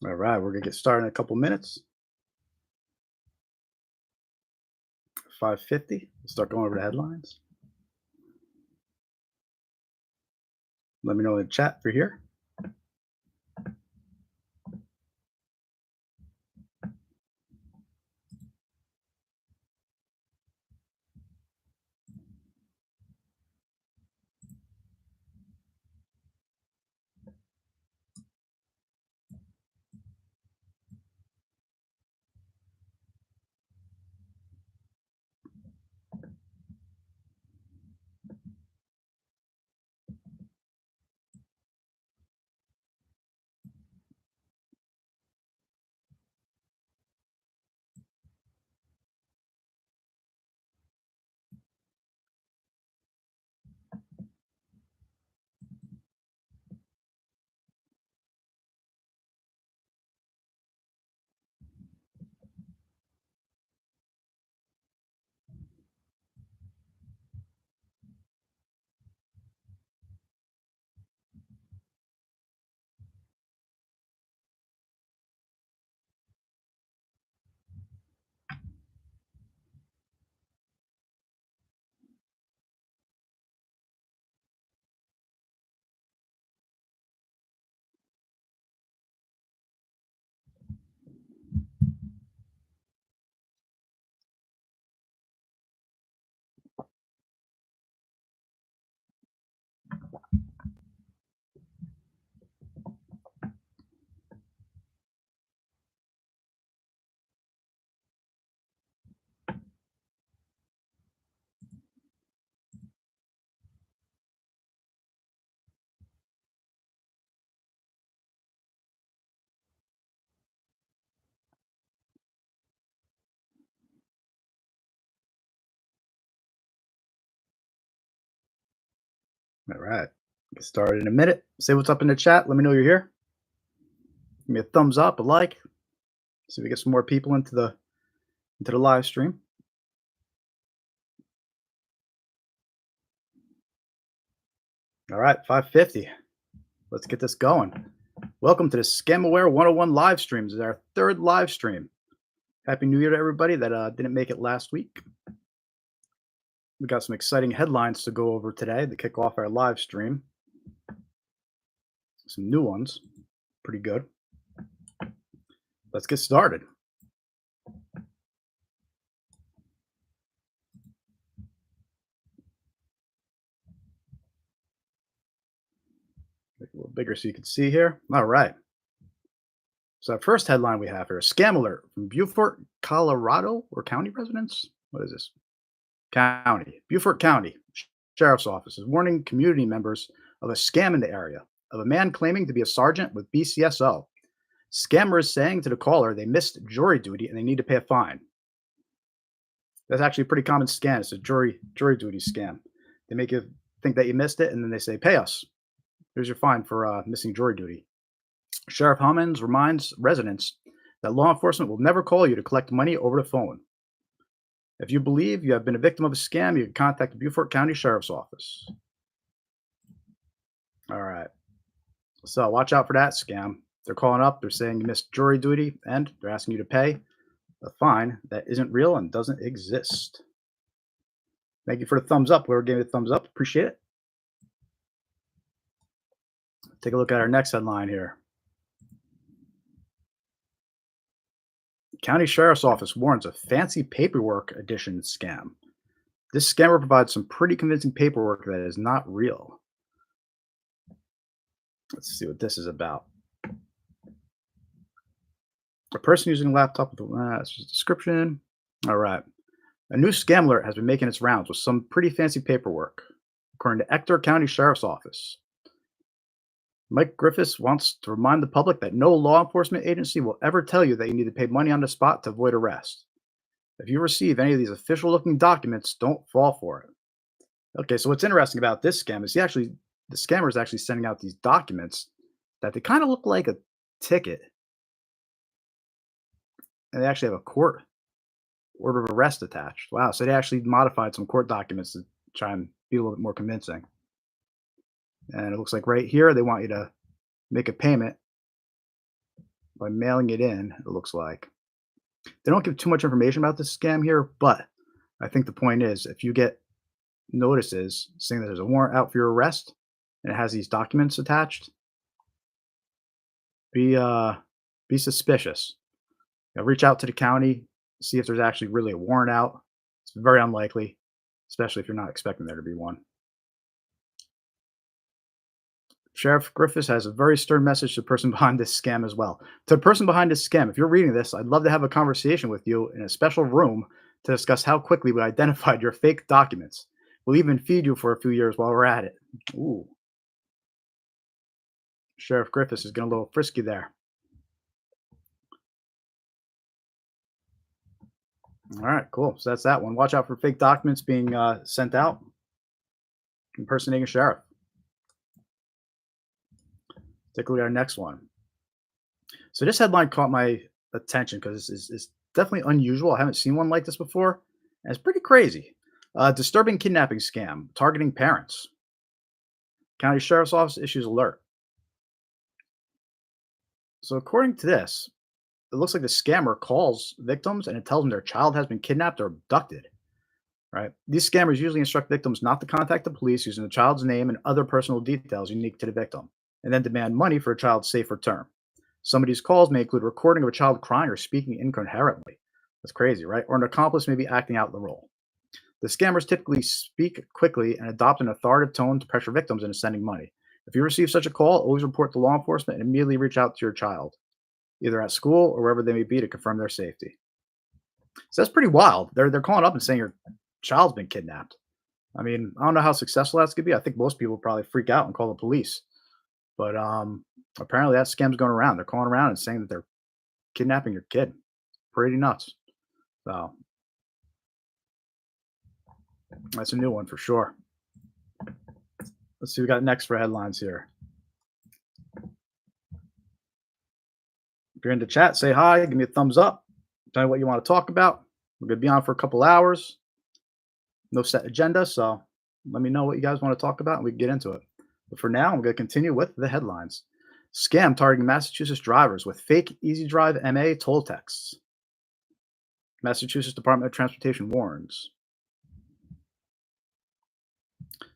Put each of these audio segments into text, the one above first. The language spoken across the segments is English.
All right, we're gonna get started in a couple minutes. 5:50. We'll start going over the headlines. Let me know in the chat if you're here. All right. Get started in a minute. Say what's up in the chat. Let me know you're here. Give me a thumbs up, a like. See if we get some more people into the live stream. All right, 5:50. Let's get this going. Welcome to the Scamaware 101 live stream. This is our third live stream. Happy New Year to everybody that didn't make it last week. We got some exciting headlines to go over today to kick off our live stream. Some new ones. Pretty good. Let's get started. Make it a little bigger so you can see here. All right. So our first headline we have here: scam alert from Beaufort, Colorado, or county residents. What is this? County. Beaufort County Sheriff's Office is warning community members of a scam in the area of a man claiming to be a sergeant with BCSO. Scammer is saying to the caller they missed jury duty and they need to pay a fine. That's actually a pretty common scam. It's a jury duty scam. They make you think that you missed it, and then they say, "Pay us. Here's your fine for missing jury duty." Sheriff Hommins reminds residents that law enforcement will never call you to collect money over the phone. If you believe you have been a victim of a scam, you can contact the Beaufort County Sheriff's Office. All right. So watch out for that scam. They're calling up, they're saying you missed jury duty, and they're asking you to pay a fine that isn't real and doesn't exist. Thank you for the thumbs up. Whoever gave it a thumbs up, appreciate it. Take a look at our next headline here. County Sheriff's Office warns of fancy paperwork edition scam. This scammer provides some pretty convincing paperwork that is not real. Let's see what this is about. A person using a laptop with a description. All right. A new scam alert has been making its rounds with some pretty fancy paperwork, according to Ector County Sheriff's Office. Mike Griffiths wants to remind the public that no law enforcement agency will ever tell you that you need to pay money on the spot to avoid arrest. If you receive any of these official looking documents, don't fall for it. Okay, so what's interesting about this scam is the scammer is actually sending out these documents that they kind of look like a ticket, and they actually have a court order of arrest attached. Wow, so they actually modified some court documents to try and be a little bit more convincing. And it looks like right here they want you to make a payment by mailing it in, it looks like. They don't give too much information about this scam here, but I think the point is if you get notices saying that there's a warrant out for your arrest and it has these documents attached, be uh be suspicious. Reach out to the county, see if there's actually really a warrant out. It's very unlikely, especially if you're not expecting there to be one. Sheriff Griffiths has a very stern message to the person behind this scam as well. To the person behind this scam, if you're reading this, I'd love to have a conversation with you in a special room to discuss how quickly we identified your fake documents. We'll even feed you for a few years while we're at it. Ooh, Sheriff Griffiths is getting a little frisky there. All right, cool. So that's that one. Watch out for fake documents being sent out. Impersonating a sheriff. Take a look at our next one. So this headline caught my attention because it's definitely unusual. I haven't seen one like this before, and it's pretty crazy. Disturbing kidnapping scam targeting parents. County Sheriff's Office issues alert. So according to this, it looks like the scammer calls victims and it tells them their child has been kidnapped or abducted. Right? These scammers usually instruct victims not to contact the police using the child's name and other personal details unique to the victim, and then demand money for a child's safe return. Some of these calls may include recording of a child crying or speaking incoherently. That's crazy, right? Or an accomplice may be acting out the role. The scammers typically speak quickly and adopt an authoritative tone to pressure victims into sending money. If you receive such a call, always report to law enforcement and immediately reach out to your child, either at school or wherever they may be, to confirm their safety. So that's pretty wild. They're calling up and saying your child's been kidnapped. I mean, I don't know how successful that's gonna be. I think most people probably freak out and call the police. But apparently that scam's going around. They're calling around and saying that they're kidnapping your kid. Pretty nuts. So that's a new one for sure. Let's see what we got next for headlines here. If you're in the chat, say hi, give me a thumbs up. Tell me what you want to talk about. We're gonna be on for a couple hours. No set agenda, so let me know what you guys want to talk about and we can get into it. But for now, I'm going to continue with the headlines. Scam targeting Massachusetts drivers with fake Easy Drive MA toll texts. Massachusetts Department of Transportation warns.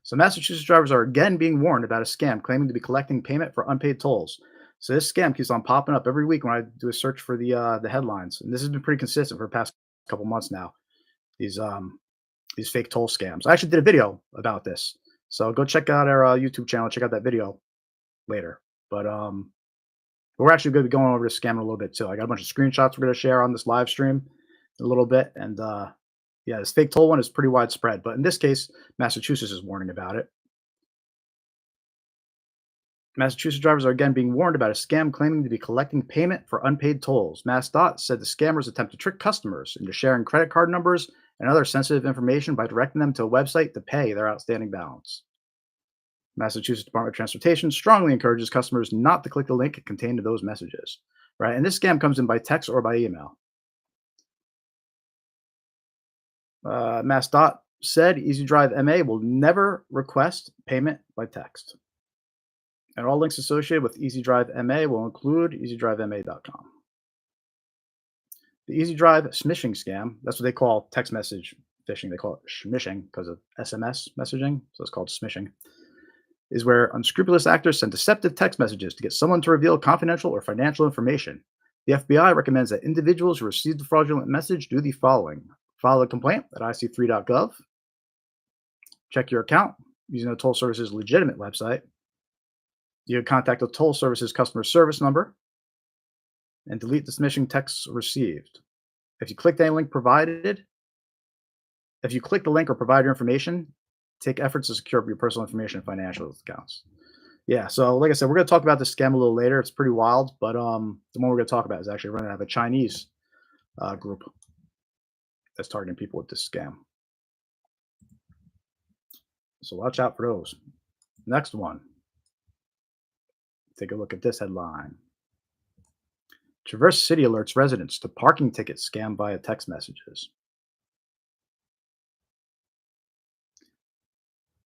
So Massachusetts drivers are again being warned about a scam claiming to be collecting payment for unpaid tolls. So this scam keeps on popping up every week when I do a search for the headlines, and this has been pretty consistent for the past couple months now. These fake toll scams. I actually did a video about this, so go check out our YouTube channel. Check out that video later. But we're actually going to be going over this scam in a little bit too. I got a bunch of screenshots we're going to share on this live stream in a little bit, and yeah, this fake toll one is pretty widespread. But in this case, Massachusetts is warning about it. Massachusetts drivers are again being warned about a scam claiming to be collecting payment for unpaid tolls. MassDOT said the scammers attempt to trick customers into sharing credit card numbers and other sensitive information by directing them to a website to pay their outstanding balance. Massachusetts Department of Transportation strongly encourages customers not to click the link contained in those messages. Right, and this scam comes in by text or by email. MassDOT said Easy Drive MA will never request payment by text. And all links associated with Easy Drive MA will include easydrivema.com. The Easy Drive Smishing scam, that's what they call text message phishing. They call it smishing because of SMS messaging. So it's called smishing. Is where unscrupulous actors send deceptive text messages to get someone to reveal confidential or financial information. The FBI recommends that individuals who receive the fraudulent message do the following: file a complaint at ic3.gov, check your account using the toll service's legitimate website. You can contact the toll service's customer service number and delete the smishing texts received. If you click the link or provide your information, take efforts to secure your personal information and financial accounts. Yeah, so like I said, we're going to talk about this scam a little later. It's pretty wild, but the one we're going to talk about is actually running out of a Chinese group that's targeting people with this scam. So watch out for those. Next one. Take a look at this headline. Traverse City alerts residents to parking ticket scam via text messages.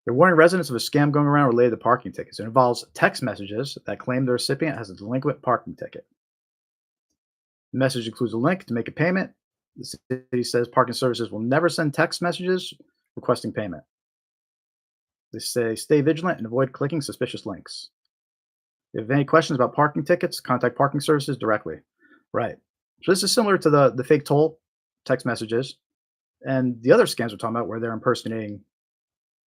They're warning residents of a scam going around related to parking tickets. It involves text messages that claim the recipient has a delinquent parking ticket. The message includes a link to make a payment. The city says parking services will never send text messages requesting payment. They say stay vigilant and avoid clicking suspicious links. If you have any questions about parking tickets, contact parking services directly. Right. So this is similar to the fake toll text messages and the other scams we're talking about where they're impersonating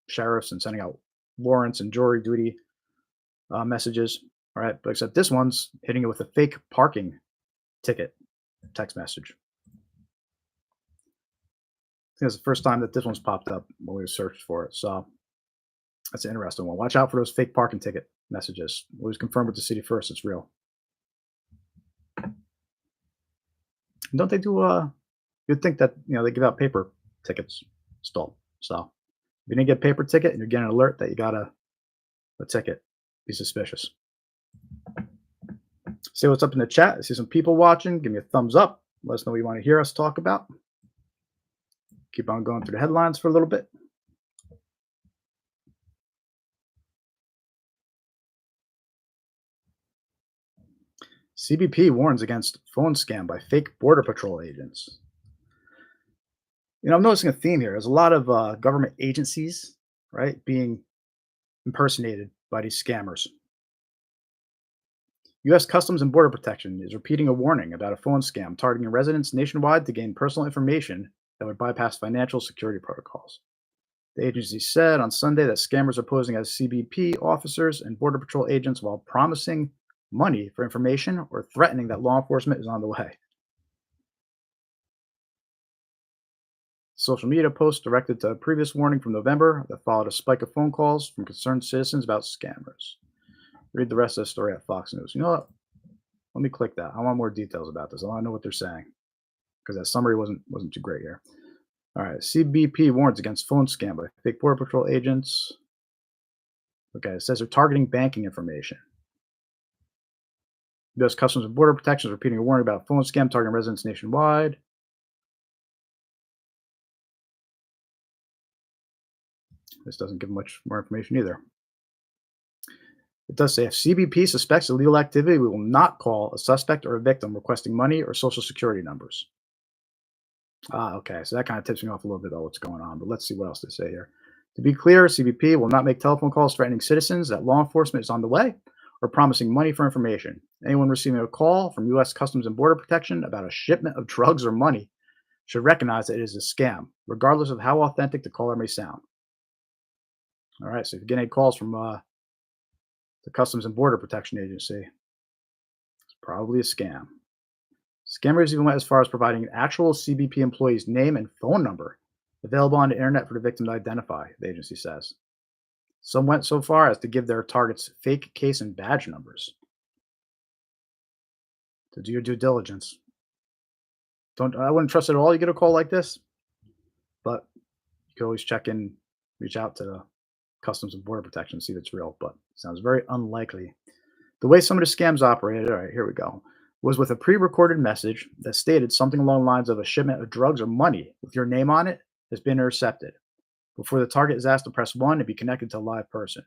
sheriffs and sending out warrants and jury duty messages. All right. But except this one's hitting it with a fake parking ticket text message. I think it's the first time that this one's popped up when we searched for it. So that's an interesting one. Watch out for those fake parking ticket messages. Always confirm with the city first it's real. Don't they do you'd think that they give out paper tickets still. So if you didn't get a paper ticket and you're getting an alert that you got a ticket, be suspicious. See what's up in the chat. I see some people watching. Give me a thumbs up. Let us know what you want to hear us talk about. Keep on going through the headlines for a little bit. CBP warns against phone scam by fake Border Patrol agents. I'm noticing a theme here. There's a lot of government agencies, right, being impersonated by these scammers. U.S. Customs and Border Protection is repeating a warning about a phone scam targeting residents nationwide to gain personal information that would bypass financial security protocols. The agency said on Sunday that scammers are posing as CBP officers and Border Patrol agents while promising money for information or threatening that law enforcement is on the way. Social media post directed to a previous warning from November that followed a spike of phone calls from concerned citizens about scammers. Read the rest of the story at Fox News. You know what? Let me click that. I want more details about this. I want to know what they're saying because that summary wasn't too great here. All right. CBP warns against phone scam by fake Border Patrol agents. Okay. It says they're targeting banking information. U.S. Customs and Border Protection is repeating a warning about phone scam targeting residents nationwide. This doesn't give much more information either. It does say if CBP suspects illegal activity, we will not call a suspect or a victim requesting money or social security numbers. Okay. So that kind of tips me off a little bit about what's going on. But let's see what else they say here. To be clear, CBP will not make telephone calls threatening citizens that law enforcement is on the way or promising money for information. Anyone receiving a call from U.S. Customs and Border Protection about a shipment of drugs or money should recognize that it is a scam, regardless of how authentic the caller may sound. All right. So if you get any calls from the Customs and Border Protection Agency, it's probably a scam. Scammers even went as far as providing an actual CBP employee's name and phone number available on the internet for the victim to identify, the agency says. Some went so far as to give their targets fake case and badge numbers. To do your due diligence. I wouldn't trust it at all. You get a call like this, but you can always check in, reach out to the Customs and Border Protection, see if it's real, but it sounds very unlikely. The way some of the scams operated, all right, here we go, was with a pre-recorded message that stated something along the lines of a shipment of drugs or money with your name on it has been intercepted. Before the target is asked to press 1 to be connected to a live person.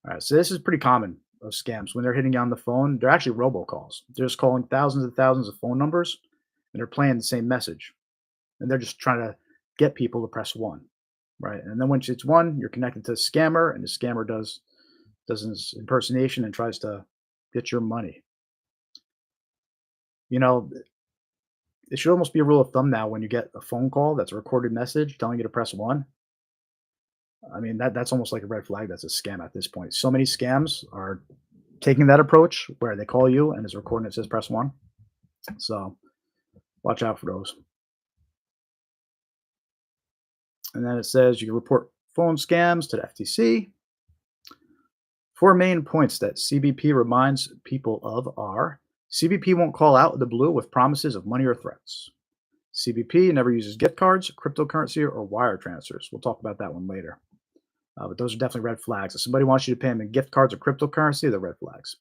All right, so this is pretty common of scams. When they're hitting you on the phone, they're actually robocalls. They're just calling thousands and thousands of phone numbers, and they're playing the same message. And they're just trying to get people to press 1, right? And then once it's 1, you're connected to the scammer, and the scammer does his impersonation and tries to get your money. It should almost be a rule of thumb now when you get a phone call that's a recorded message telling you to press 1. I mean, that's almost like a red flag. That's a scam at this point. So many scams are taking that approach where they call you and it's recording, it says press 1. So watch out for those. And then it says you can report phone scams to the FTC. 4 main points that CBP reminds people of are CBP won't call out of the blue with promises of money or threats. CBP never uses gift cards, cryptocurrency, or wire transfers. We'll talk about that one later. But those are definitely red flags. If somebody wants you to pay them in gift cards or cryptocurrency, they're red flags.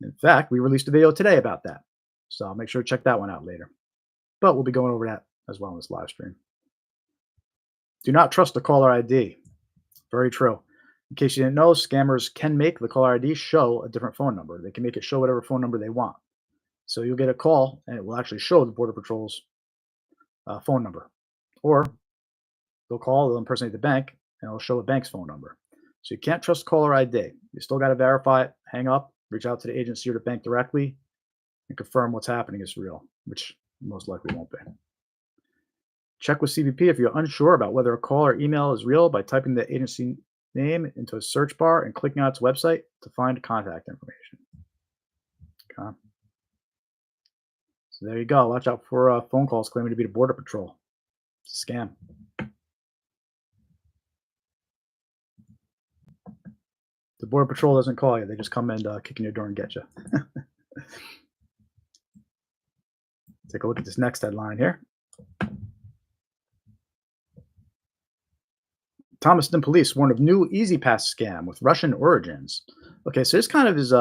In fact, we released a video today about that. So I'll make sure to check that one out later. But we'll be going over that as well in this live stream. Do not trust the caller ID. Very true. In case you didn't know, scammers can make the caller ID show a different phone number. They can make it show whatever phone number they want. So you'll get a call, and it will actually show the Border Patrol's phone number, or they'll call, they'll impersonate the bank, and it'll show the bank's phone number. So you can't trust caller ID. You still got to verify it, hang up, reach out to the agency or the bank directly, and confirm what's happening is real, which most likely won't be. Check with CBP if you're unsure about whether a call or email is real by typing the agency name into a search bar and clicking on its website to find contact information. Okay. So there you go. Watch out for phone calls claiming to be the Border Patrol. It's a scam. The Border Patrol doesn't call you. They just come and kick in your door and get you. Take a look at this next headline here. Thomaston police warn of new Easy Pass scam with Russian origins. Okay, so this kind of is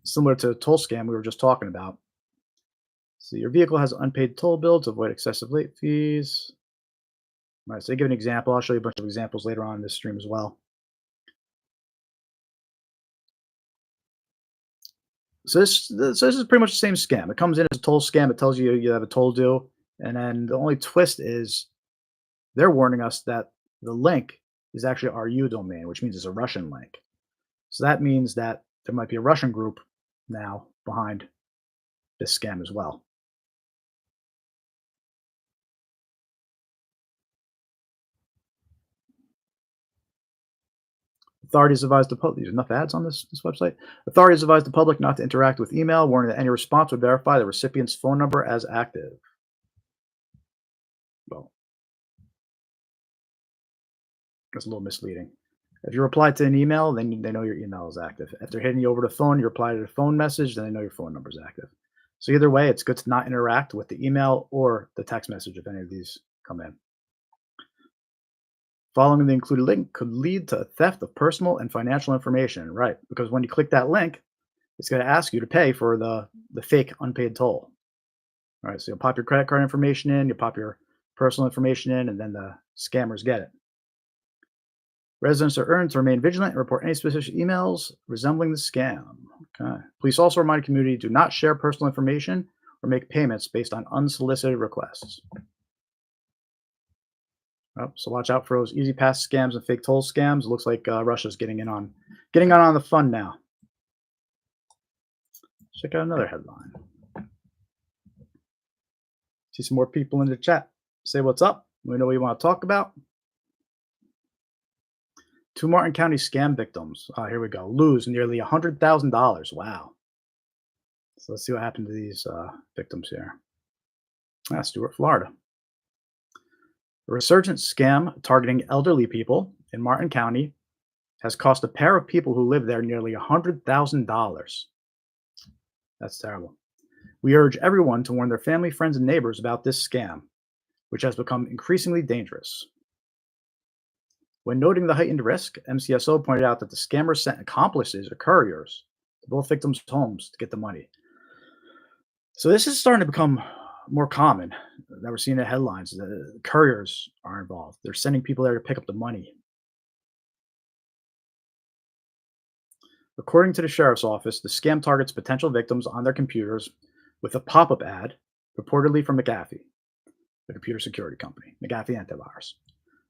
similar to the toll scam we were just talking about. So your vehicle has unpaid toll bill to avoid excessive late fees. All right, so they give an example. I'll show you a bunch of examples later on in this stream as well. So this is pretty much the same scam. It comes in as a toll scam. It tells you you have a toll due, and then the only twist is they're warning us that the link is actually RU domain, which means it's a Russian link. So that means that there might be a Russian group now behind this scam as well. Authorities advise the public. There's enough ads on this website. Authorities advise the public not to interact with email, warning that any response would verify the recipient's phone number as active. Well, that's a little misleading. If you reply to an email, then they know your email is active. If they're hitting you over the phone, you reply to the phone message, then they know your phone number is active. So either way, it's good to not interact with the email or the text message if any of these come in. Following the included link could lead to a theft of personal and financial information, right? Because when you click that link, it's going to ask you to pay for the fake unpaid toll. All right, so you'll pop your credit card information in, you pop your personal information in, and then the scammers get it. Residents are urged to remain vigilant and report any suspicious emails resembling the scam. Okay. Police also remind the community do not share personal information or make payments based on unsolicited requests. Oh, so watch out for those easy pass scams and fake toll scams. It looks like Russia's getting on the fun now. Check out another headline. See some more people in the chat. Say what's up. We know what you want to talk about. 2 Martin County scam victims. Here we go. Lose nearly $100,000. Wow. So let's see what happened to these victims here. Stuart, Florida. A resurgent scam targeting elderly people in Martin County has cost a pair of people who live there nearly $100,000. That's terrible. We urge everyone to warn their family, friends, and neighbors about this scam, which has become increasingly dangerous. When noting the heightened risk, MCSO pointed out that the scammers sent accomplices or couriers to both victims' homes to get the money. So this is starting to become more common that we're seeing in the headlines. The couriers are involved. They're sending people there to pick up the money. According to the sheriff's office, the scam targets potential victims on their computers with a pop-up ad, purportedly from McAfee, the computer security company, McAfee Antivirus.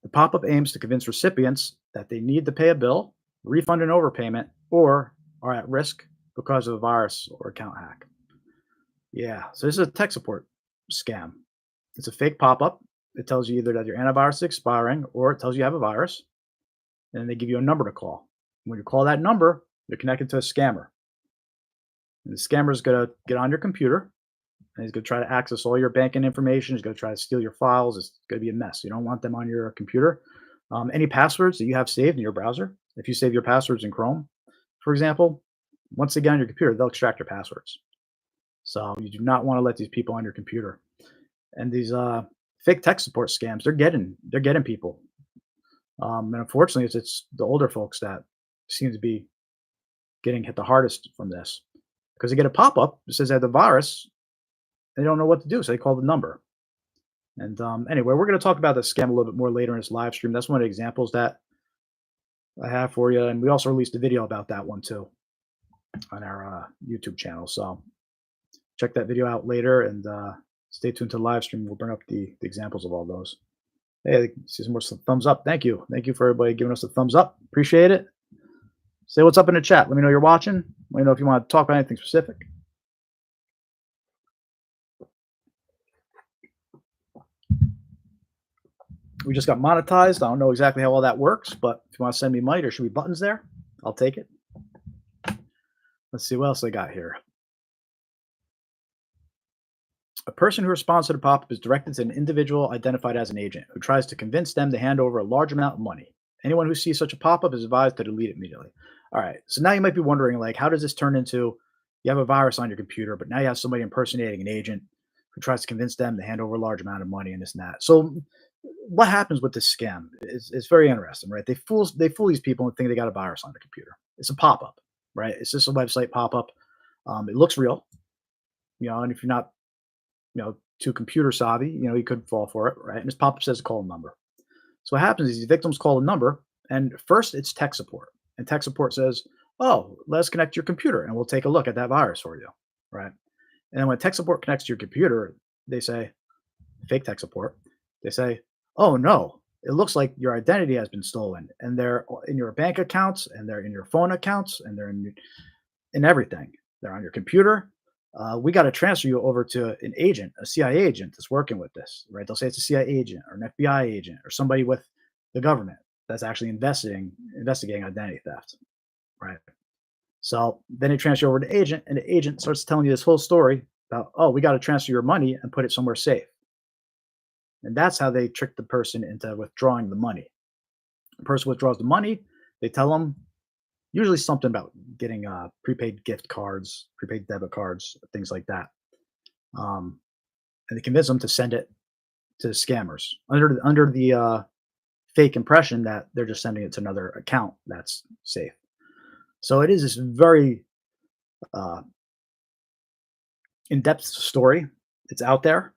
The pop-up aims to convince recipients that they need to pay a bill, refund an overpayment, or are at risk because of a virus or account hack. Yeah, so this is a tech support scam. It's a fake pop-up. It tells you either that your antivirus is expiring or it tells you have a virus. And then they give you a number to call. When you call that number, you're connected to a scammer. And the scammer is going to get on your computer and he's going to try to access all your banking information. He's going to try to steal your files. It's going to be a mess. You don't want them on your computer. Any passwords that you have saved in your browser, if you save your passwords in Chrome, for example, once they get on your computer, they'll extract your passwords. So you do not want to let these people on your computer. And these fake tech support scams, they're getting people. And unfortunately, it's the older folks that seem to be getting hit the hardest from this because they get a pop-up that says they have the virus. They don't know what to do, so they call the number. And anyway, we're going to talk about the scam a little bit more later in this live stream. That's one of the examples that I have for you. And we also released a video about that one too on our YouTube channel. So check that video out later and stay tuned to the live stream. We'll bring up the examples of all those. Hey, I see some thumbs up. Thank you. Thank you for everybody giving us a thumbs up. Appreciate it. Say what's up in the chat. Let me know you're watching. Let me know if you want to talk about anything specific. We just got monetized. I don't know exactly how all that works, but if you want to send me money, there should be buttons there. I'll take it. Let's see what else I got here. A person who responds to the pop-up is directed to an individual identified as an agent who tries to convince them to hand over a large amount of money. Anyone who sees such a pop-up is advised to delete it immediately. All right, so now you might be wondering, like, how does this turn into you have a virus on your computer, but now you have somebody impersonating an agent who tries to convince them to hand over a large amount of money and this and that. So what happens with this scam is very interesting, right? They fool these people and think they got a virus on their computer. It's a pop-up, right? It's just a website pop-up. It looks real, and if you're not too computer savvy, you could fall for it, right? And this pop-up says call a number. So what happens is these victims call a number, and first it's tech support, and tech support says, "Oh, let's connect your computer, and we'll take a look at that virus for you," right? And then when tech support connects to your computer, they say, fake tech support, they say, "Oh no, it looks like your identity has been stolen, and they're in your bank accounts, and they're in your phone accounts, and they're in everything. They're on your computer. We got to transfer you over to an agent, a CIA agent that's working with this," right? They'll say it's a CIA agent or an FBI agent or somebody with the government that's actually investigating identity theft, right? So then they transfer you over to agent, and the agent starts telling you this whole story about, "Oh, we got to transfer your money and put it somewhere safe." And that's how they trick the person into withdrawing the money. The person withdraws the money. They tell them usually something about getting prepaid gift cards, prepaid debit cards, things like that. And they convince them to send it to the scammers under the fake impression that they're just sending it to another account that's safe. So it is this very uh, in-depth story. It's out there,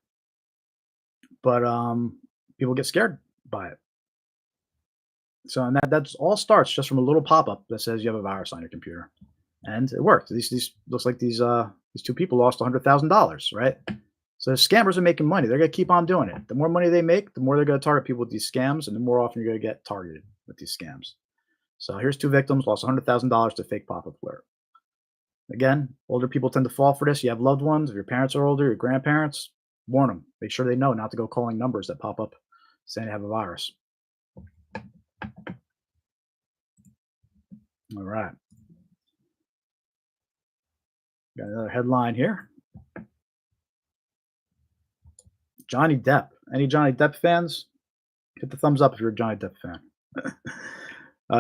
but people get scared by it. So and that's all starts just from a little pop-up that says you have a virus on your computer, and it worked. These looks like these two people lost $100,000, right? So scammers are making money. They're gonna keep on doing it. The more money they make, the more they're gonna target people with these scams, and the more often you're gonna get targeted with these scams. So here's two victims lost $100,000 to fake pop-up alert. Again, older people tend to fall for this. You have loved ones. If your parents are older, your grandparents, warn them. Make sure they know not to go calling numbers that pop up saying they have a virus. All right. Got another headline here. Johnny Depp. Any Johnny Depp fans? Hit the thumbs up if you're a Johnny Depp fan.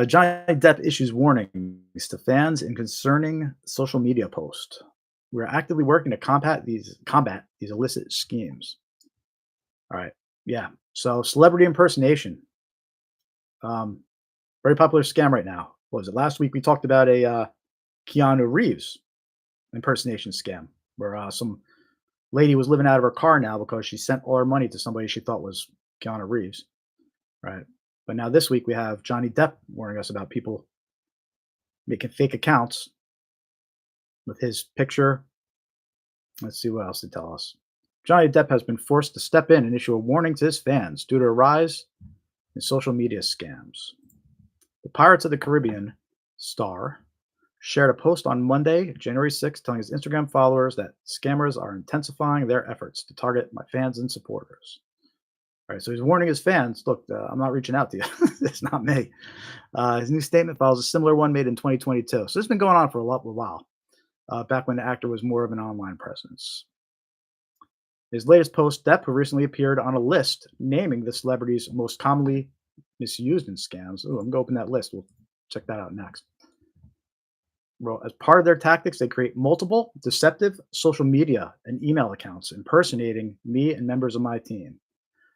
Johnny Depp issues warnings to fans in concerning social media post. We're actively working to combat these illicit schemes. All right. Yeah. So celebrity impersonation. Very popular scam right now. What was it? Last week we talked about a Keanu Reeves impersonation scam where some lady was living out of her car now because she sent all her money to somebody she thought was Keanu Reeves. Right. But now this week we have Johnny Depp warning us about people making fake accounts with his picture. Let's see what else they tell us. Johnny Depp has been forced to step in and issue a warning to his fans due to a rise in social media scams. The Pirates of the Caribbean star shared a post on Monday, January 6th, telling his Instagram followers that scammers are intensifying their efforts to target my fans and supporters. All right, so he's warning his fans, look, I'm not reaching out to you. It's not me. His new statement follows a similar one made in 2022. So this has been going on for a while, back when the actor was more of an online presence. His latest post, Depp, who recently appeared on a list naming the celebrities most commonly misused in scams. Oh, I'm going to open that list. We'll check that out next. Well, as part of their tactics, they create multiple deceptive social media and email accounts impersonating me and members of my team.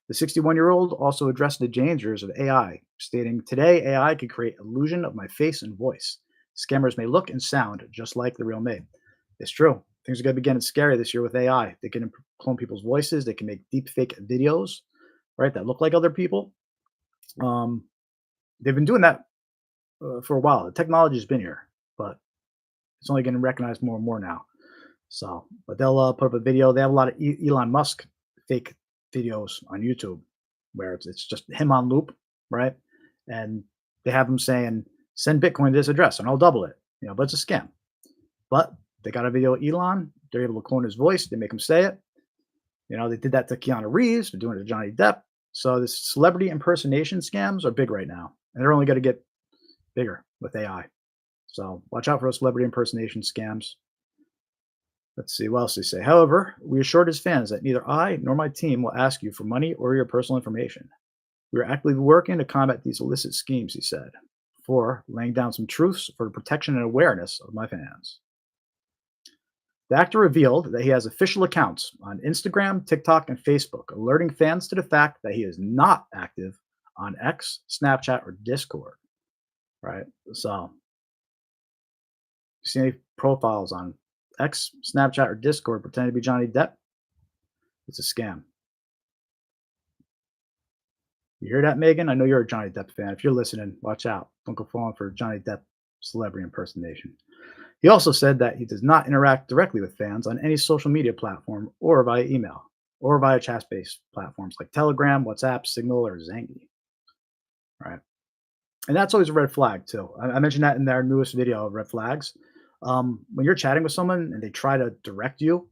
The 61-year-old also addressed the dangers of AI, stating, "Today, AI could create illusion of my face and voice. Scammers may look and sound just like the real me." It's true. Things are going to be getting scary this year with AI. They can clone people's voices. They can make deep fake videos, right, that look like other people. They've been doing that for a while. The technology has been here, but it's only getting recognized more and more now. So, but they'll put up a video. They have a lot of Elon Musk fake videos on YouTube where it's just him on loop, right? And they have him saying, "Send Bitcoin to this address, and I'll double it." But it's a scam. But they got a video of Elon. They're able to clone his voice. They make him say it. They did that to Keanu Reeves. They're doing it to Johnny Depp. So this celebrity impersonation scams are big right now, and they're only going to get bigger with AI. So watch out for those celebrity impersonation scams. Let's see what else they say. However, we assured his fans that neither I nor my team will ask you for money or your personal information. We are actively working to combat these illicit schemes, he said, before laying down some truths for the protection and awareness of my fans. The actor revealed that he has official accounts on Instagram, TikTok, and Facebook, alerting fans to the fact that he is not active on X, Snapchat, or Discord. Right? So, you see any profiles on X, Snapchat, or Discord pretending to be Johnny Depp? It's a scam. You hear that, Megan? I know you're a Johnny Depp fan. If you're listening, watch out. Don't go falling for Johnny Depp celebrity impersonation. He also said that he does not interact directly with fans on any social media platform or via email or via chat-based platforms like Telegram, WhatsApp, Signal, or Zangi. Right? And that's always a red flag, too. I mentioned that in their newest video of red flags. When you're chatting with someone and they try to direct you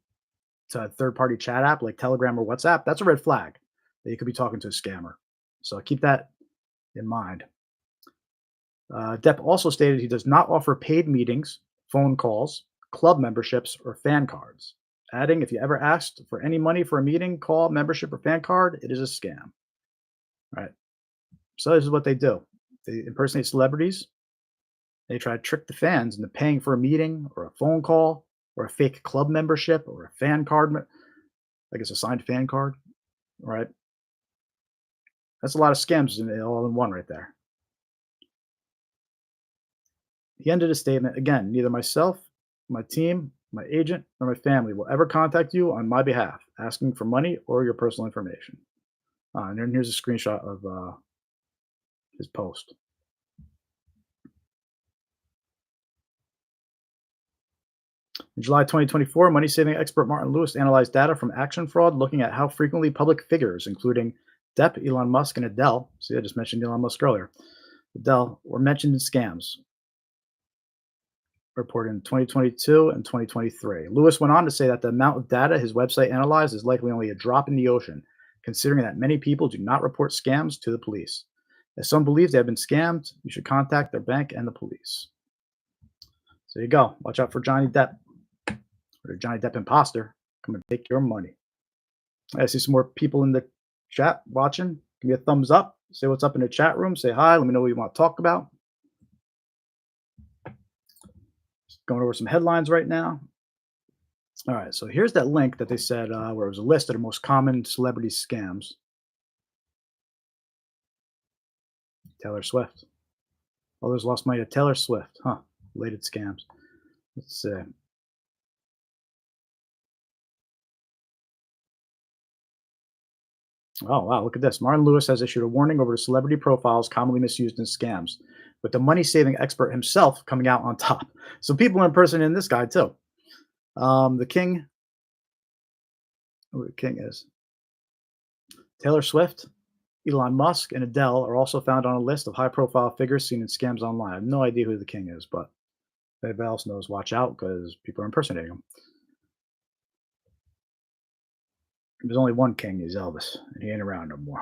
to a third-party chat app like Telegram or WhatsApp, that's a red flag that you could be talking to a scammer. So keep that in mind. Depp also stated he does not offer paid meetings, phone calls, club memberships, or fan cards, adding, if you ever asked for any money for a meeting, call, membership, or fan card, it is a scam. Right? So this is what they do. They impersonate celebrities. They try to trick the fans into paying for a meeting or a phone call or a fake club membership or a fan card, like it's a signed fan card, right? That's a lot of scams all in one right there. He ended his statement again, neither myself, my team, my agent, or my family will ever contact you on my behalf asking for money or your personal information. And then here's a screenshot of his post. In July 2024, money saving expert Martin Lewis analyzed data from action fraud, looking at how frequently public figures, including Depp, Elon Musk, and Adele, see, I just mentioned Elon Musk earlier, Adele, were mentioned in scams, reported in 2022 and 2023. Lewis went on to say that the amount of data his website analyzed is likely only a drop in the ocean, considering that many people do not report scams to the police. If some believe they have been scammed, you should contact their bank and the police. So there you go. Watch out for Johnny Depp. Or Johnny Depp imposter, come and take your money. I see some more people in the chat watching. Give me a thumbs up. Say what's up in the chat room. Say hi. Let me know what you want to talk about. Just going over some headlines right now. All right, so here's that link that they said where it was a list of the most common celebrity scams. Taylor Swift. Others lost money to Taylor Swift. Huh. Related scams. Let's see. Oh, wow. Look at this. Martin Lewis has issued a warning over the celebrity profiles commonly misused in scams, with the money saving expert himself coming out on top. So people are impersonating this guy too. The king, who the king is, Taylor Swift, Elon Musk, and Adele are also found on a list of high profile figures seen in scams online. I have no idea who the king is, but if anybody else knows, watch out because people are impersonating him. There's only one king, he's Elvis, and he ain't around no more.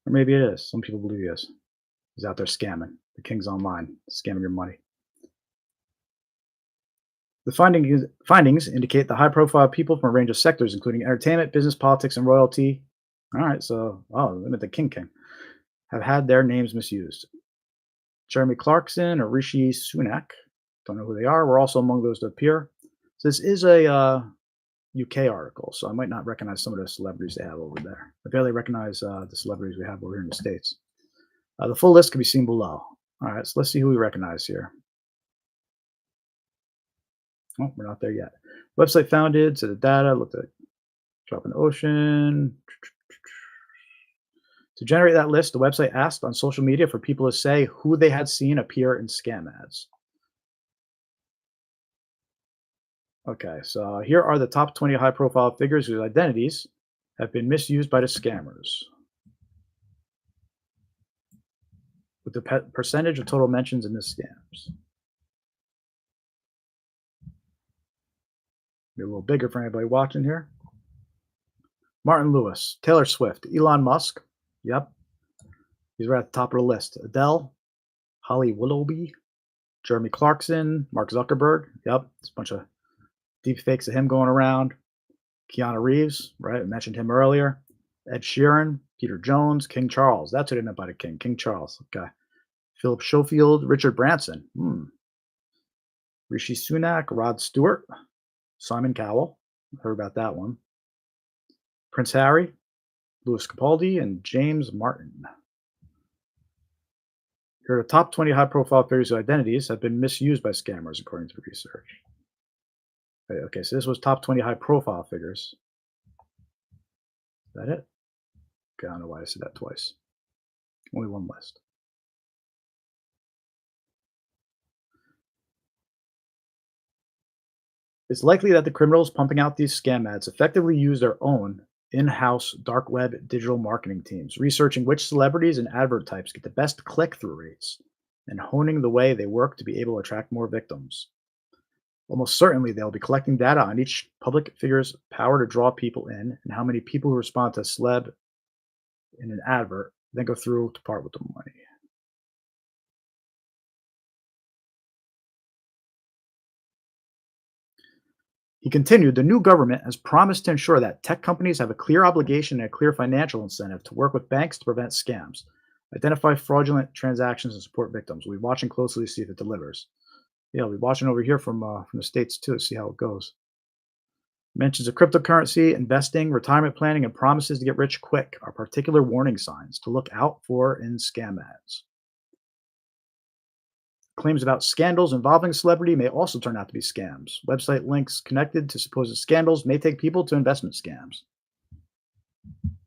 Or maybe it is. Some people believe he is. He's out there scamming. The king's online, scamming your money. The findings indicate the high profile people from a range of sectors, including entertainment, business, politics, and royalty. All right, so, limit the king, have had their names misused. Jeremy Clarkson or Rishi Sunak, don't know who they are, were also among those that appear. So this is a UK article, so I might not recognize some of the celebrities they have over there. I barely recognize the celebrities we have over here in the States. The full list can be seen below. All right, so let's see who we recognize here. Oh, we're not there yet. Website founded, so the data, looked at drop in the ocean. To generate that list, the website asked on social media for people to say who they had seen appear in scam ads. Okay, so here are the top 20 high profile figures whose identities have been misused by the scammers, with the percentage of total mentions in the scams. Be a little bigger for anybody watching here. Martin Lewis, Taylor Swift, Elon Musk. Yep, he's right at the top of the list. Adele, Holly Willoughby, Jeremy Clarkson, Mark Zuckerberg. Yep, it's a bunch of deep fakes of him going around. Keanu Reeves, right? I mentioned him earlier. Ed Sheeran, Peter Jones, King Charles. That's what I meant by the king. King Charles. Okay. Philip Schofield, Richard Branson. Rishi Sunak, Rod Stewart, Simon Cowell. Heard about that one. Prince Harry, Louis Capaldi, and James Martin. Here are the top 20 high profile figures whose identities have been misused by scammers, according to the research. Okay, so this was top 20 high profile figures. Is that it? Okay, I don't know why I said that twice. Only one list. It's likely that the criminals pumping out these scam ads effectively use their own in house dark web digital marketing teams, researching which celebrities and advert types get the best click through rates and honing the way they work to be able to attract more victims. Almost certainly, they'll be collecting data on each public figure's power to draw people in and how many people who respond to a celeb in an advert then go through to part with the money. He continued, the new government has promised to ensure that tech companies have a clear obligation and a clear financial incentive to work with banks to prevent scams, identify fraudulent transactions, and support victims. We'll be watching closely to see if it delivers. Yeah, we'll be watching over here from the States too to see how it goes. Mentions of cryptocurrency, investing, retirement planning, and promises to get rich quick are particular warning signs to look out for in scam ads. Claims about scandals involving celebrity may also turn out to be scams. Website links connected to supposed scandals may take people to investment scams.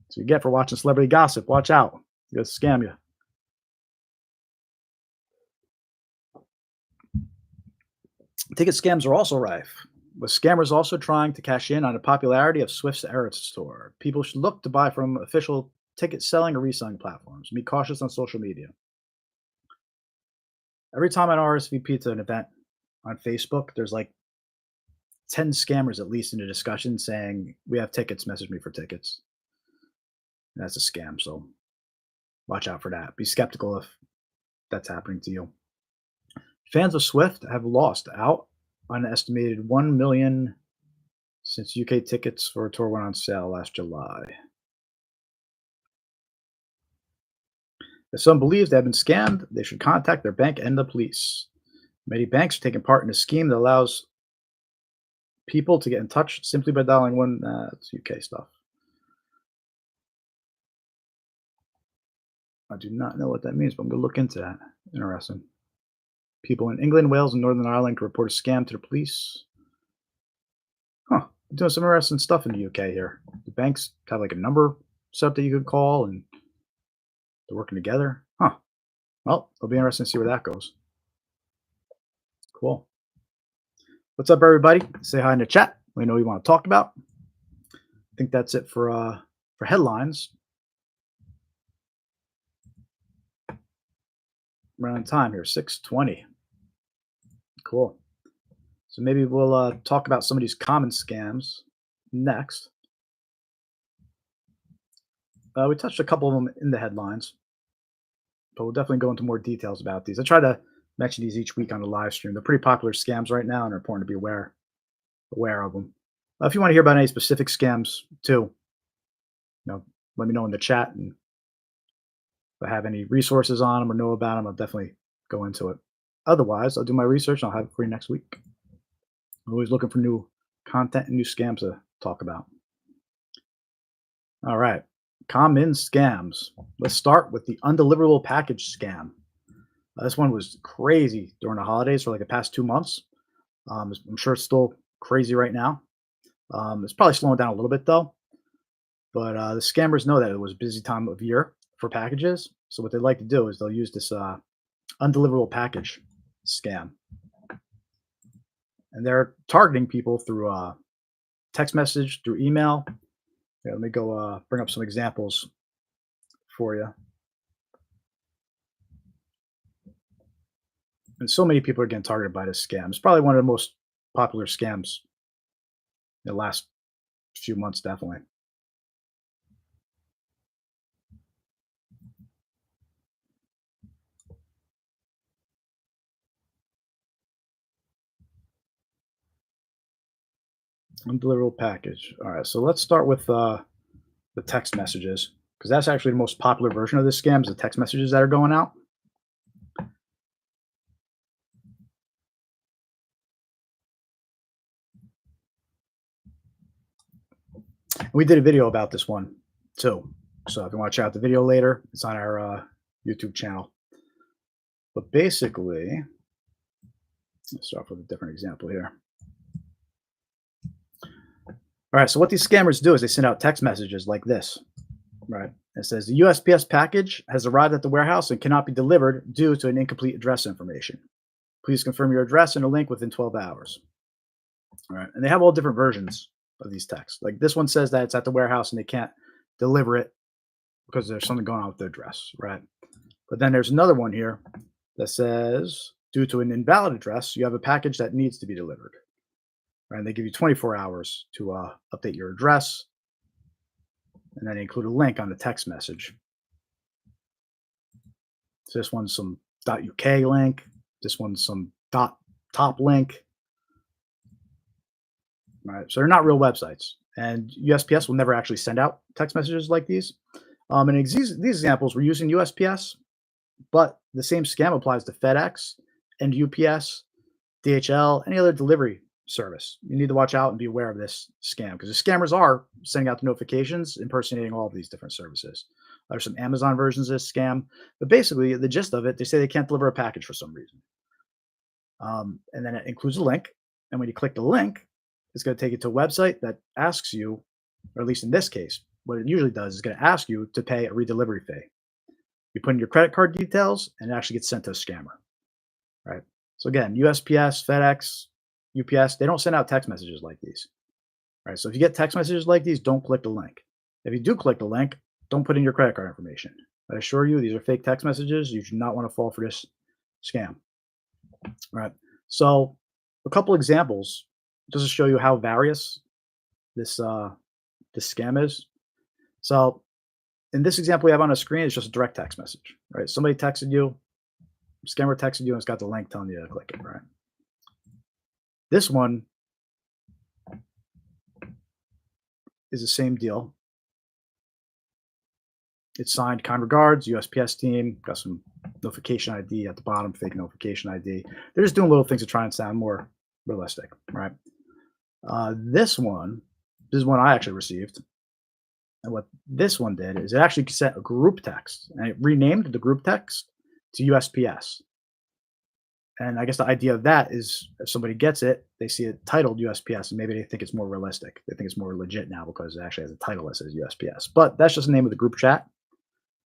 So you get for watching celebrity gossip. Watch out. They'll scam you. Ticket scams are also rife, with scammers also trying to cash in on the popularity of Swift's Eras store. People should look to buy from official ticket selling or reselling platforms. Be cautious on social media. Every time I RSVP to an event on Facebook, there's like 10 scammers at least in the discussion saying, we have tickets, message me for tickets. And that's a scam. So watch out for that. Be skeptical if that's happening to you. Fans of Swift have lost out on an estimated 1 million since UK tickets for a tour went on sale last July. If someone believes they have been scammed, they should contact their bank and the police. Many banks are taking part in a scheme that allows people to get in touch simply by dialing one. It's UK stuff. I do not know what that means, but I'm going to look into that. Interesting. People in England, Wales, and Northern Ireland can report a scam to the police. Huh. Doing some interesting stuff in the UK here. The banks have like a number set up that you could call, and they're working together. Huh. Well, it'll be interesting to see where that goes. Cool. What's up, everybody? Say hi in the chat. Let me know what you want to talk about. I think that's it for headlines. We're on time here, 6:20. Cool. So maybe we'll talk about some of these common scams next. We touched a couple of them in the headlines, but we'll definitely go into more details about these. I try to mention these each week on the live stream. They're pretty popular scams right now, and they're important to be aware of them. If you want to hear about any specific scams too, let me know in the chat, and if I have any resources on them or know about them, I'll definitely go into it. Otherwise, I'll do my research and I'll have it for you next week. I'm always looking for new content and new scams to talk about. All right. Common scams. Let's start with the undeliverable package scam. This one was crazy during the holidays for like the past 2 months. I'm sure it's still crazy right now. It's probably slowing down a little bit though. But the scammers know that it was a busy time of year for packages. So what they like to do is they'll use this undeliverable package scam. and they're targeting people through text message, through email. Yeah, let me go bring up some examples for you. And so many people are getting targeted by this scam. It's probably one of the most popular scams in the last few months, definitely. Undeliverable package. All right, so let's start with the text messages because that's actually the most popular version of this scam. Is the text messages that are going out. And we did a video about this one too. So if you want to check out the video later, it's on our YouTube channel. But basically, let's start with a different example here. All right, so what these scammers do is they send out text messages like this, right? It says the USPS package has arrived at the warehouse and cannot be delivered due to an incomplete address information. Please confirm your address and a link within 12 hours. All right, and they have all different versions of these texts. Like this one says that it's at the warehouse and they can't deliver it because there's something going on with the address, right? But then there's another one here that says, due to an invalid address, you have a package that needs to be delivered. Right? And they give you 24 hours to update your address. And then they include a link on the text message. So this one's some .uk link. This one's some .top link. Right? So they're not real websites. And USPS will never actually send out text messages like these. And these examples, we're using USPS, but the same scam applies to FedEx and UPS, DHL, any other delivery service. You need to watch out and be aware of this scam because the scammers are sending out the notifications, impersonating all of these different services. There's some Amazon versions of this scam, but basically the gist of it, they say they can't deliver a package for some reason. And then it includes a link. And when you click the link, it's going to take you to a website that asks you, or at least in this case, what it usually does is going to ask you to pay a redelivery fee. You put in your credit card details and it actually gets sent to a scammer. Right. So again, USPS, FedEx, UPS, they don't send out text messages like these. Right. So if you get text messages like these, don't click the link. If you do click the link, don't put in your credit card information. I assure you, these are fake text messages. You do not want to fall for this scam. Right. So a couple examples just to show you how various this this scam is. So in this example we have on the screen, it's just a direct text message. Right. Somebody texted you, scammer texted you, and it's got the link telling you to click it. Right. This one is the same deal. It's signed, kind regards, USPS team, got some notification ID at the bottom, fake notification ID. They're just doing little things to try and sound more realistic, right? This is one I actually received. And what this one did is it actually sent a group text and it renamed the group text to USPS. And I guess the idea of that is if somebody gets it, they see it titled USPS, and maybe they think it's more realistic. They think it's more legit now because it actually has a title that says USPS. But that's just the name of the group chat.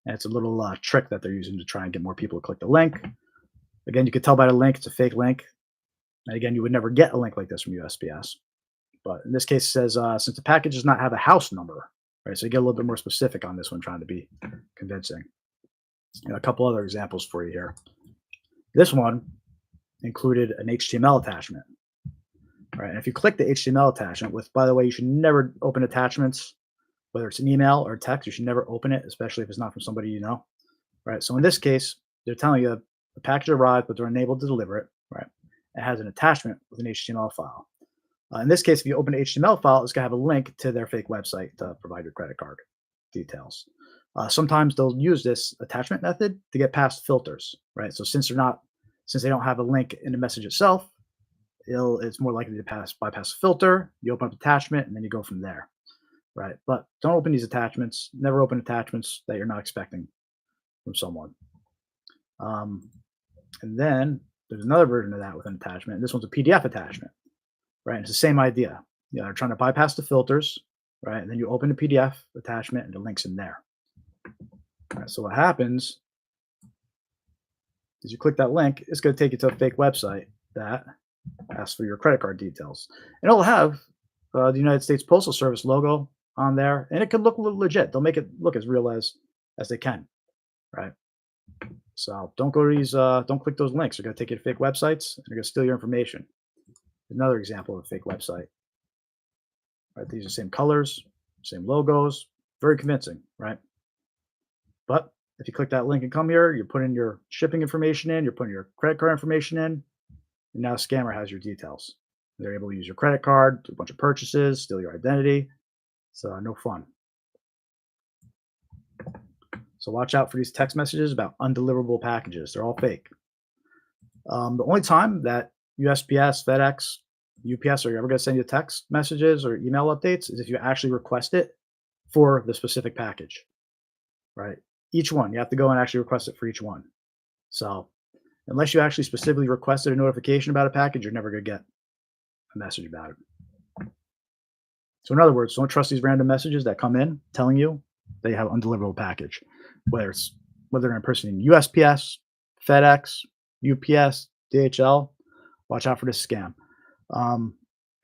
And it's a little trick that they're using to try and get more people to click the link. Again, you could tell by the link, it's a fake link. And again, you would never get a link like this from USPS. But in this case, it says, since the package does not have a house number, right? So you get a little bit more specific on this one, trying to be convincing. A couple other examples for you here. This one included an HTML attachment, right? And if you click the HTML attachment, by the way, you should never open attachments, whether it's an email or text. You should never open it, especially if it's not from somebody you know, right? So in this case, they're telling you the package arrived, but they're unable to deliver it, right? It has an attachment with an HTML file. In this case, if you open an HTML file, it's going to have a link to their fake website to provide your credit card details. Sometimes they'll use this attachment method to get past filters, right? So since they don't have a link in the message itself, it's more likely to bypass a filter. You open up attachment and then you go from there, right? But don't open these attachments. Never open attachments that you're not expecting from someone. And then there's another version of that with an attachment. And this one's a PDF attachment, right? And it's the same idea. They're trying to bypass the filters, right? And then you open the PDF attachment and the link's in there. All right, so what happens is you click that link, it's going to take you to a fake website that ask for your credit card details, and it'll have the United States Postal Service logo on there, and it can look legit. They'll make it look as real as they can, right? So don't go to these. Don't click those links. They're gonna take you to fake websites. And they're gonna steal your information. Another example of a fake website. Right? These are the same colors, same logos, very convincing, right? But if you click that link and come here, you're putting your shipping information in, you're putting your credit card information in, and now a scammer has your details. They're able to use your credit card, do a bunch of purchases, steal your identity. So no fun. So watch out for these text messages about undeliverable packages. They're all fake. The only time that USPS, FedEx, UPS are ever going to send you text messages or email updates is if you actually request it for the specific package, right? Each one, you have to go and actually request it for each one. So unless you actually specifically requested a notification about a package, you're never going to get a message about it. So in other words, don't trust these random messages that come in telling you they have undeliverable package, whether they're impersonating USPS, FedEx, UPS, DHL. Watch out for this scam.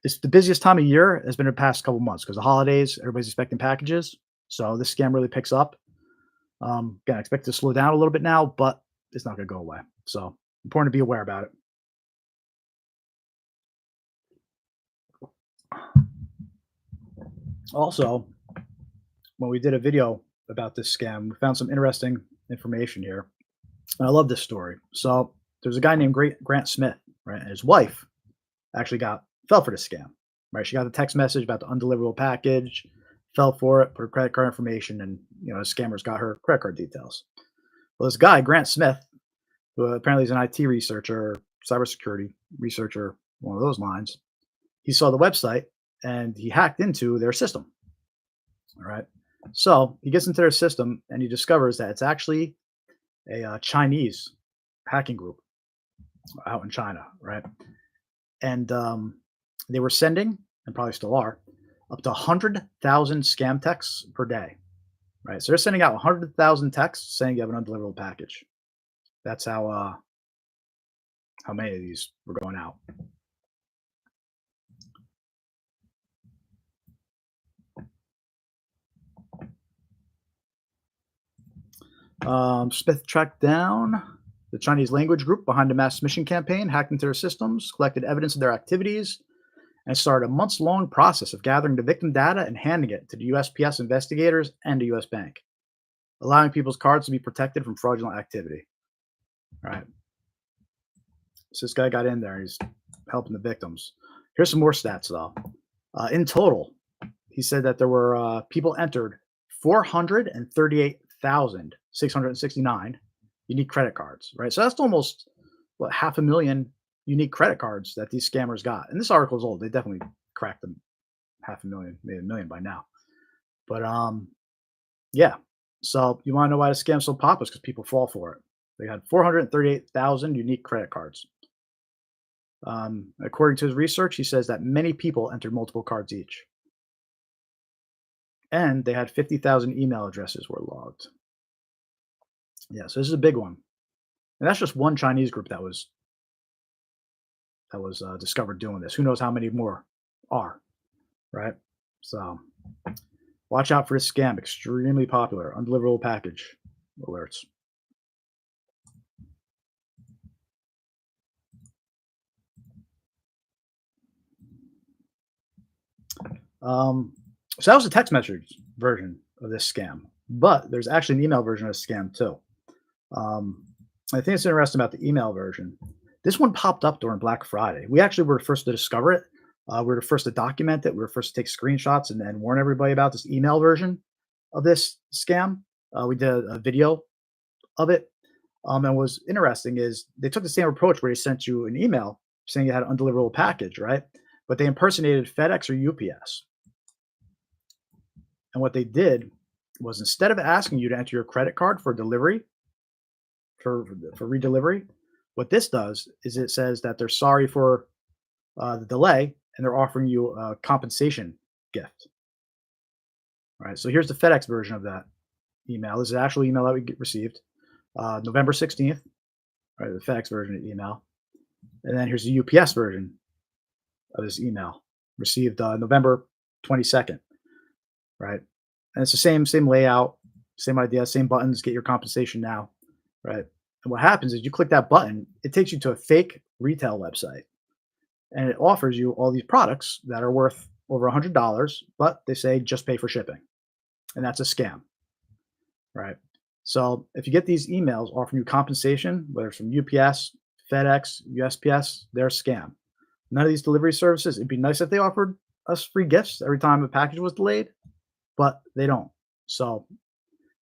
It's the busiest time of year has been the past couple months because the holidays, everybody's expecting packages. So this scam really picks up. Again, I expect it to slow down a little bit now, but it's not going to go away. So important to be aware about it. Also, when we did a video about this scam, we found some interesting information here. And I love this story. So there's a guy named Grant Smith, right? And his wife actually fell for this scam, right? She got the text message about the undeliverable package, fell for it, put her credit card information, and the scammers got her credit card details. Well, this guy, Grant Smith, who apparently is an IT researcher, cybersecurity researcher, one of those lines, he saw the website and he hacked into their system. All right. So he gets into their system and he discovers that it's actually a Chinese hacking group out in China, right? And they were sending, and probably still are, up to 100,000 scam texts per day, right? So they're sending out 100,000 texts saying you have an undeliverable package. That's how many of these were going out. Smith tracked down the Chinese language group behind the mass smishing campaign, hacked into their systems, collected evidence of their activities, and started a months-long process of gathering the victim data and handing it to the USPS investigators and the US bank, allowing people's cards to be protected from fraudulent activity. All right. So this guy got in there. He's helping the victims. Here's some more stats, though. In total, he said that there were people entered 438,669 unique credit cards, right? So that's almost, 500,000 unique credit cards that these scammers got. And this article is old. They definitely cracked them 500,000, maybe 1 million by now. But yeah. So you want to know why the scam's so popular? Because people fall for it. They had 438,000 unique credit cards. According to his research, he says that many people entered multiple cards each. And they had 50,000 email addresses were logged. Yeah, so this is a big one. And that's just one Chinese group that was discovered doing this. Who knows how many more are, right? So watch out for this scam. Extremely popular. Undeliverable package alerts. So that was the text message version of this scam, but there's actually an email version of this scam too. I think it's interesting about the email version. This one popped up during Black Friday. We actually were the first to discover it. We were the first to document it. We were first to take screenshots and then warn everybody about this email version of this scam. We did a video of it. And what's interesting is they took the same approach where they sent you an email saying you had an undeliverable package, right? But they impersonated FedEx or UPS. And what they did was instead of asking you to enter your credit card for delivery, for redelivery, what this does is it says that they're sorry for the delay and they're offering you a compensation gift. All right. So here's the FedEx version of that email. This is the actual email that we received November 16th. Right, the FedEx version of the email. And then here's the UPS version of this email received November 22nd, right? And it's the same layout, same idea, same buttons. Get your compensation now, right? And what happens is you click that button, it takes you to a fake retail website, and it offers you all these products that are worth over $100, but they say just pay for shipping, and that's a scam, right? So if you get these emails offering you compensation, whether it's from UPS, FedEx, USPS, they're a scam. None of these delivery services. It'd be nice if they offered us free gifts every time a package was delayed, but they don't. So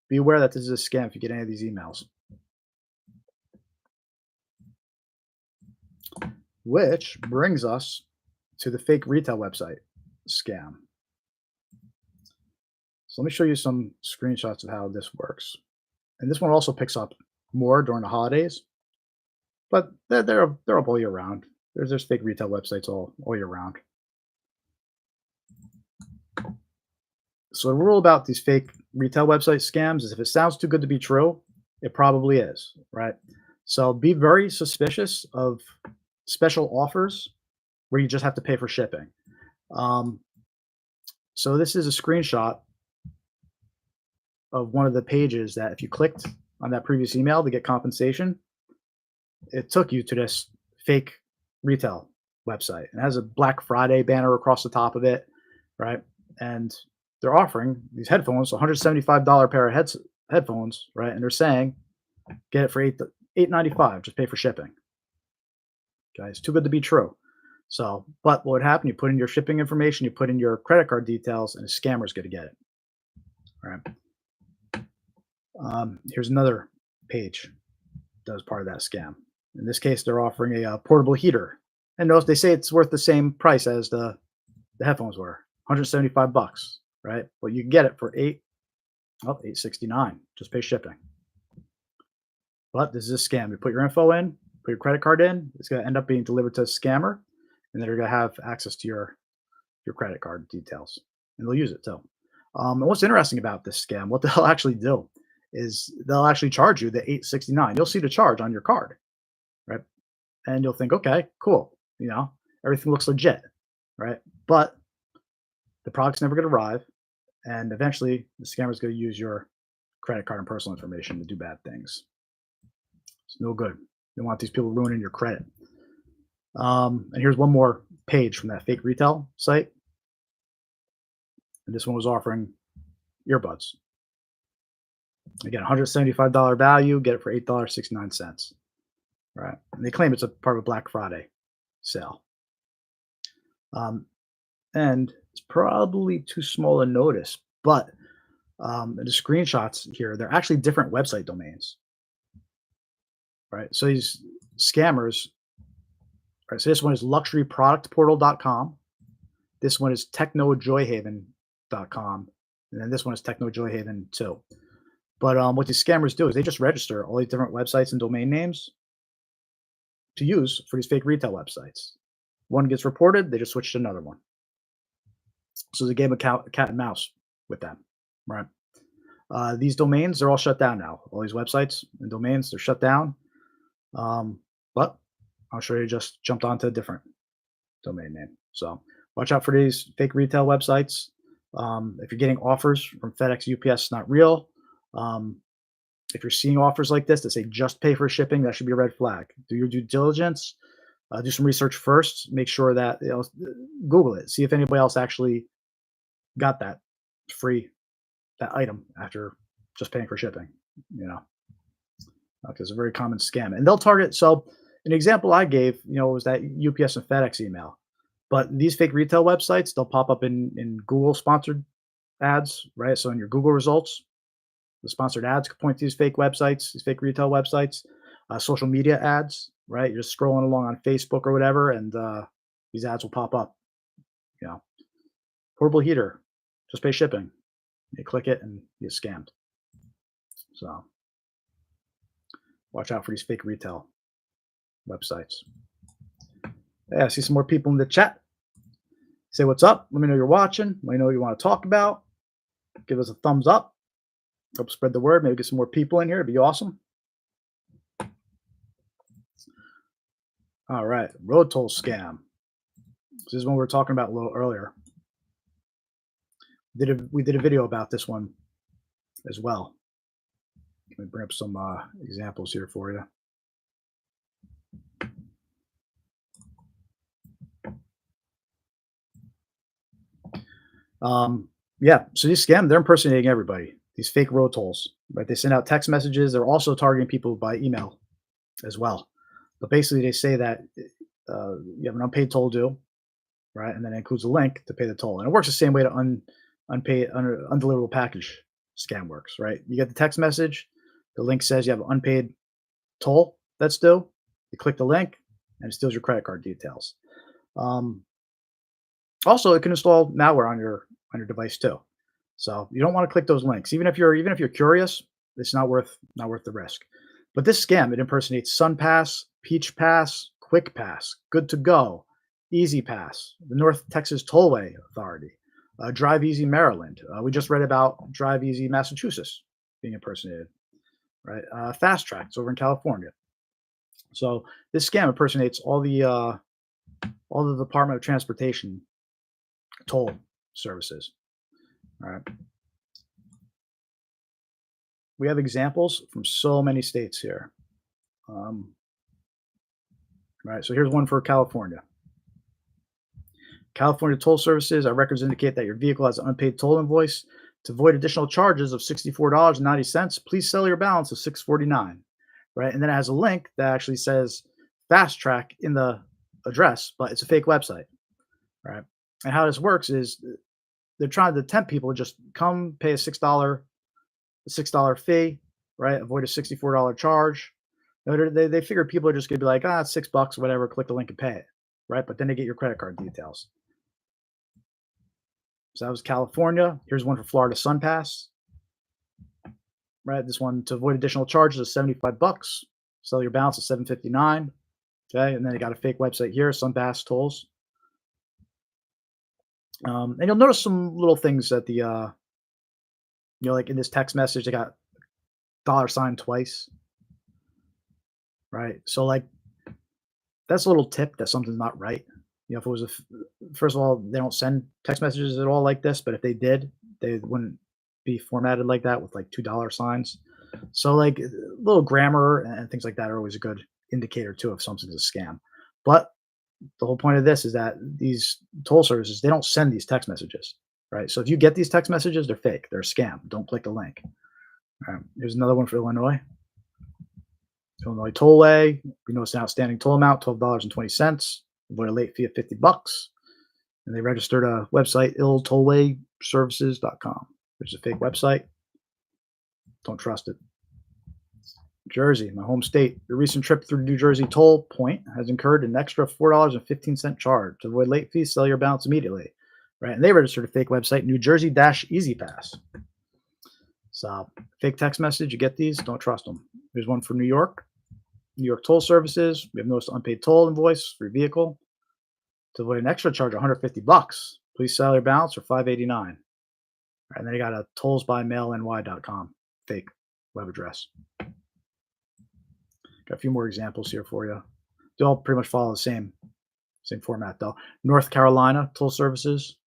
be aware that this is a scam if you get any of these emails. Which brings us to the fake retail website scam. So let me show you some screenshots of how this works. And this one also picks up more during the holidays, but they're up all year round. There's fake retail websites all year round. So the rule about these fake retail website scams is if it sounds too good to be true, it probably is, right? So be very suspicious of special offers where you just have to pay for shipping. Um, so this is a screenshot of one of the pages that if you clicked on that previous email to get compensation, it took you to this fake retail website. It has a Black Friday banner across the top of it, right? And they're offering these headphones, $175 pair of headphones, right? And they're saying, get it for $8.95, just pay for shipping. Guys, too good to be true. So, but what would happen? You put in your shipping information, you put in your credit card details, and a scammer's going to get it. All right. Here's another page that was part of that scam. In this case, they're offering a portable heater, and notice they say it's worth the same price as the headphones were, 175 bucks, right? Well, you can get it for $869. Just pay shipping. But this is a scam. You put your info in, put your credit card in, it's going to end up being delivered to a scammer, and they're going to have access to your credit card details, and they'll use it too. And what's interesting about this scam, what they'll actually do is they'll actually charge you the $869. You'll see the charge on your card, right? And you'll think, okay, cool, everything looks legit, right? But the product's never going to arrive, and eventually the scammer's going to use your credit card and personal information to do bad things. It's no good. You don't want these people ruining your credit. And here's one more page from that fake retail site. And this one was offering earbuds. Again, $175 value, get it for $8.69. Right. And they claim it's a part of a Black Friday sale. And it's probably too small a notice, but the screenshots here, they're actually different website domains. Right. So these scammers, right? So this one is luxuryproductportal.com. This one is technojoyhaven.com. And then this one is technojoyhaven too. But what these scammers do is they just register all these different websites and domain names to use for these fake retail websites. One gets reported, they just switch to another one. So it's a game of cat and mouse with them, right? These domains, they're all shut down now. All these websites and domains, they're shut down. But I'll show you just jumped onto a different domain name. So watch out for these fake retail websites. If you're getting offers from FedEx, UPS, it's not real. If you're seeing offers like this that say just pay for shipping, that should be a red flag. Do your due diligence. Do some research first. Make sure that Google it. See if anybody else actually got that item after just paying for shipping. Because it's a very common scam, and they'll target. So an example I gave, was that UPS and FedEx email. But these fake retail websites, they'll pop up in Google sponsored ads, right? So in your Google results, the sponsored ads could point to these fake websites, these fake retail websites, social media ads, right? You're just scrolling along on Facebook or whatever, and these ads will pop up. Portable heater, just pay shipping. You click it and you get scammed. So watch out for these fake retail websites. Yeah, I see some more people in the chat. Say what's up. Let me know you're watching. Let me know what you want to talk about. Give us a thumbs up. Help spread the word. Maybe get some more people in here. It'd be awesome. All right, road toll scam. This is one we were talking about a little earlier. We did a video about this one as well. Let me bring up some examples here for you. Yeah, so these scam, they're impersonating everybody. These fake road tolls, right? They send out text messages. They're also targeting people by email as well. But basically, they say that you have an unpaid toll due, right? And then it includes a link to pay the toll. And it works the same way to unpaid, undeliverable package scam works, right? You get the text message, the link says you have an unpaid toll that's due. You click the link, and it steals your credit card details. Um, Also, it can install malware on your device too. So you don't want to click those links. Even if you're curious, it's not worth the risk. But this scam, it impersonates SunPass, Peach Pass, Quick Pass, Good to Go, Easy Pass, the North Texas Tollway Authority, Drive Easy Maryland. We just read about Drive Easy Massachusetts being impersonated, right? Fast Tracks over in California. So this scam impersonates all the Department of Transportation toll services. All right. We have examples from so many states here. Um, right. So here's one for California. California toll services. Our records indicate that your vehicle has an unpaid toll invoice. To avoid additional charges of $64.90, please sell your balance of $649. Right. And then it has a link that actually says fast track in the address, but it's a fake website. Right. And how this works is they're trying to tempt people to just come pay a $6 fee, right? Avoid a $64 charge. They figure people are just gonna be like, it's $6, whatever, click the link and pay it, right? But then they get your credit card details. So that was California. Here's one for Florida SunPass, right? This one to avoid additional charges of $75. Sell your balance of $759. Okay, and then they got a fake website here, SunPass Tolls. And you'll notice some little things that like in this text message, they got $sign twice, right? So like that's a little tip that something's not right. If it was first of all, they don't send text messages at all like this, but if they did, they wouldn't be formatted like that with like $signs. So like little grammar and things like that are always a good indicator too if something's a scam. But the whole point of this is that these toll services, they don't send these text messages, right? So if you get these text messages, they're fake. They're a scam. Don't click the link. Here's another one for Illinois. Illinois Tollway. We notice an outstanding toll amount, $12.20. Avoid a late fee of $50. And they registered a website, illtollwayservices.com, which is a fake website. Don't trust it. Jersey, my home state. Your recent trip through New Jersey toll point has incurred an extra $4.15 charge. To avoid late fees, sell your balance immediately. Right. And they registered a fake website, New Jersey Easy Pass. So, fake text message, you get these, don't trust them. Here's one for New York Toll Services. We have noticed unpaid toll invoice for your vehicle. To avoid an extra charge of $150, please sell your balance for $589. And then you got a tollsbymailny.com fake web address. Got a few more examples here for you. They all pretty much follow the same format though. North Carolina Toll Services,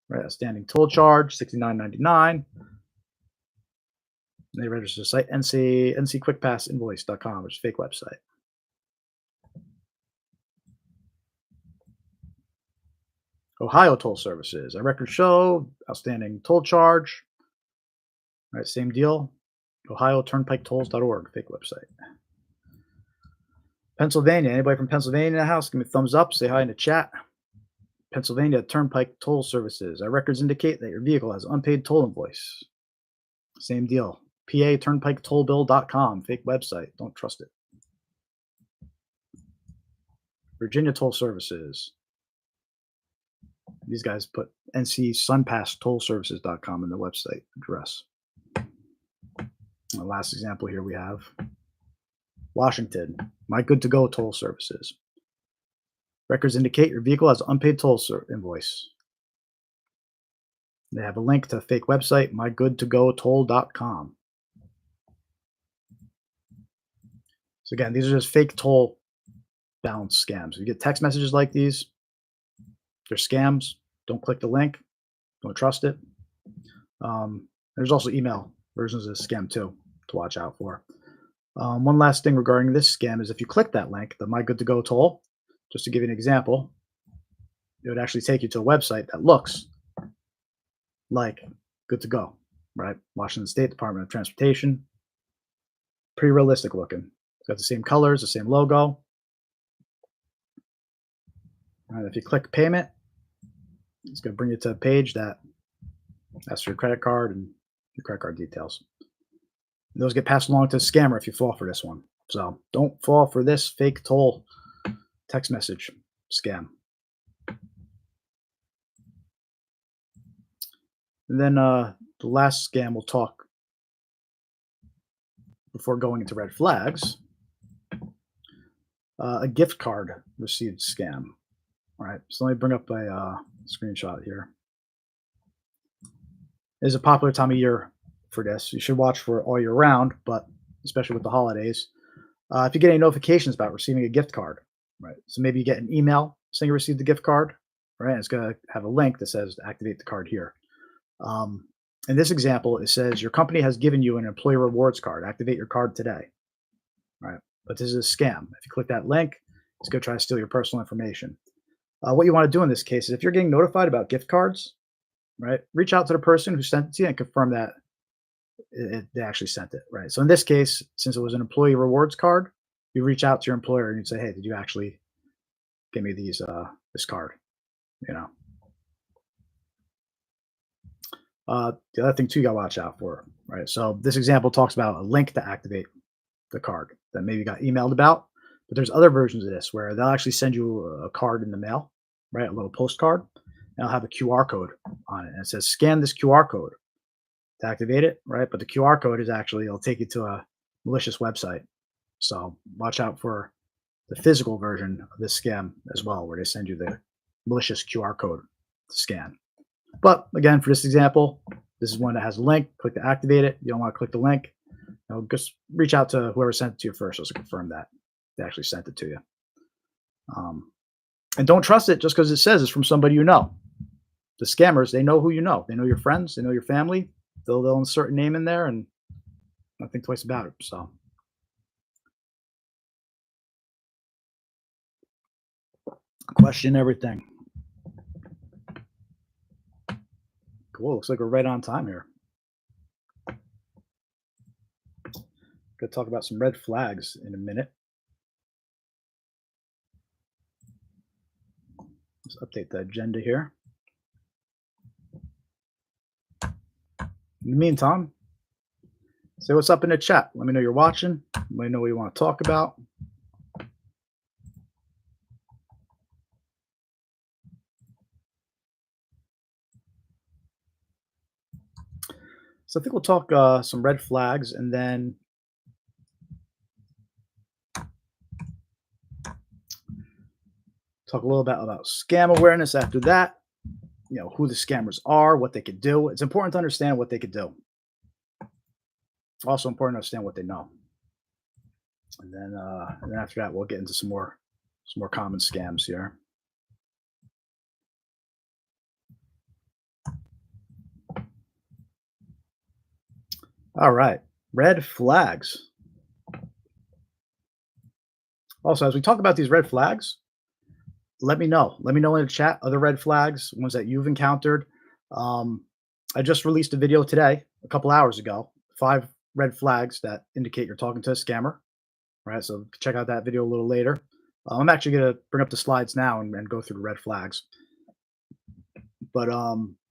right? A standing toll charge, $69.99. They register the site ncquickpassinvoice.com, which is a fake website. Ohio Toll Services. Our records show outstanding toll charge. Right, same deal. OhioTurnpikeTolls.org, fake website. Pennsylvania. Anybody from Pennsylvania in the house? Give me a thumbs up. Say hi in the chat. Pennsylvania Turnpike Toll Services. Our records indicate that your vehicle has unpaid toll invoice. Same deal. PA TurnpikeTollBill.com, fake website. Don't trust it. Virginia Toll Services. These guys put NCSunPassTollServices.com in the website address. The last example here we have Washington, My Good to Go Toll Services. Records indicate your vehicle has unpaid toll invoice. They have a link to a fake website, mygoodtogotoll.com. So again, these are just fake toll balance scams. If you get text messages like these, they're scams. Don't click the link. Don't trust it. There's also email versions of this scam too to watch out for. One last thing regarding this scam is if you click that link, the My Good to Go tool, just to give you an example, it would actually take you to a website that looks like Good to Go, right? Washington State Department of Transportation. Pretty realistic looking. It's got the same colors, the same logo. And if you click payment, it's going to bring you to a page that asks for your credit card and your credit card details. Those get passed along to the scammer if you fall for this one. So don't fall for this fake toll text message scam. And then the last scam we'll talk before going into red flags, a gift card received scam. All right, so let me bring up a screenshot here. It is a popular time of year for this. You should watch for it all year round, but especially with the holidays. If you get any notifications about receiving a gift card, right? So maybe you get an email saying you received the gift card, right? And it's going to have a link that says activate the card here. In this example, it says your company has given you an employee rewards card. Activate your card today, right? But this is a scam. If you click that link, it's going to try to steal your personal information. What you want to do in this case is if you're getting notified about gift cards, right, reach out to the person who sent it to you and confirm that they actually sent it, right? So in this case, since it was an employee rewards card, you reach out to your employer and you say, hey, did you actually give me this card? You know. The other thing too you gotta watch out for, right? So this example talks about a link to activate the card that maybe got emailed about, but there's other versions of this where they'll actually send you a card in the mail, right? A little postcard, and it'll have a QR code on it, and it says scan this QR code to activate it, right? But the QR code is actually it'll take you to a malicious website. So watch out for the physical version of this scam as well, where they send you the malicious QR code to scan. But again, for this example, this is one that has a link. Click to activate it. You don't want to click the link. Just reach out to whoever sent it to you first, just to confirm that they actually sent it to you. And don't trust it just because it says it's from somebody you know. The scammers, they know who you know. They know your friends. They know your family. They'll insert a name in there and not think twice about it. So question everything. Cool. Looks like we're right on time here. Gonna talk about some red flags in a minute. Let's update the agenda here. In the meantime, say what's up in the chat. Let me know you're watching. Let me know what you want to talk about. So I think we'll talk some red flags and then talk a little bit about scam awareness after that. You know, who the scammers are, what they could do. It's important to understand what they could do. Also important to understand what they know. And then after that, we'll get into some more common scams here. All right, red flags. Also, as we talk about these red flags, let me know. Let me know in the chat other red flags, ones that you've encountered. I just released a video today, a couple hours ago, 5 red flags that indicate you're talking to a scammer. Right, so check out that video a little later. I'm actually going to bring up the slides now and go through the red flags. But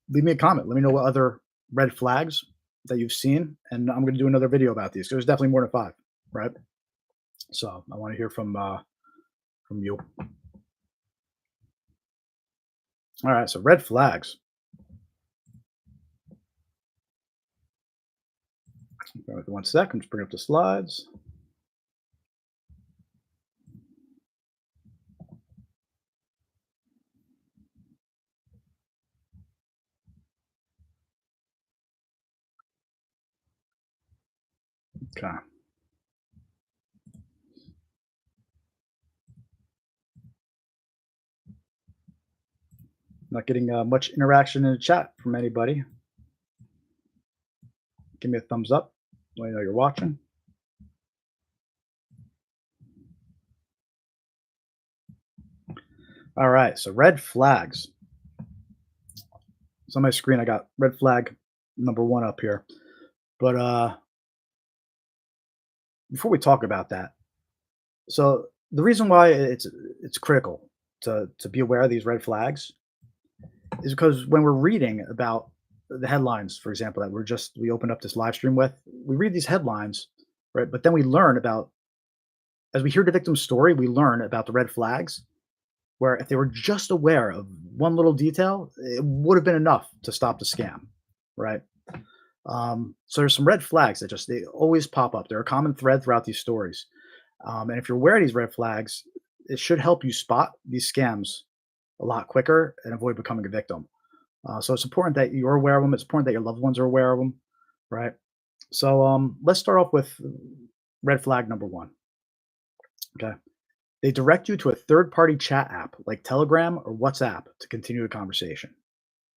leave me a comment. Let me know what other red flags that you've seen, and I'm going to do another video about these. There's definitely more than 5, right? So I want to hear from you. All right, so red flags. Bear with me 1 sec. I'm just bring up the slides. Okay. Not getting much interaction in the chat from anybody. Give me a thumbs up. Let me know you're watching. All right, so red flags. So on my screen, I got red flag number one up here. But before we talk about that, so the reason why it's critical to be aware of these red flags is because when we're reading about the headlines, for example, that we opened up this live stream with, we read these headlines, right? But then we learn about as we hear the victim's story, we learn about the red flags. Where if they were just aware of one little detail, it would have been enough to stop the scam, right? So there's some red flags that just they always pop up. They're a common thread throughout these stories, and if you're aware of these red flags, it should help you spot these scams a lot quicker and avoid becoming a victim. So it's important that you're aware of them. It's important that your loved ones are aware of them, right? So let's start off with red flag number one. Okay. They direct you to a third-party chat app like Telegram or WhatsApp to continue the conversation.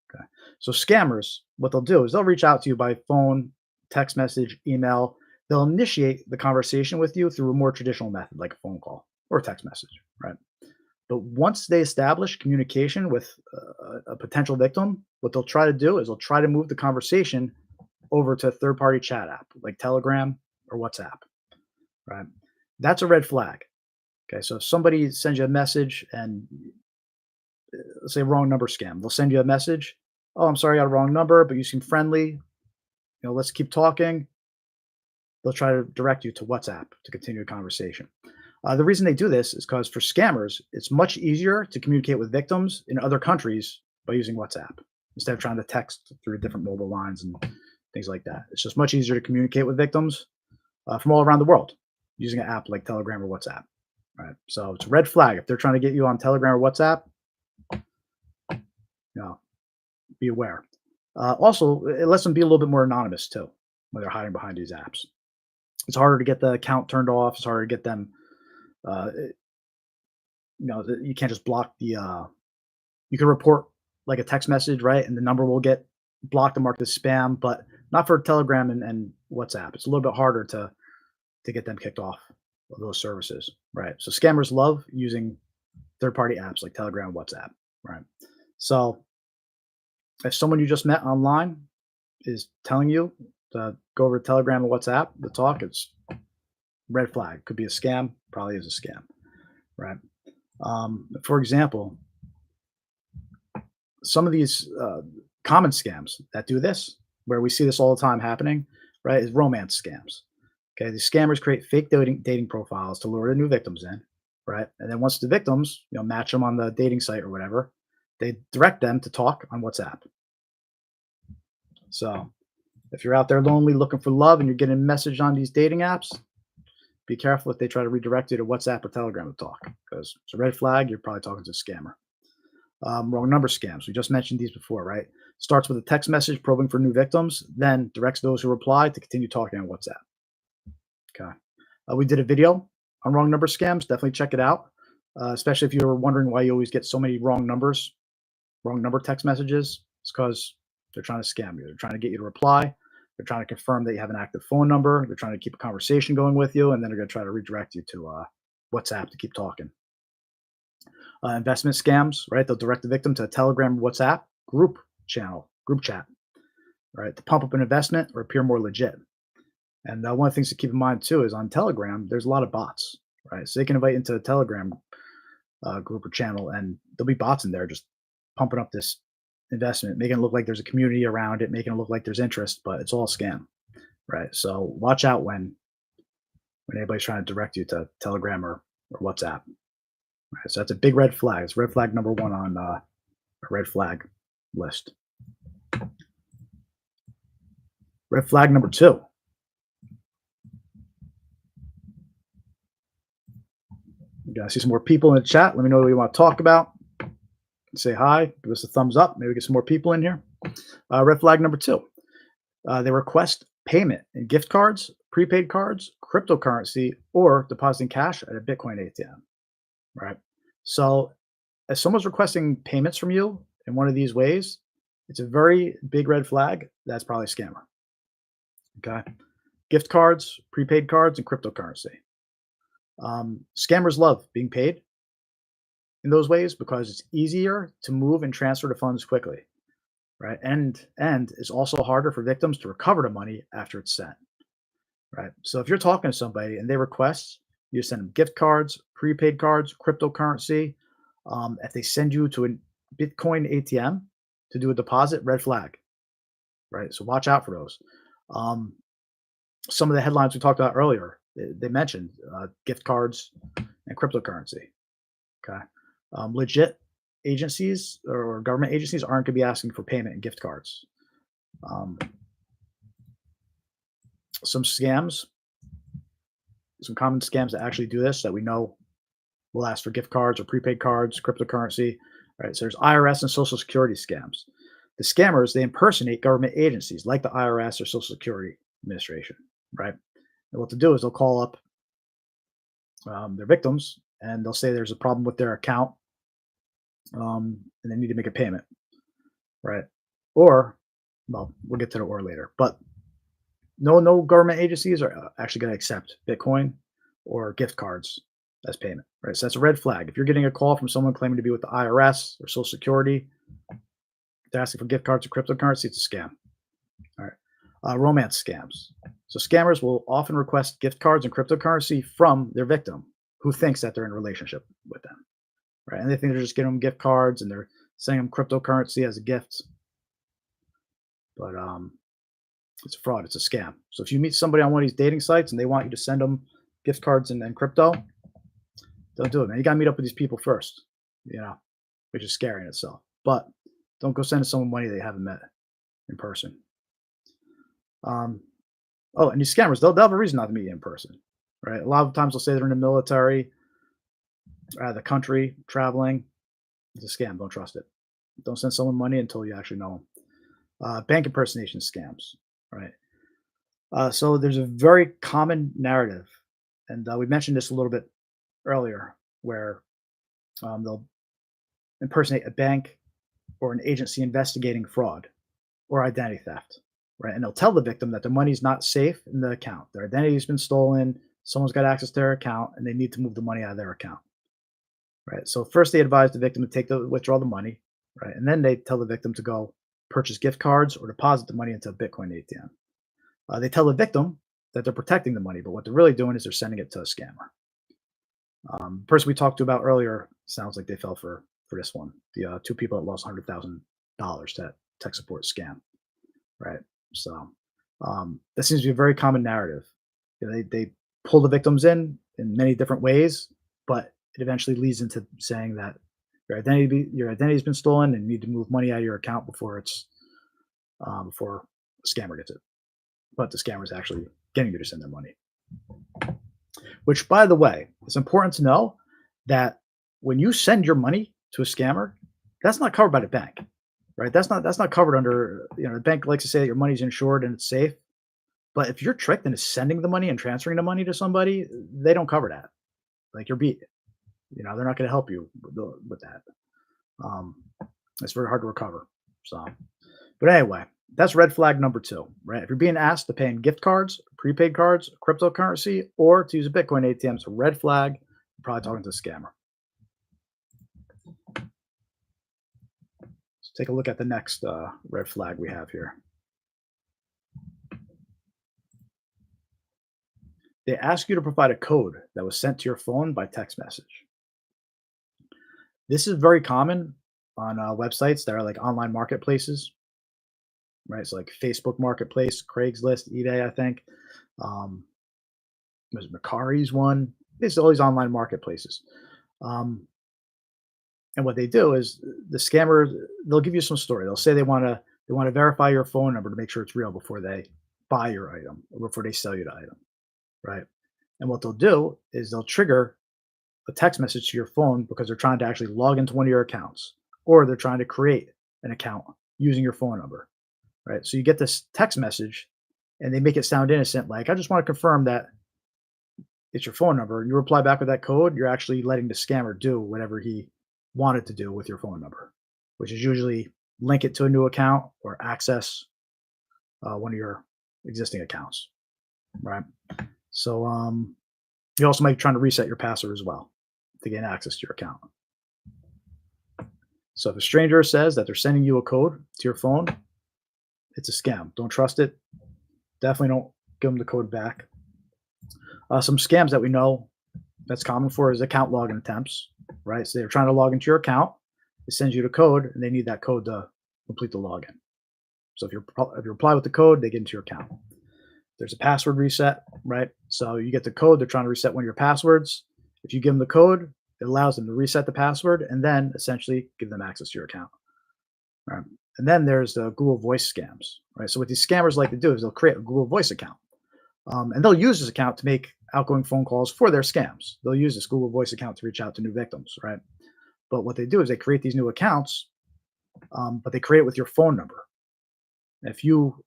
Okay. So scammers, what they'll do is they'll reach out to you by phone, text message, email. They'll initiate the conversation with you through a more traditional method like a phone call or a text message, right? But once they establish communication with a potential victim, what they'll try to do is they'll try to move the conversation over to a third-party chat app like Telegram or WhatsApp, right? That's a red flag. Okay, so if somebody sends you a message and let's say wrong number scam, they'll send you a message. Oh, I'm sorry, I got a wrong number, but you seem friendly. Let's keep talking. They'll try to direct you to WhatsApp to continue a conversation. The reason they do this is because for scammers, it's much easier to communicate with victims in other countries by using WhatsApp instead of trying to text through different mobile lines and things like that. It's just much easier to communicate with victims from all around the world using an app like Telegram or WhatsApp. Right. So it's a red flag. If they're trying to get you on Telegram or WhatsApp, be aware. Also, it lets them be a little bit more anonymous too when they're hiding behind these apps. It's harder to get the account turned off. It's harder to get them. You can't just block the. You can report like a text message, right? And the number will get blocked and marked as spam, but not for Telegram and WhatsApp. It's a little bit harder to get them kicked off of those services, right? So scammers love using third-party apps like Telegram, WhatsApp, right? So if someone you just met online is telling you to go over to Telegram or WhatsApp to talk, it's red flag. Could be a scam, probably is a scam, right? For example, some of these common scams that do this, where we see this all the time happening, right, is romance scams. Okay, these scammers create fake dating profiles to lure the new victims in, right? And then once the victims, match them on the dating site or whatever, they direct them to talk on WhatsApp. So if you're out there lonely looking for love and you're getting a message on these dating apps, be careful if they try to redirect you to WhatsApp or Telegram to talk, because it's a red flag. You're probably talking to a scammer. Wrong number scams. We just mentioned these before, right? Starts with a text message probing for new victims, then directs those who reply to continue talking on WhatsApp. Okay. We did a video on wrong number scams. Definitely check it out, especially if you were wondering why you always get so many wrong number text messages. It's because they're trying to scam you. They're trying to get you to reply. They're trying to confirm that you have an active phone number. They're trying to keep a conversation going with you, and then they're going to try to redirect you to WhatsApp to keep talking. Investment scams, right? They'll direct the victim to a Telegram, WhatsApp group chat, right, to pump up an investment or appear more legit. And one of the things to keep in mind too is on Telegram, there's a lot of bots, right? So they can invite into a Telegram group or channel, and there'll be bots in there just pumping up this investment, making it look like there's a community around it, making it look like there's interest, but it's all a scam, right? So watch out when anybody's trying to direct you to Telegram or WhatsApp. Right, so that's a big red flag. It's red flag number one on a red flag list. Red flag number two. I see some more people in the chat. Let me know what you want to talk about. Say hi. Give us a thumbs up. Maybe get some more people in here. Red flag number two. They request payment in gift cards, prepaid cards, cryptocurrency, or depositing cash at a Bitcoin ATM. Right. So if someone's requesting payments from you in one of these ways, it's a very big red flag. That's probably a scammer. Okay. Gift cards, prepaid cards, and cryptocurrency. Scammers love being paid in those ways because it's easier to move and transfer the funds quickly, right? And it's also harder for victims to recover the money after it's sent, right? So if you're talking to somebody and they request you send them gift cards, prepaid cards, cryptocurrency, if they send you to a Bitcoin ATM to do a deposit, red flag, right? So watch out for those. Um, some of the headlines we talked about earlier, they mentioned gift cards and cryptocurrency. Okay. Legit agencies or government agencies aren't going to be asking for payment in gift cards. Um, some scams, some common scams that actually do this that we know will ask for gift cards or prepaid cards, cryptocurrency. Right. So there's IRS and Social Security scams. The scammers, they impersonate government agencies like the IRS or Social Security Administration. Right. And what they'll do is they'll call up their victims and they'll say there's a problem with their account and they need to make a payment. Right. Or, well, we'll get to the or later, but no government agencies are actually going to accept Bitcoin or gift cards as payment, right? So that's a red flag. If you're getting a call from someone claiming to be with the IRS or Social Security, they're asking for gift cards or cryptocurrency, it's a scam. All right. Romance scams. So scammers will often request gift cards and cryptocurrency from their victim who thinks that they're in a relationship with them, right? And they think they're just giving them gift cards and they're sending them cryptocurrency as a gift. But it's a fraud. It's a scam. So if you meet somebody on one of these dating sites and they want you to send them gift cards and crypto, don't do it, man. You got to meet up with these people first, which is scary in itself. But don't go sending someone money they haven't met in person. Oh, and these scammers, they'll have a reason not to meet you in person, right? A lot of times they'll say they're in the military, out of the country, traveling. It's a scam. Don't trust it. Don't send someone money until you actually know them. Bank impersonation scams, right? So there's a very common narrative, and we mentioned this a little bit earlier, where they'll impersonate a bank or an agency investigating fraud or identity theft, right? And they'll tell the victim that the money's not safe in the account. Their identity's been stolen, someone's got access to their account, and they need to move the money out of their account, right? So first they advise the victim to withdraw the money, right? And then they tell the victim to go purchase gift cards or deposit the money into a Bitcoin ATM. They tell the victim that they're protecting the money, but what they're really doing is they're sending it to a scammer. Person we talked to about earlier sounds like they fell for this one. The two people that lost $100,000 to that tech support scam, right? So that seems to be a very common narrative. They pull the victims in many different ways, but it eventually leads into saying that your identity's been stolen and you need to move money out of your account before before the scammer gets it. But the scammer is actually getting you to send them money. Which, by the way, it's important to know that when you send your money to a scammer, that's not covered by the bank, right? That's not covered under, the bank likes to say that your money's insured and it's safe. But if you're tricked into sending the money and transferring the money to somebody, they don't cover that. Like you're beat. They're not going to help you with that. It's very hard to recover. So, but anyway, that's red flag number 2, right? If you're being asked to pay in gift cards, prepaid cards, cryptocurrency, or to use a Bitcoin ATM, so red flag, you're probably talking to a scammer. Let's take a look at the next red flag we have here. They ask you to provide a code that was sent to your phone by text message. This is very common on websites that are like online marketplaces, right? So like Facebook Marketplace, Craigslist, eBay, I think. There's Macari's one. It's all these online marketplaces. And what they do is the scammer, they'll give you some story. They'll say they want to verify your phone number to make sure it's real before they buy your item or before they sell you the item, right? And what they'll do is they'll trigger a text message to your phone because they're trying to actually log into one of your accounts, or they're trying to create an account using your phone number, right? So you get this text message and they make it sound innocent. Like, I just want to confirm that it's your phone number. And you reply back with that code. You're actually letting the scammer do whatever he wanted to do with your phone number, which is usually link it to a new account or access one of your existing accounts, right? So you also might be trying to reset your password as well to gain access to your account. So if a stranger says that they're sending you a code to your phone, it's a scam. Don't trust it. Definitely don't give them the code back. Some scams that we know that's common for is account login attempts, right? So they're trying to log into your account. It sends you the code, and they need that code to complete the login. So if you reply with the code, they get into your account. There's a password reset, right? So you get the code. They're trying to reset one of your passwords. If you give them the code, it allows them to reset the password and then essentially give them access to your account. Right. And then there's the Google Voice scams, right? So what these scammers like to do is they'll create a Google Voice account, and they'll use this account to make outgoing phone calls for their scams. They'll use this Google Voice account to reach out to new victims, right? But what they do is they create these new accounts, but they create it with your phone number. If you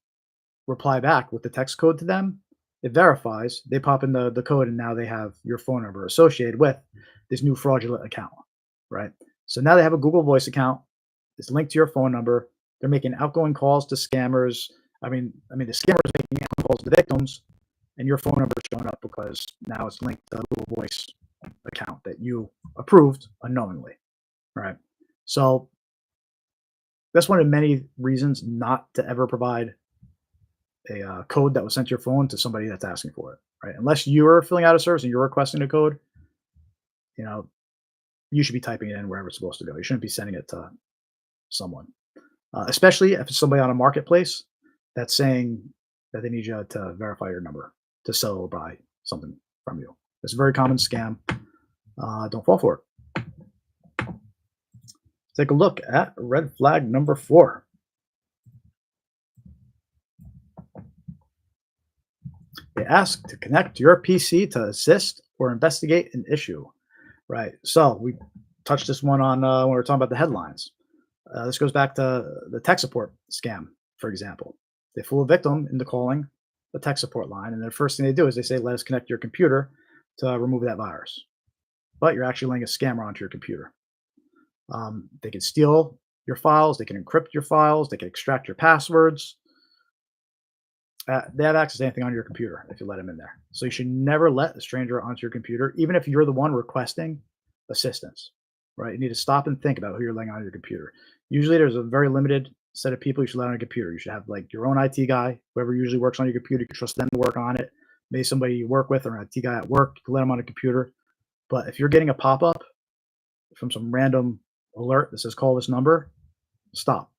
reply back with the text code to them, it verifies, they pop in the code, and now they have your phone number associated with this new fraudulent account, right? So now they have a Google Voice account. It's linked to your phone number. They're making outgoing calls to scammers. I mean, the scammers making outgoing calls to victims, and your phone number is showing up because now it's linked to a Google Voice account that you approved unknowingly, right? So that's one of many reasons not to ever provide a code that was sent to your phone to somebody that's asking for it, right? Unless you're filling out a service and you're requesting a code, you know, you should be typing it in wherever it's supposed to go. You shouldn't be sending it to someone, especially if it's somebody on a marketplace that's saying that they need you to verify your number to sell or buy something from you. It's a very common scam. Don't fall for it. Take a look at red flag number 4. They ask to connect your PC to assist or investigate an issue. Right. So we touched this one on when we were talking about the headlines. This goes back to the tech support scam, for example. They fool a victim into calling the tech support line, and the first thing they do is they say, "Let us connect your computer to remove that virus." But you're actually letting a scammer onto your computer. They can steal your files, they can encrypt your files, they can extract your passwords. They have access to anything on your computer if you let them in there. So you should never let a stranger onto your computer, even if you're the one requesting assistance, right? You need to stop and think about who you're letting on your computer. Usually there's a very limited set of people you should let on your computer. You should have like your own IT guy, whoever usually works on your computer. You can trust them to work on it. Maybe somebody you work with or an IT guy at work, you can let them on a computer. But if you're getting a pop-up from some random alert that says call this number, stop.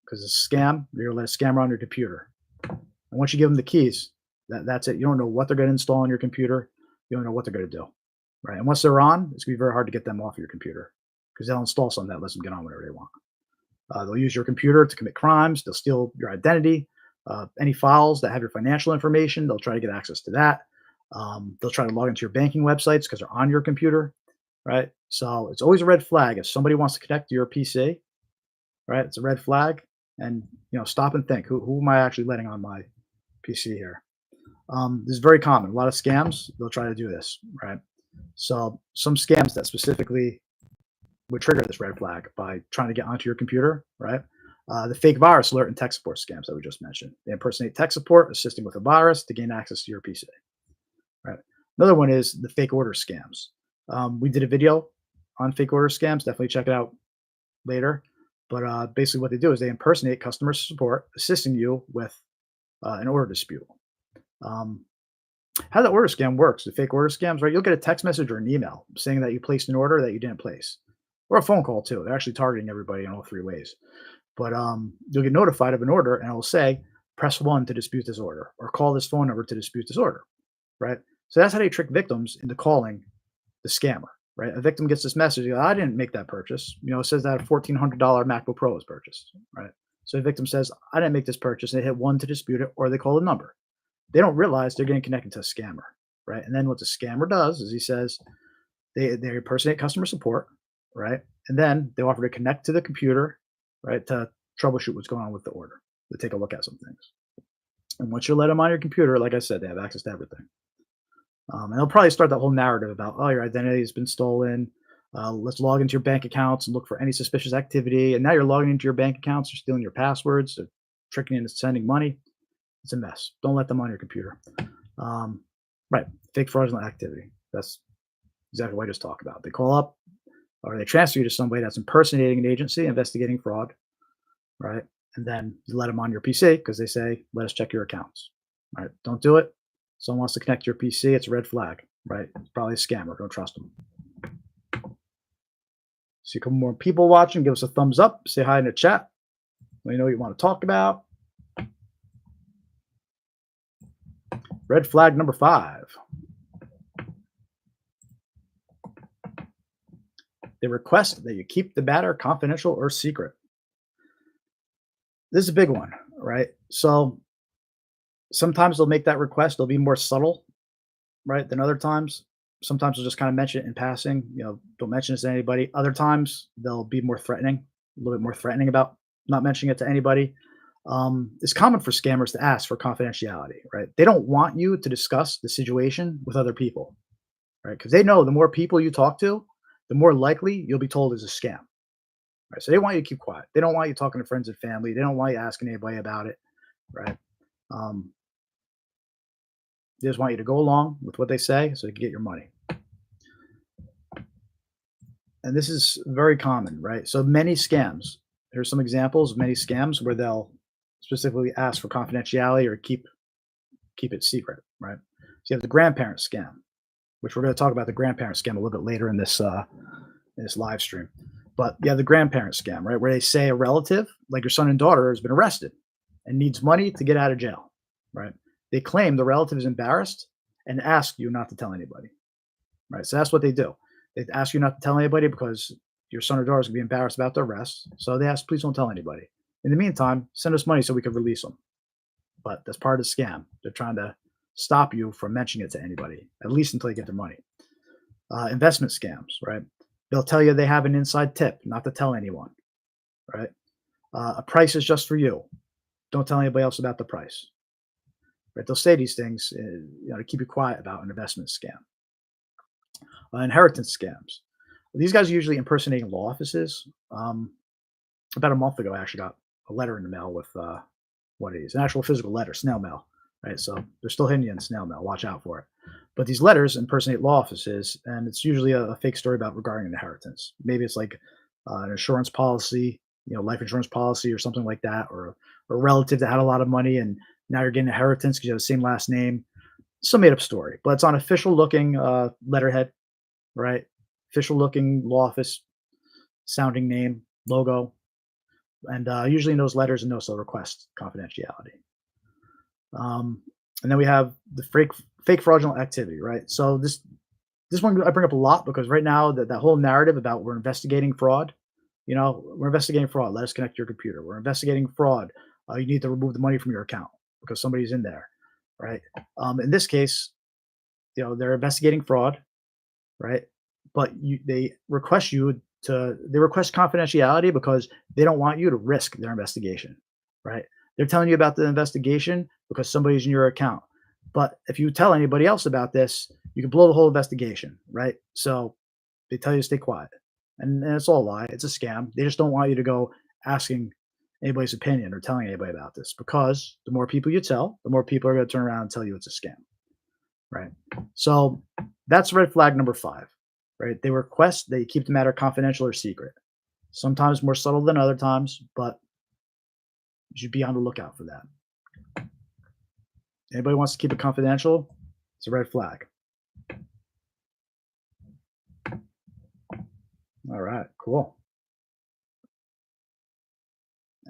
Because it's a scam, you're gonna let a scammer on your computer. And once you give them the keys, that's it. You don't know what they're going to install on your computer. You don't know what they're going to do, right? And once they're on, it's going to be very hard to get them off your computer because they'll install something that lets them get on whenever they want. They'll use your computer to commit crimes. They'll steal your identity, any files that have your financial information. They'll try to get access to that. They'll try to log into your banking websites because they're on your computer, right? So it's always a red flag if somebody wants to connect to your PC, right? It's a red flag, and stop and think: who am I actually letting on my PC here? This is very common. A lot of scams, they'll try to do this, right? So some scams that specifically would trigger this red flag by trying to get onto your computer, right? The fake virus alert and tech support scams that we just mentioned. They impersonate tech support, assisting with a virus to gain access to your PC, right? Another one is the fake order scams. We did a video on fake order scams. Definitely check it out later. But basically what they do is they impersonate customer support, assisting you with an order dispute. How the order scam works, the fake order scams, right? You'll get a text message or an email saying that you placed an order that you didn't place, or a phone call too. They're actually targeting everybody in all 3 ways. But you'll get notified of an order, and it'll say, "Press 1 to dispute this order," or "Call this phone number to dispute this order," right? So that's how they trick victims into calling the scammer, right? A victim gets this message, "I didn't make that purchase." It says that a $1,400 MacBook Pro was purchased, right? So the victim says, "I didn't make this purchase." They hit 1 to dispute it, or they call the number. They don't realize they're getting connected to a scammer, right? And then what the scammer does is he says they impersonate customer support, right? And then they offer to connect to the computer, right, to troubleshoot what's going on with the order, to take a look at some things. And once you let them on your computer, like I said, they have access to everything. And they'll probably start that whole narrative about, "Oh, your identity has been stolen. Let's log into your bank accounts and look for any suspicious activity. And now you're logging into your bank accounts, you're stealing your passwords, they're tricking you into sending money. It's a mess. Don't let them on your computer. Um, right. Fake fraudulent activity. That's exactly what I just talked about. They call up or they transfer you to somebody that's impersonating an agency investigating fraud, right? And then you let them on your PC because they say, let us check your accounts. Right? Don't do it. Someone wants to connect to your PC, it's a red flag, right? It's probably a scammer. Don't trust them. See a couple more people watching. Give us a thumbs up. Say hi in the chat. Let me know what you want to talk about. Red flag number 5. They request that you keep the matter confidential or secret. This is a big one, right? So sometimes they'll make that request. They'll be more subtle, right, than other times. Sometimes they'll just kind of mention it in passing. Don't mention this to anybody. Other times they'll be more threatening, a little bit more threatening about not mentioning it to anybody. It's common for scammers to ask for confidentiality, right? They don't want you to discuss the situation with other people, right? Because they know the more people you talk to, the more likely you'll be told it's a scam, right? So they want you to keep quiet. They don't want you talking to friends and family. They don't want you asking anybody about it, right? Um, they just want you to go along with what they say so you can get your money. And this is very common, right? So many scams. Here's some examples of many scams where they'll specifically ask for confidentiality or keep it secret, right? So you have the grandparent scam, which we're going to talk about the grandparent scam a little bit later in this live stream. But you have the grandparent scam, right, where they say a relative, like your son and daughter, has been arrested and needs money to get out of jail, right? They claim the relative is embarrassed and ask you not to tell anybody, right? So that's what they do. They ask you not to tell anybody because your son or daughter is going to be embarrassed about the arrest. So they ask, please don't tell anybody. In the meantime, send us money so we can release them. But that's part of the scam. They're trying to stop you from mentioning it to anybody, at least until you get their money. Investment scams, right? They'll tell you they have an inside tip, not to tell anyone, right? A price is just for you. Don't tell anybody else about the price. Right? They'll say these things, to keep you quiet about an investment scam. Inheritance scams. These guys are usually impersonating law offices. About a month ago, I actually got a letter in the mail with what it is, an actual physical letter, snail mail, right? So they're still hitting you in snail mail. Watch out for it. But these letters impersonate law offices, and it's usually a fake story about regarding an inheritance. Maybe it's like an insurance policy, life insurance policy or something like that, or a relative that had a lot of money and now you're getting inheritance because you have the same last name. Some made up story, but it's on official looking letterhead, right? Official looking law office sounding name, logo. And usually in those letters and notes, they'll request confidentiality. And then we have the fake fraudulent activity, right? So this one I bring up a lot because right now that whole narrative about we're investigating fraud, we're investigating fraud. Let us connect your computer. We're investigating fraud. You need to remove the money from your account because somebody's in there, right? In this case, they're investigating fraud, right? But they request confidentiality because they don't want you to risk their investigation, right? They're telling you about the investigation because somebody's in your account. But if you tell anybody else about this, you can blow the whole investigation, right? So they tell you to stay quiet. And it's all a lie. It's a scam. They just don't want you to go asking anybody's opinion or telling anybody about this because the more people you tell, the more people are going to turn around and tell you it's a scam, right? So that's red flag number 5, right? They request that you keep the matter confidential or secret. Sometimes more subtle than other times, but you should be on the lookout for that. Anybody wants to keep it confidential, it's a red flag. All right, cool.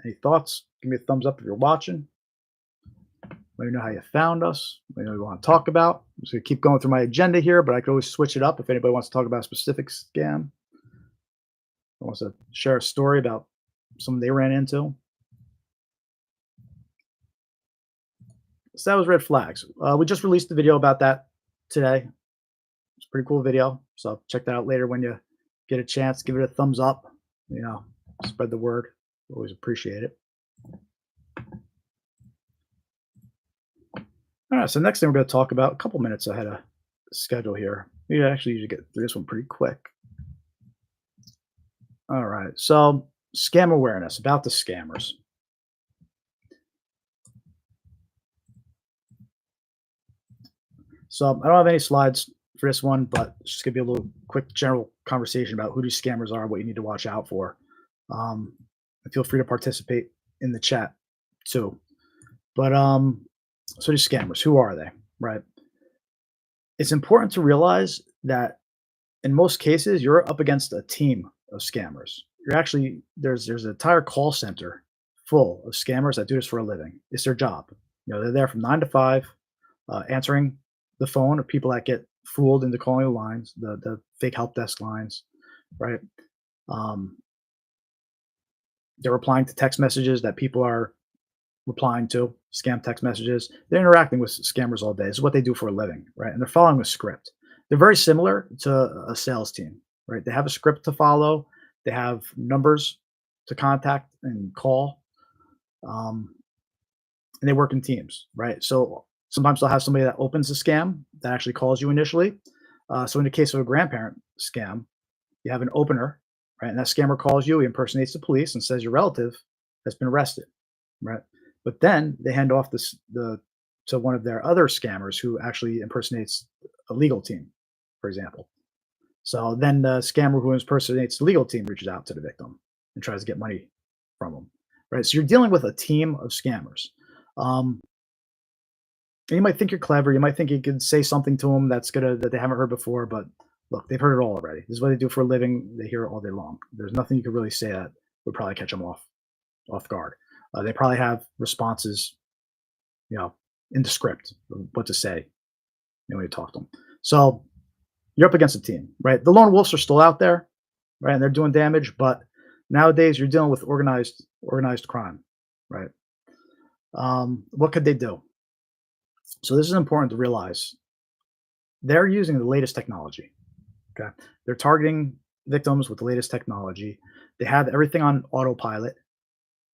Any thoughts? Give me a thumbs up if you're watching. Let me know how you found us. Let me know what you want to talk about. I'm just going to keep going through my agenda here, but I can always switch it up if anybody wants to talk about a specific scam. Or wants to share a story about something they ran into. So that was red flags. We just released a video about that today. It's a pretty cool video. So check that out later when you get a chance. Give it a thumbs up. Spread the word. Always appreciate it. All right, so next thing we're going to talk about, a couple minutes ahead of schedule here. We actually usually get through this one pretty quick. All right. So, scam awareness about the scammers. So, I don't have any slides for this one, but it's just gonna be a little quick general conversation about who these scammers are, what you need to watch out for. Um, and feel free to participate in the chat too. But so these scammers, who are they? Right. It's important to realize that in most cases, you're up against a team of scammers. You're actually there's an entire call center full of scammers that do this for a living. It's their job. They're there from 9 to 5, answering the phone of people that get fooled into calling the lines, the fake help desk lines, right? Um, they're replying to text messages that people are replying to, scam text messages. They're interacting with scammers all day. This is what they do for a living, right? And they're following a script. They're very similar to a sales team, right? They have a script to follow. They have numbers to contact and call, um, and they work in teams, right? So sometimes they'll have somebody that opens the scam that actually calls you initially. So in the case of a grandparent scam, you have an opener, right? And that scammer calls you, he impersonates the police and says your relative has been arrested, right? But then they hand off this the to one of their other scammers who actually impersonates a legal team, for example. So then the scammer who impersonates the legal team reaches out to the victim and tries to get money from them, right? So you're dealing with a team of scammers. Um, and you might think you're clever. You might think you could say something to them that they haven't heard before, but look, they've heard it all already. This is what they do for a living. They hear it all day long. There's nothing you could really say that would probably catch them off guard. They probably have responses, you know, in the script of what to say when you talk to them. So you're up against a team, right? The lone wolves are still out there, right? And they're doing damage, but nowadays you're dealing with organized crime, right? What could they do? So this is important to realize. They're using the latest technology. Okay, they're targeting victims with the latest technology. They have everything on autopilot.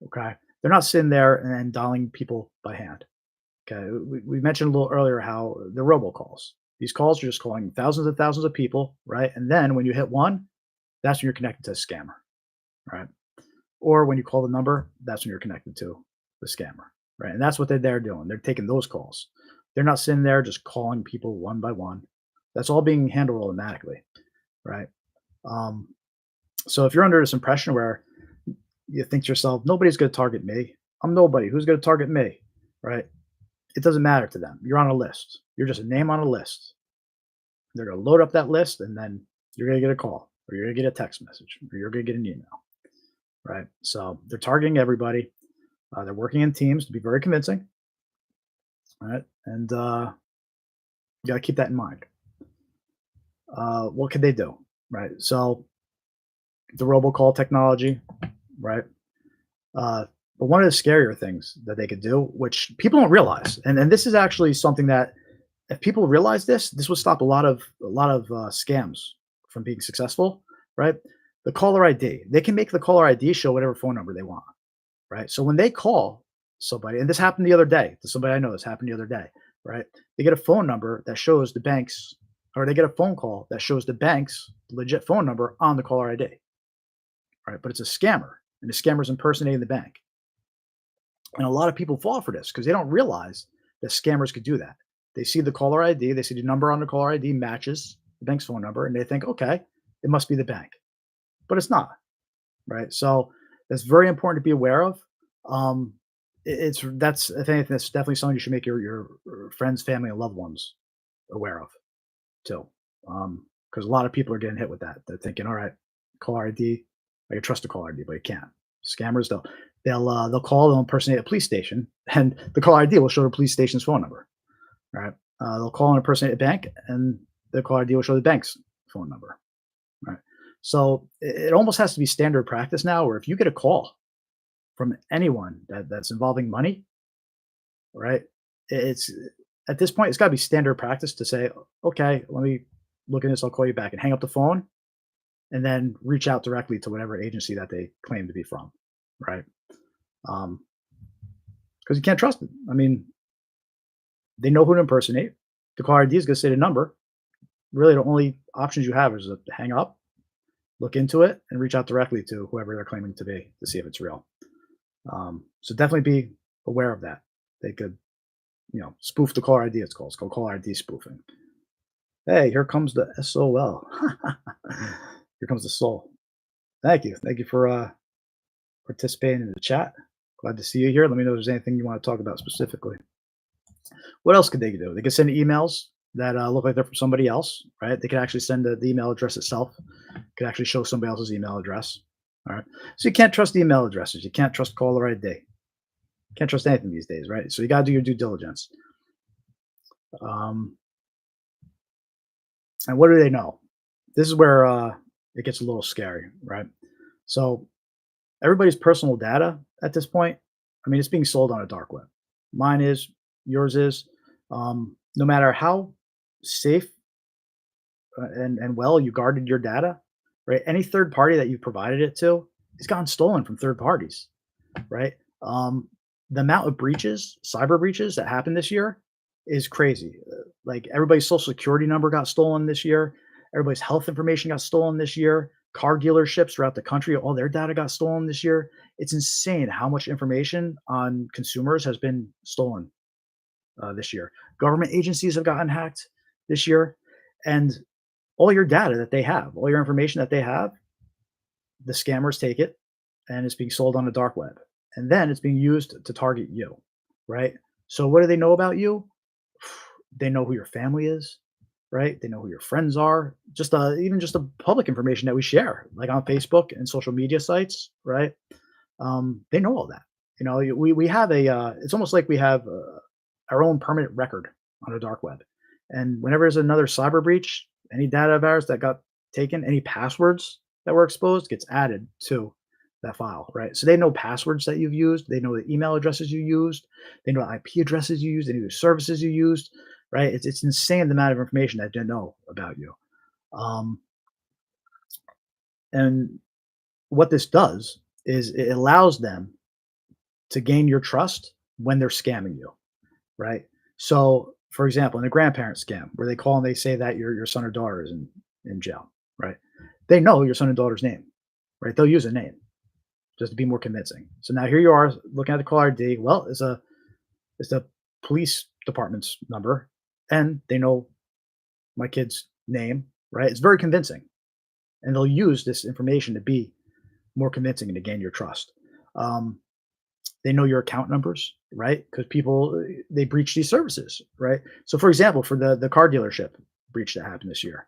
Okay, they're not sitting there and dialing people by hand. Okay, we mentioned a little earlier how the robocalls. These calls are just calling thousands and thousands of people, right? And then when you hit one, that's when you're connected to a scammer, right? Or when you call the number, that's when you're connected to the scammer, right? And that's what they're doing. They're taking those calls. They're not sitting there just calling people one by one. That's all being handled automatically, right? Um, so if you're under this impression where you think to yourself, nobody's going to target me. I'm nobody. Who's going to target me, right? It doesn't matter to them. You're on a list. You're just a name on a list. They're going to load up that list, and then you're going to get a call, or you're going to get a text message, or you're going to get an email, right? So they're targeting everybody. They're working in teams to be very convincing, right? And you got to keep that in mind. What could they do, right? So the robocall technology, right? But one of the scarier things that they could do, which people don't realize, and this is actually something that if people realize this would stop a lot of scams from being successful, right? The caller ID, they can make the caller ID show whatever phone number they want, right? So when they call somebody, and this happened the other day to somebody I know, this happened the other day, right? They get a phone number that shows the bank's, or they get a phone call that shows the bank's legit phone number on the caller ID, right? But it's a scammer, and the scammer's impersonating the bank. And a lot of people fall for this because they don't realize that scammers could do that. They see the caller ID, they see the number on the caller ID matches the bank's phone number, and they think, okay, it must be the bank, but it's not, right? So that's very important to be aware of. Um, that's if anything, that's definitely something you should make your friends, family, and loved ones aware of too, because a lot of people are getting hit with that. They're thinking, all right, caller ID, I can trust the caller ID, but you can't. Scammers, they'll call, they'll impersonate a police station, and the caller ID will show the police station's phone number. Right? They'll call and impersonate a bank, and the caller ID will show the bank's phone number. Right? So it almost has to be standard practice now, where if you get a call from anyone that's involving money, right? It's at this point, it's got to be standard practice to say, okay, let me look at this. I'll call you back, and hang up the phone, and then reach out directly to whatever agency that they claim to be from, right? Because you can't trust it. I mean, they know who to impersonate. The caller ID is going to say the number. Really, the only options you have is to hang up look into it and reach out directly to whoever they're claiming to be to see if it's real. So definitely be aware of that. They could, spoof the caller ID. It's called caller ID spoofing. Hey, here comes the SOL. Here comes the soul. Thank you. Thank you for participating in the chat. Glad to see you here. Let me know if there's anything you want to talk about specifically. What else could they do? They could send emails that look like they're from somebody else, right? They could actually send the email address itself. Could actually show somebody else's email address. All right. So you can't trust email addresses. You can't trust caller ID. Can't trust anything these days, right? So you got to do your due diligence. Um, and what do they know? This is where it gets a little scary, right? So everybody's personal data at this point, I mean, it's being sold on a dark web. Mine is, yours is. No matter how safe and well you guarded your data, right? Any third party that you provided it to has gotten stolen from third parties, right? The amount of breaches, cyber breaches that happened this year is crazy. Like everybody's social security number got stolen this year. Everybody's health information got stolen this year. Car dealerships throughout the country, all their data got stolen this year. It's insane how much information on consumers has been stolen this year. Government agencies have gotten hacked this year, and all your data that they have, all your information that they have, the scammers take it, and it's being sold on the dark web, and then it's being used to target you, right? So what do they know about you? They know who your family is, right? They know who your friends are. Just even just the public information that we share, like on Facebook and social media sites, right? They know all that. We have a. It's almost like we have our own permanent record on the dark web, and whenever there's another cyber breach, any data of ours that got taken, any passwords that were exposed, gets added to that file, right? So they know passwords that you've used. They know the email addresses you used. They know the IP addresses you used. They know the services you used, right? It's insane the amount of information that they know about you. Um, and what this does is it allows them to gain your trust when they're scamming you, right? So, for example, in a grandparent scam where they call and they say that your son or daughter is in jail, right? They know your son and daughter's name, right? They'll use a name just to be more convincing. So now here you are looking at the caller ID. Well, it's the police department's number, and they know my kid's name, right? It's very convincing, and they'll use this information to be more convincing and to gain your trust. Um, they know your account numbers, right? Because people they breach these services, right? So, for example, for the car dealership breach that happened this year,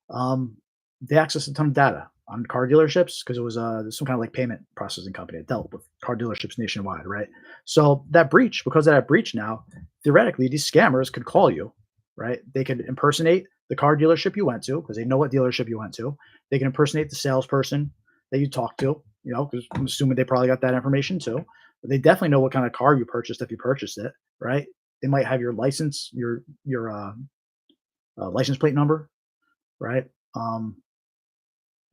um, they accessed a ton of data on car dealerships because it was some kind of like payment processing company that dealt with car dealerships nationwide, right? So that breach, because of that breach now, theoretically, these scammers could call you, right? They could impersonate the car dealership you went to because they know what dealership you went to. They can impersonate the salesperson that you talked to, because I'm assuming they probably got that information too. But they definitely know what kind of car you purchased if you purchased it, right? They might have your license, your license plate number, right? Um,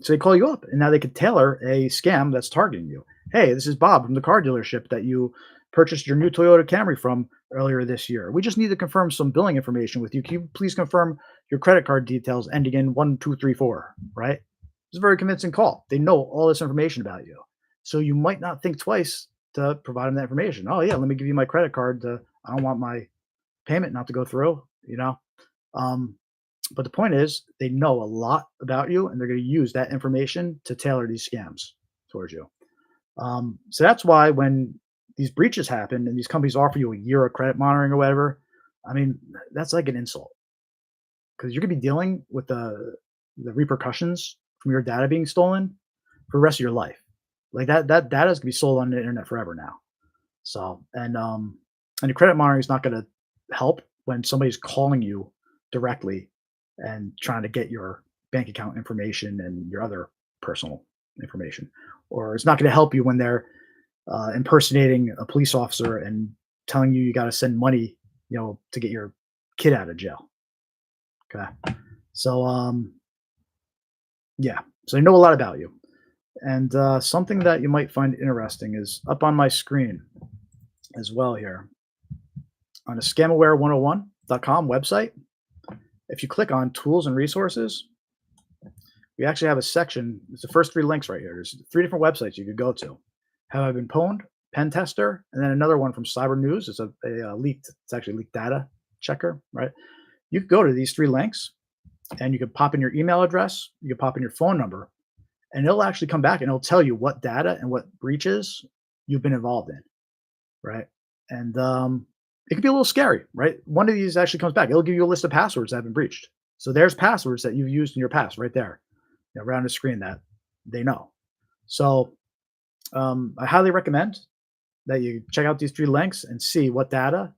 so they call you up, and now they could tailor a scam that's targeting you. Hey, this is Bob from the car dealership that you purchased your new Toyota Camry from earlier this year. We just need to confirm some billing information with you. Can you please confirm your credit card details ending in 1234? Right? It's a very convincing call. They know all this information about you. So you might not think twice to provide them that information. Oh, yeah, let me give you my credit card. I don't want my payment not to go through. Um, but the point is, they know a lot about you, and they're going to use that information to tailor these scams towards you. So that's why when these breaches happen and these companies offer you a year of credit monitoring or whatever, I mean, that's like an insult because you're going to be dealing with the repercussions from your data being stolen for the rest of your life. Like that data is going to be sold on the internet forever now. So and the credit monitoring is not going to help when somebody's calling you directly and trying to get your bank account information and your other personal information. Or it's not going to help you when they're impersonating a police officer and telling you got to send money, to get your kid out of jail. Okay. So, yeah. So they know a lot about you. And something that you might find interesting is up on my screen as well here on the scamaware101.com website. If you click on tools and resources, we actually have a section. It's the first three links right here. There's three different websites you could go to. Have I been pwned? Pen tester, and then another one from Cyber News. It's a leaked. It's actually leaked data checker, right? You could go to these three links, and you could pop in your email address. You could pop in your phone number, and it'll actually come back and it'll tell you what data and what breaches you've been involved in, right? And it can be a little scary, right? One of these actually comes back. It'll give you a list of passwords that have been breached. So there's passwords that you've used in your past right there, around the screen that they know. So I highly recommend that you check out these three links and see what data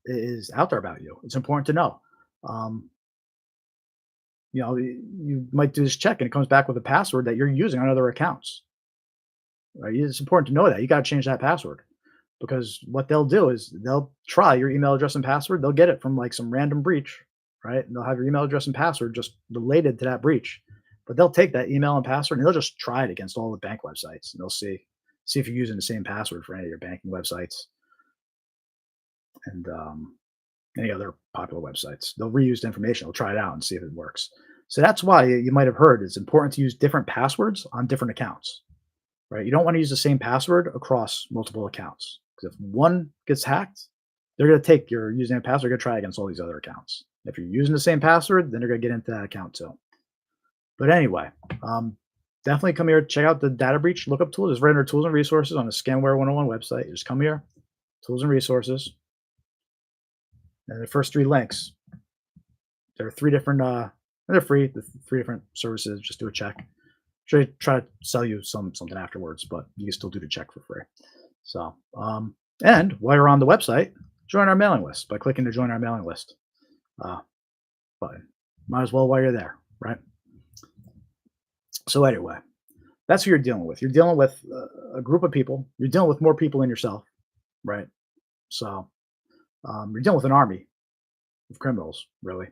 is out there about you. It's important to know. Um, you might do this check and it comes back with a password that you're using on other accounts. Right? It's important to know that you got to change that password because what they'll do is they'll try your email address and password. They'll get it from like some random breach, right? And they'll have your email address and password just related to that breach. But they'll take that email and password and they'll just try it against all the bank websites and they'll see if you're using the same password for any of your banking websites and any other popular websites. They'll reuse the information. They'll try it out and see if it works. So that's why you might have heard it's important to use different passwords on different accounts, right? You don't want to use the same password across multiple accounts because if one gets hacked, they're going to take your username and password, they're going to try against all these other accounts. If you're using the same password, then they're going to get into that account too. But anyway, definitely come here, check out the data breach lookup tool. It's right under tools and resources on the Scamware 101 website. You just come here, tools and resources. And the first three links, there are three different, they're free, the three different services. Just do a check. Try to sell you something afterwards, but you can still do the check for free. So, and while you're on the website, join our mailing list by clicking to join our mailing list button. Might as well while you're there, right? So anyway, that's who you're dealing with. You're dealing with a group of people. You're dealing with more people than yourself, right? So you're dealing with an army of criminals, really.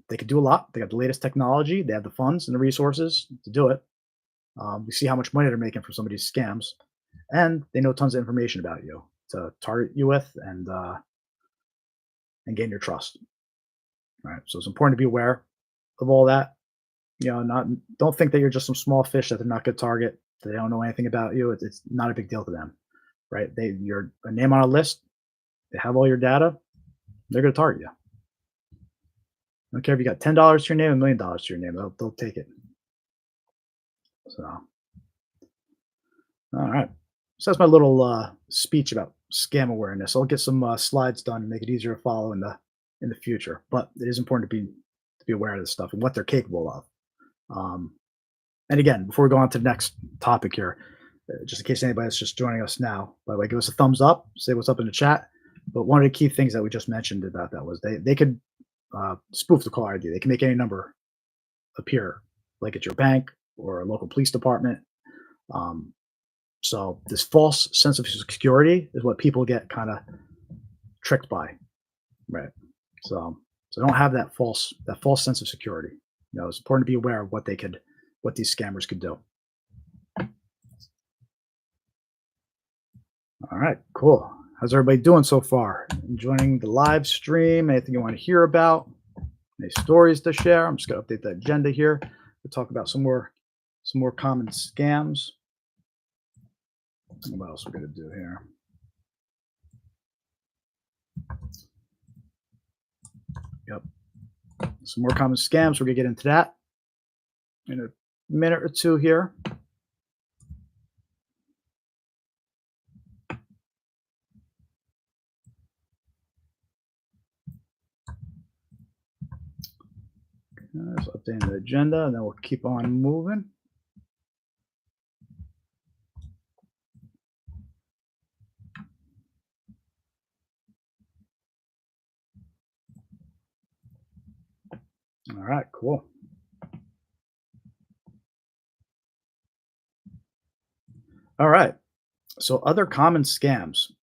They could do a lot. They got the latest technology. They have the funds and the resources to do it. We see how much money they're making from some of these scams, and they know tons of information about you to target you with and gain your trust. Right. So it's important to be aware of all that. Don't think that you're just some small fish that they're not going to target. That they don't know anything about you. It's not a big deal to them, right? You're a name on a list. They have all your data. They're going to target you. I don't care if you got $10 to your name, $1 million to your name. They'll take it. So, all right. So that's my little speech about scam awareness. I'll get some slides done and make it easier to follow in the future. But it is important to be aware of this stuff and what they're capable of. And again, before we go on to the next topic here, just in case anybody's just joining us now, by the way, give us a thumbs up, say what's up in the chat. But one of the key things that we just mentioned about that was they could spoof the caller ID. They can make any number appear, like at your bank or a local police department. So this false sense of security is what people get kind of tricked by, right? So don't have that false sense of security. It's important to be aware of what these scammers could do. All right, cool. How's everybody doing so far? Enjoying the live stream? Anything you want to hear about? Any stories to share? I'm just going to update the agenda here to talk about some more common scams. What else we're going to do here? Yep. Some more common scams. We're going to get into that in a minute or two here. Just updating the agenda, and then we'll keep on moving. All right, cool. All right. So other common scams.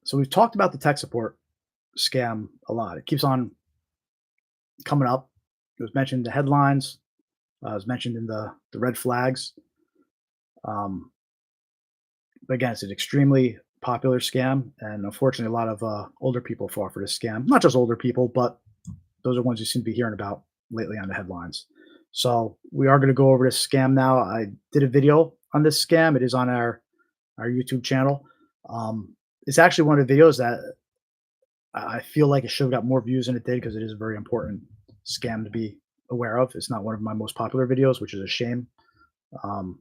So we've talked about the tech support scam a lot. It keeps on coming up. It was mentioned in the headlines. It was mentioned in the red flags. But again, it's an extremely popular scam, and unfortunately, a lot of older people fall for this scam. Not just older people, but those are ones you seem to be hearing about lately on the headlines. So we are going to go over this scam now. I did a video on this scam. It is on our YouTube channel. It's actually one of the videos that I feel like it should have got more views than it did because it is a very important scam to be aware of. It's not one of my most popular videos, which is a shame, um,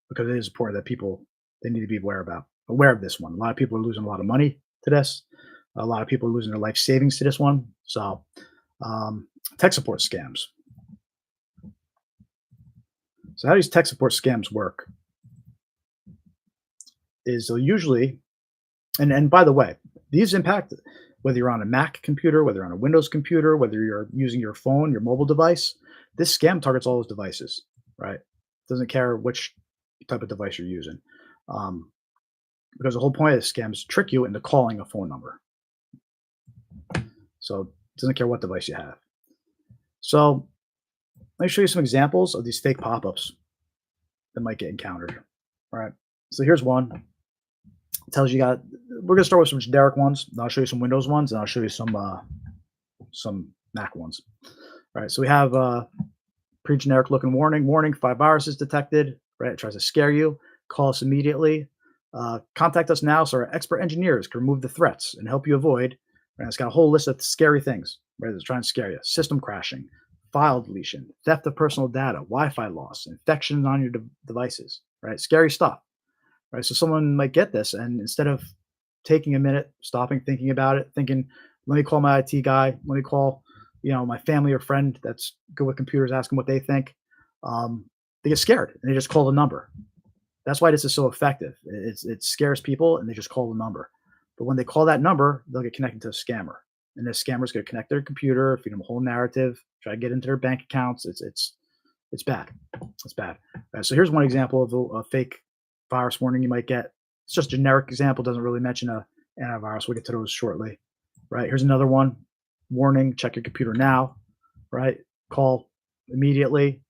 because it is important that people they need to be aware of this one. A lot of people are losing a lot of money to this. A lot of people are losing their life savings to this one. So, um, tech support scams. So, how these tech support scams work is they'll usually, and by the way, these impact whether you're on a Mac computer, whether you're on a Windows computer, whether you're using your phone, your mobile device. This scam targets all those devices, right? Doesn't care which type of device you're using, um, because the whole point of this scam is to trick you into calling a phone number. So it doesn't care what device you have. So let me show you some examples of these fake pop-ups that might get encountered. All right. So here's one. It tells you got. We're gonna start with some generic ones. Then I'll show you some Windows ones, and I'll show you some Mac ones. All right. So we have pretty generic looking warning. Warning: 5 viruses detected. Right. It tries to scare you. Call us immediately. Contact us now so our expert engineers can remove the threats and help you avoid. Right. It's got a whole list of scary things. Right. It's trying to scare you. System crashing, file deletion, theft of personal data, Wi-Fi loss, infections on your devices. Right. Scary stuff. Right. So someone might get this, and instead of taking a minute, stopping, thinking about it, thinking, let me call my IT guy, let me call, my family or friend that's good with computers, ask them what they think. They get scared and they just call the number. That's why this is so effective. It scares people and they just call the number. But when they call that number, they'll get connected to a scammer. And the scammer's going to connect their computer, feed them a whole narrative, try to get into their bank accounts. It's bad. It's bad. So here's one example of a fake virus warning you might get. It's just a generic example, doesn't really mention a antivirus. We'll get to those shortly. Right. Here's another one. Warning, check your computer now. Right. Call immediately.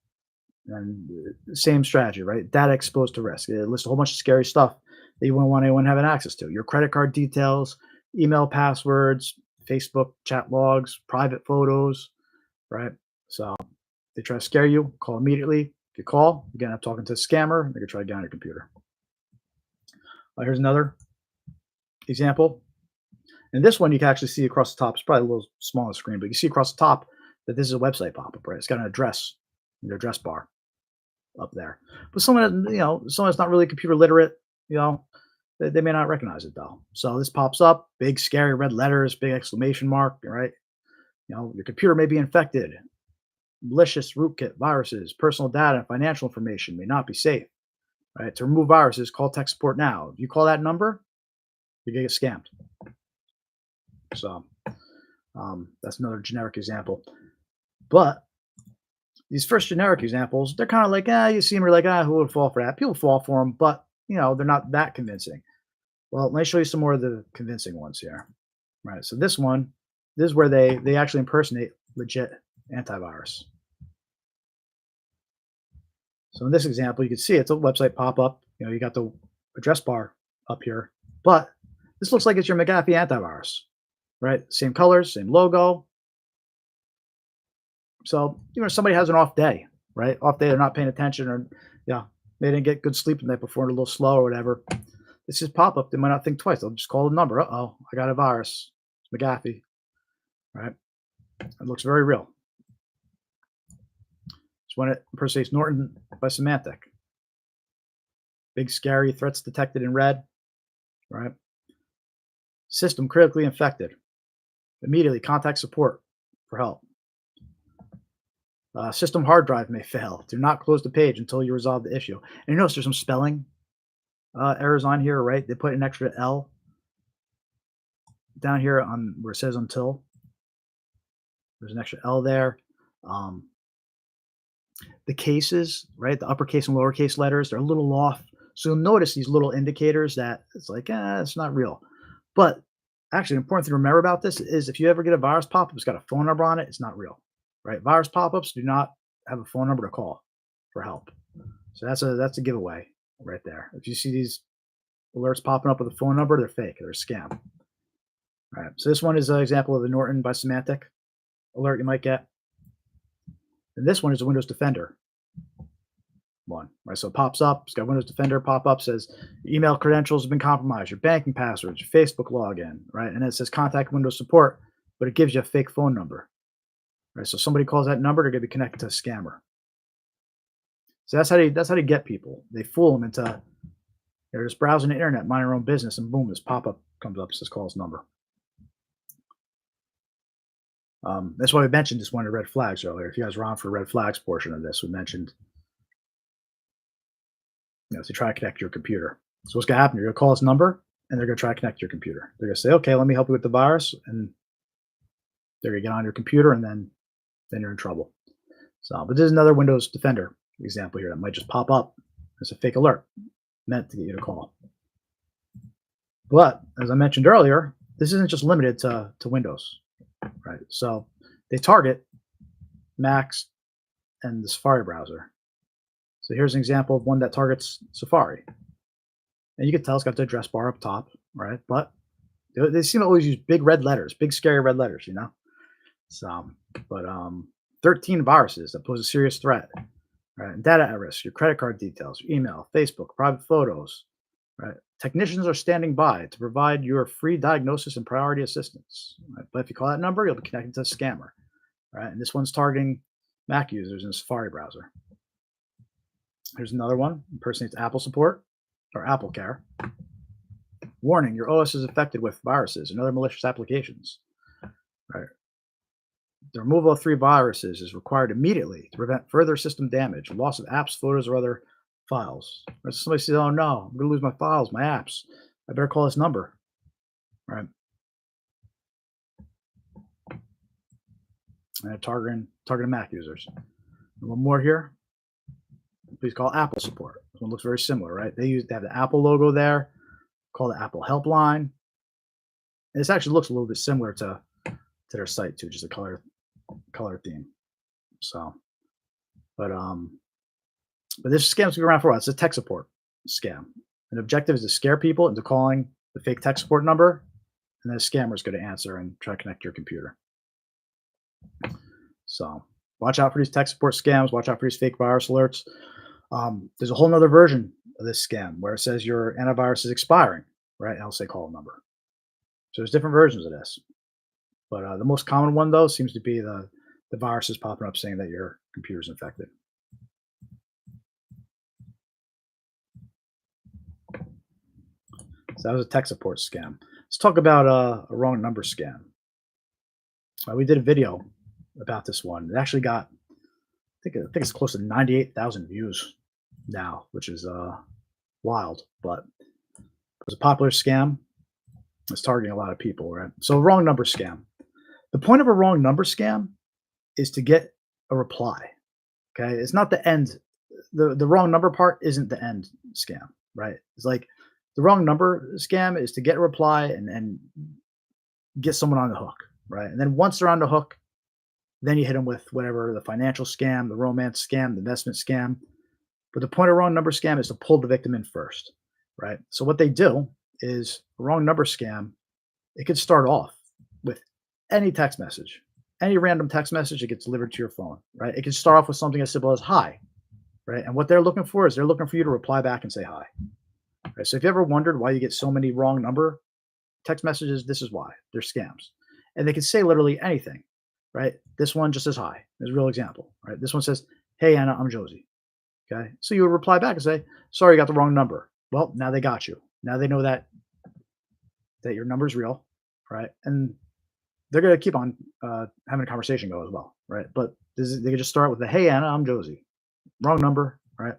And same strategy, right? Data exposed to risk. It lists a whole bunch of scary stuff that you won't want anyone having access to. Your credit card details, email passwords, Facebook chat logs, private photos, right? So they try to scare you, call immediately. If you call, you're gonna have talking to a scammer, they're gonna try to get on your computer. Here's another example. And this one you can actually see across the top. It's probably a little small on the screen, but you see across the top that this is a website pop-up, right? It's got an address in the address bar up there. But someone that's not really computer literate, they may not recognize it though. So this pops up, big scary red letters, big exclamation mark, right? Your computer may be infected. Malicious rootkit viruses, personal data, and financial information may not be safe. Right? To remove viruses, call tech support now. If you call that number, you're gonna get scammed. So that's another generic example. But these first generic examples, they're kind of like, you see them, you're like, who would fall for that? People fall for them, but they're not that convincing. Well, let me show you some more of the convincing ones here. Right. So this is where they actually impersonate legit antivirus. So in this example, you can see it's a website pop-up. You got the address bar up here, but this looks like it's your McAfee antivirus, right? Same colors, same logo. So somebody has an off day, right? Off day, they're not paying attention, or they didn't get good sleep the night before, and a little slow or whatever. This is pop-up. They might not think twice. They'll just call the number. Uh-oh, I got a virus. It's McAfee, right? It looks very real. It's when it impersonates Norton by Symantec. Big scary threats detected in red, right? System critically infected. Immediately contact support for help. System hard drive may fail. Do not close the page until you resolve the issue. And you notice there's some spelling errors on here, right? They put an extra L down here on where it says until. There's an extra L there. The cases, right? The uppercase and lowercase letters, they're a little off. So you'll notice these little indicators that it's like, it's not real. But actually, the important thing to remember about this is if you ever get a virus pop-up, it's got a phone number on it, it's not real, right? Virus pop-ups do not have a phone number to call for help. So that's a giveaway right there. If you see these alerts popping up with a phone number, they're fake, they're a scam. All right. So this one is an example of the Norton by Symantec alert you might get. And this one is a Windows Defender one, right? So it pops up, it's got Windows Defender pop up, says email credentials have been compromised, your banking passwords, your Facebook login, right? And it says contact Windows support, but it gives you a fake phone number, right? So somebody calls that number, they're going to be connected to a scammer. So that's how they get people. They fool them into they're just browsing the internet, minding their own business, and boom, this pop up comes up, says call this number. That's why we mentioned just one of the red flags earlier. If you guys were on for the red flags portion of this, we mentioned to try to connect your computer. So what's gonna happen? You're gonna call this number, and they're gonna try to connect your computer. They're gonna say, "Okay, let me help you with the virus," and they're gonna get on your computer, and then you're in trouble. So, but there's another Windows Defender example here that might just pop up as a fake alert meant to get you to call. But as I mentioned earlier, this isn't just limited to Windows, right? So they target Macs and the Safari browser. So here's an example of one that targets Safari. And you can tell it's got the address bar up top, right? But they seem to always use big red letters, big scary red letters, So, but 13 viruses that pose a serious threat, right? And data at risk, your credit card details, your email, Facebook, private photos, right? Technicians are standing by to provide your free diagnosis and priority assistance. Right? But if you call that number, you'll be connected to a scammer, right? And this one's targeting Mac users in the Safari browser. Here's another one, impersonates Apple support or Apple Care. Warning, your OS is affected with viruses and other malicious applications. Right. The removal of 3 viruses is required immediately to prevent further system damage, loss of apps, photos, or other files. Right. So somebody says, "Oh no, I'm going to lose my files, my apps. I better call this number." Right. And targeting Mac users. And one more here. Please call Apple support. This one looks very similar, right? They have the Apple logo there. Call the Apple helpline. And this actually looks a little bit similar to their site too, just a color theme. So, but this scam's been around for a while. It's a tech support scam. An objective is to scare people into calling the fake tech support number, and then a scammer is going to answer and try to connect your computer. So watch out for these tech support scams. Watch out for these fake virus alerts. There's a whole nother version of this scam where it says your antivirus is expiring, right? And I'll say call a number. So there's different versions of this. But the most common one, though, seems to be the virus is popping up saying that your computer's infected. So that was a tech support scam. Let's talk about a wrong number scam. We did a video about this one. It actually got, I think it's close to 98,000 views now, which is wild. But it was a popular scam. It's targeting a lot of people, right? So a wrong number scam. The point of a wrong number scam is to get a reply. Okay, it's not the end. The wrong number part isn't the end scam, right? It's like the wrong number scam is to get a reply and get someone on the hook, right? And then once they're on the hook, then you hit them with whatever the financial scam, the romance scam, the investment scam. But the point of wrong number scam is to pull the victim in first, right? So what they do is a wrong number scam. It could start off with any text message, any random text message that gets delivered to your phone, right? It can start off with something as simple as hi, right? And what they're looking for is they're looking for you to reply back and say hi. Right? So if you ever wondered why you get so many wrong number text messages, this is why. They're scams. And they can say literally anything, right? This one just says hi. There's a real example, right? This one says, "Hey, Anna, I'm Josie." Okay. So you would reply back and say, "Sorry, you got the wrong number." Well, now they got you. Now they know that your number is real, right? And they're going to keep on having a conversation go as well, right? But they can just start with the, "Hey, Anna, I'm Josie." Wrong number, right?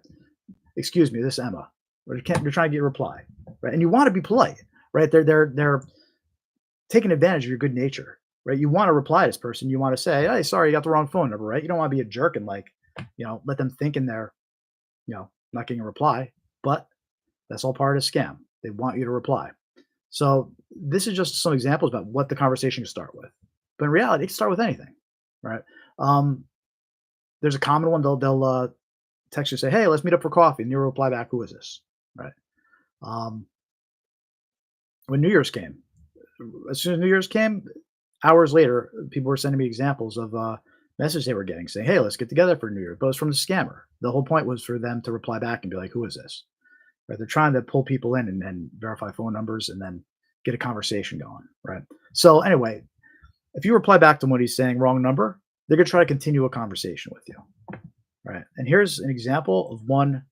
"Excuse me, this is Emma." Or you're trying to get a reply, right? And you want to be polite, right? They're taking advantage of your good nature, right? You want to reply to this person. You want to say, "Hey, sorry, you got the wrong phone number," right? You don't want to be a jerk and let them think in their, not getting a reply. But that's all part of the scam. They want you to reply. So this is just some examples about what the conversation can start with. But in reality, it can start with anything, right? There's a common one. They'll text you, say, "Hey, let's meet up for coffee," and you'll reply back, "Who is this?" Right? When New Year's came, as soon as New Year's came, hours later, people were sending me examples of message they were getting saying, "Hey, let's get together for New Year." But it was from the scammer. The whole point was for them to reply back and be like, "Who is this?" Right? They're trying to pull people in and verify phone numbers and then get a conversation going. Right. So anyway, if you reply back to what he's saying, wrong number, they're gonna try to continue a conversation with you. Right. And here's an example of one.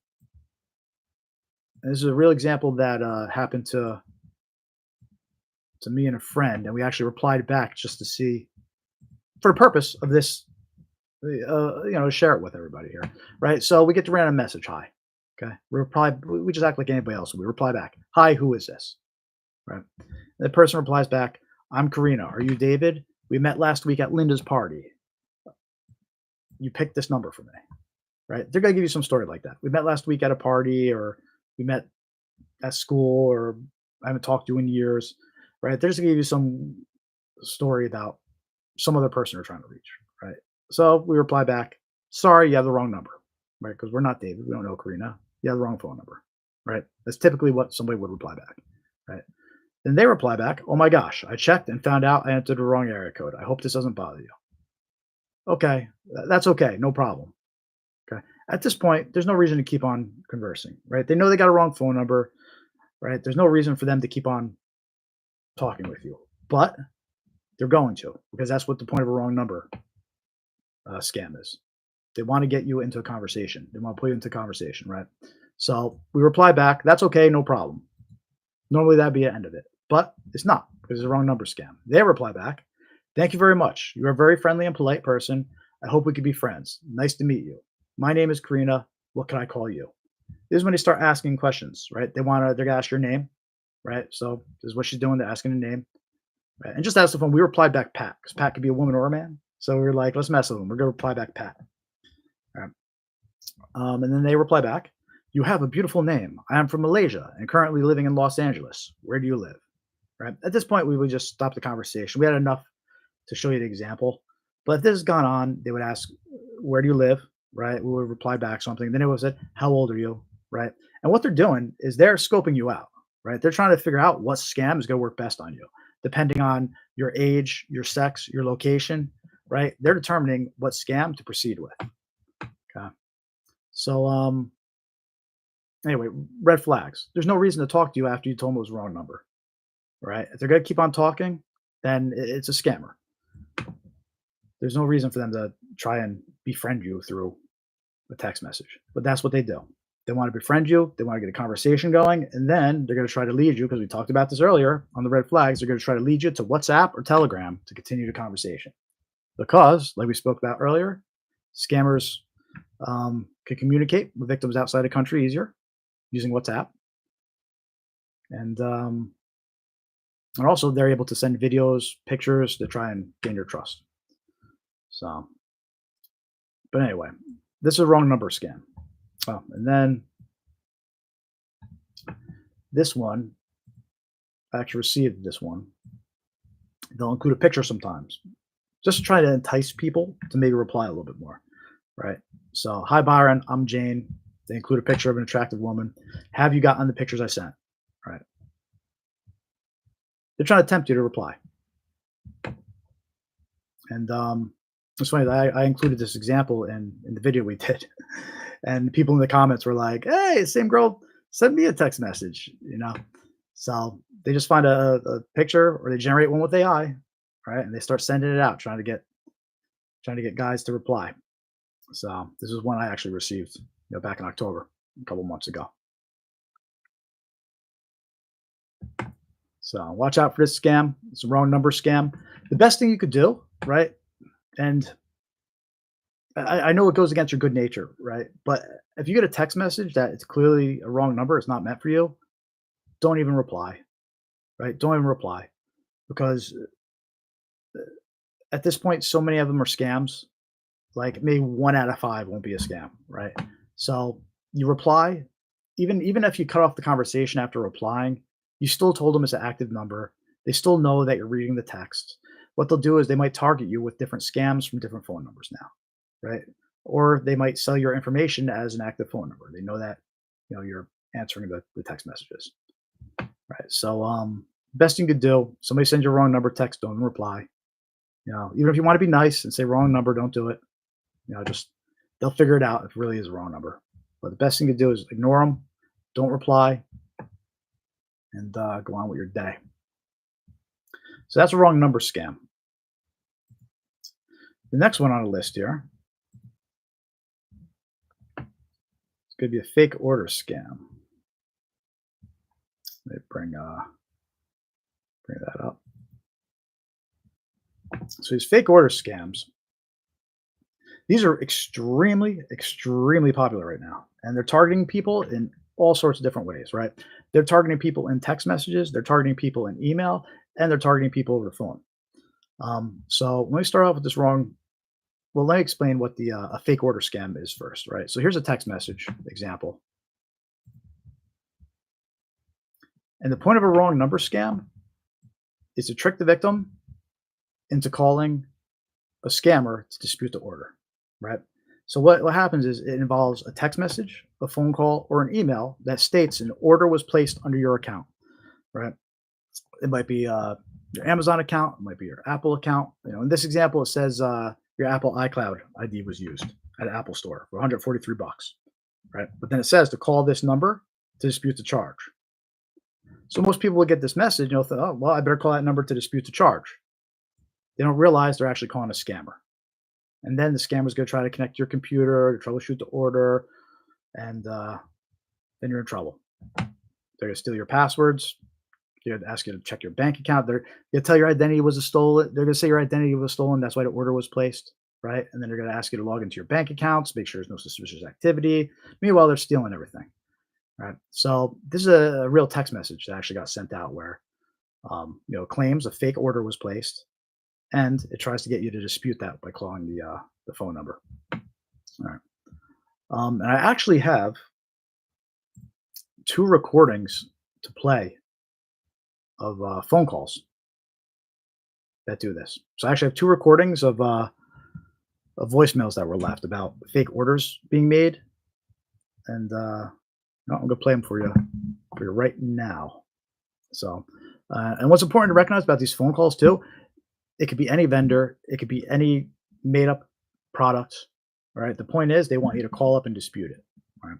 This is a real example that happened to me and a friend, and we actually replied back just to see for the purpose of this, share it with everybody here, right? So we get the random message, "Hi," okay. We reply, we just act like anybody else. We reply back, "Hi, who is this?" Right. The person replies back, "I'm Karina. Are you David? We met last week at Linda's party. You picked this number for me." Right? They're gonna give you some story like that. "We met last week at a party," or "We met at school," or "I haven't talked to you in years." Right? They're just gonna give you some story about some other person they're trying to reach. Right? So we reply back, "Sorry, you have the wrong number." Right? Because we're not David. We don't know Karina. You have the wrong phone number. Right? That's typically what somebody would reply back. Right? Then they reply back, "Oh my gosh, I checked and found out I entered the wrong area code. I hope this doesn't bother you." Okay, that's okay, no problem. Okay. At this point, there's no reason to keep on conversing, right? They know they got a wrong phone number, right? There's no reason for them to keep on talking with you, but they're going to because that's what the point of a wrong number scam is. They want to get you into a conversation. They want to put you into conversation, right? So we reply back, "That's okay, no problem." Normally that'd be the end of it, but it's not because it's a wrong number scam. They reply back, "Thank you very much. You're a very friendly and polite person. I hope we could be friends. Nice to meet you. My name is Karina. What can I call you?" This is when they start asking questions, right? They're gonna ask your name, right? So this is what she's doing. They're asking the name, right? And just as the phone, we replied back Pat, because Pat could be a woman or a man. So we are like, let's mess with them. We're gonna reply back Pat. All right. And then they reply back, "You have a beautiful name. I am from Malaysia and currently living in Los Angeles. Where do you live?" Right. At this point, we would just stop the conversation. We had enough to show you the example. But if this has gone on, they would ask, "Where do you live?" Right? We would reply back something. Then it was said, "How old are you?" Right? And what they're doing is they're scoping you out. Right? They're trying to figure out what scam is going to work best on you, depending on your age, your sex, your location. Right? They're determining what scam to proceed with. Okay. So anyway, red flags. There's no reason to talk to you after you told them it was the wrong number. Right? If they're going to keep on talking, then it's a scammer. There's no reason for them to try and befriend you through a text message, but that's what they do. They want to befriend you. They want to get a conversation going, and then they're going to try to lead you because we talked about this earlier on the red flags. They're going to try to lead you to WhatsApp or Telegram to continue the conversation because, like we spoke about earlier, scammers can communicate with victims outside the country easier using WhatsApp, and also they're able to send videos, pictures to try and gain your trust. So, but anyway, this is a wrong number scam. Oh, and then this one, I actually received this one. They'll include a picture sometimes, just to try to entice people to maybe reply a little bit more, right? So, "Hi Byron, I'm Jane." They include a picture of an attractive woman. "Have you gotten the pictures I sent?" Right? They're trying to tempt you to reply. And it's funny that I included this example in the video we did, and people in the comments were like, "Hey, same girl, send me a text message," you know. So they just find a picture or they generate one with AI, right? And they start sending it out, trying to get guys to reply. So this is one I actually received, back in October, a couple months ago. So watch out for this scam. It's a wrong number scam. The best thing you could do, right? And I know it goes against your good nature, right? But if you get a text message that it's clearly a wrong number, it's not meant for you, don't even reply, right? Don't even reply because at this point, so many of them are scams. Like maybe one out of five won't be a scam, right? So you reply, even if you cut off the conversation after replying, you still told them it's an active number. They still know that you're reading the text. What they'll do is they might target you with different scams from different phone numbers now, right? Or they might sell your information as an active phone number. They know that you're answering the text messages, right? So best thing you could do, somebody sends you a wrong number text, don't reply. Even if you want to be nice and say wrong number, don't do it. Just they'll figure it out if it really is a wrong number. But the best thing to do is ignore them, don't reply, and go on with your day. So that's a wrong number scam. The next one on the list here is going to be a fake order scam. Let me bring that up. So these fake order scams, these are extremely, extremely popular right now. And they're targeting people in all sorts of different ways, right? They're targeting people in text messages, they're targeting people in email, and they're targeting people over the phone. So let me start off with this wrong. Well, let me explain what a fake order scam is first, right? So here's a text message example. And the point of a wrong number scam is to trick the victim into calling a scammer to dispute the order, right? So what happens is it involves a text message, a phone call, or an email that states an order was placed under your account, right? It might be your Amazon account, it might be your Apple account. In this example, it says your Apple iCloud ID was used at an Apple store for $143, right? But then it says to call this number to dispute the charge. So most people will get this message and they'll think, oh, well, I better call that number to dispute the charge. They don't realize they're actually calling a scammer. And then the scammer's going to try to connect your computer, to troubleshoot the order, and then you're in trouble. They're going to steal your passwords. They're going to ask you to check your bank account. They're going to tell your identity was stolen. They're going to say your identity was stolen. That's why the order was placed, right? And then they're going to ask you to log into your bank accounts, make sure there's no suspicious activity. Meanwhile, they're stealing everything, right? So this is a real text message that actually got sent out where, claims a fake order was placed, and it tries to get you to dispute that by calling the phone number. All right. And I actually have 2 recordings to play of phone calls that do this. So I actually have 2 recordings of voicemails that were left about fake orders being made, and I'm going to play them for you right now. So, and what's important to recognize about these phone calls too, it could be any vendor, it could be any made up product. All right. The point is they want you to call up and dispute it. All right.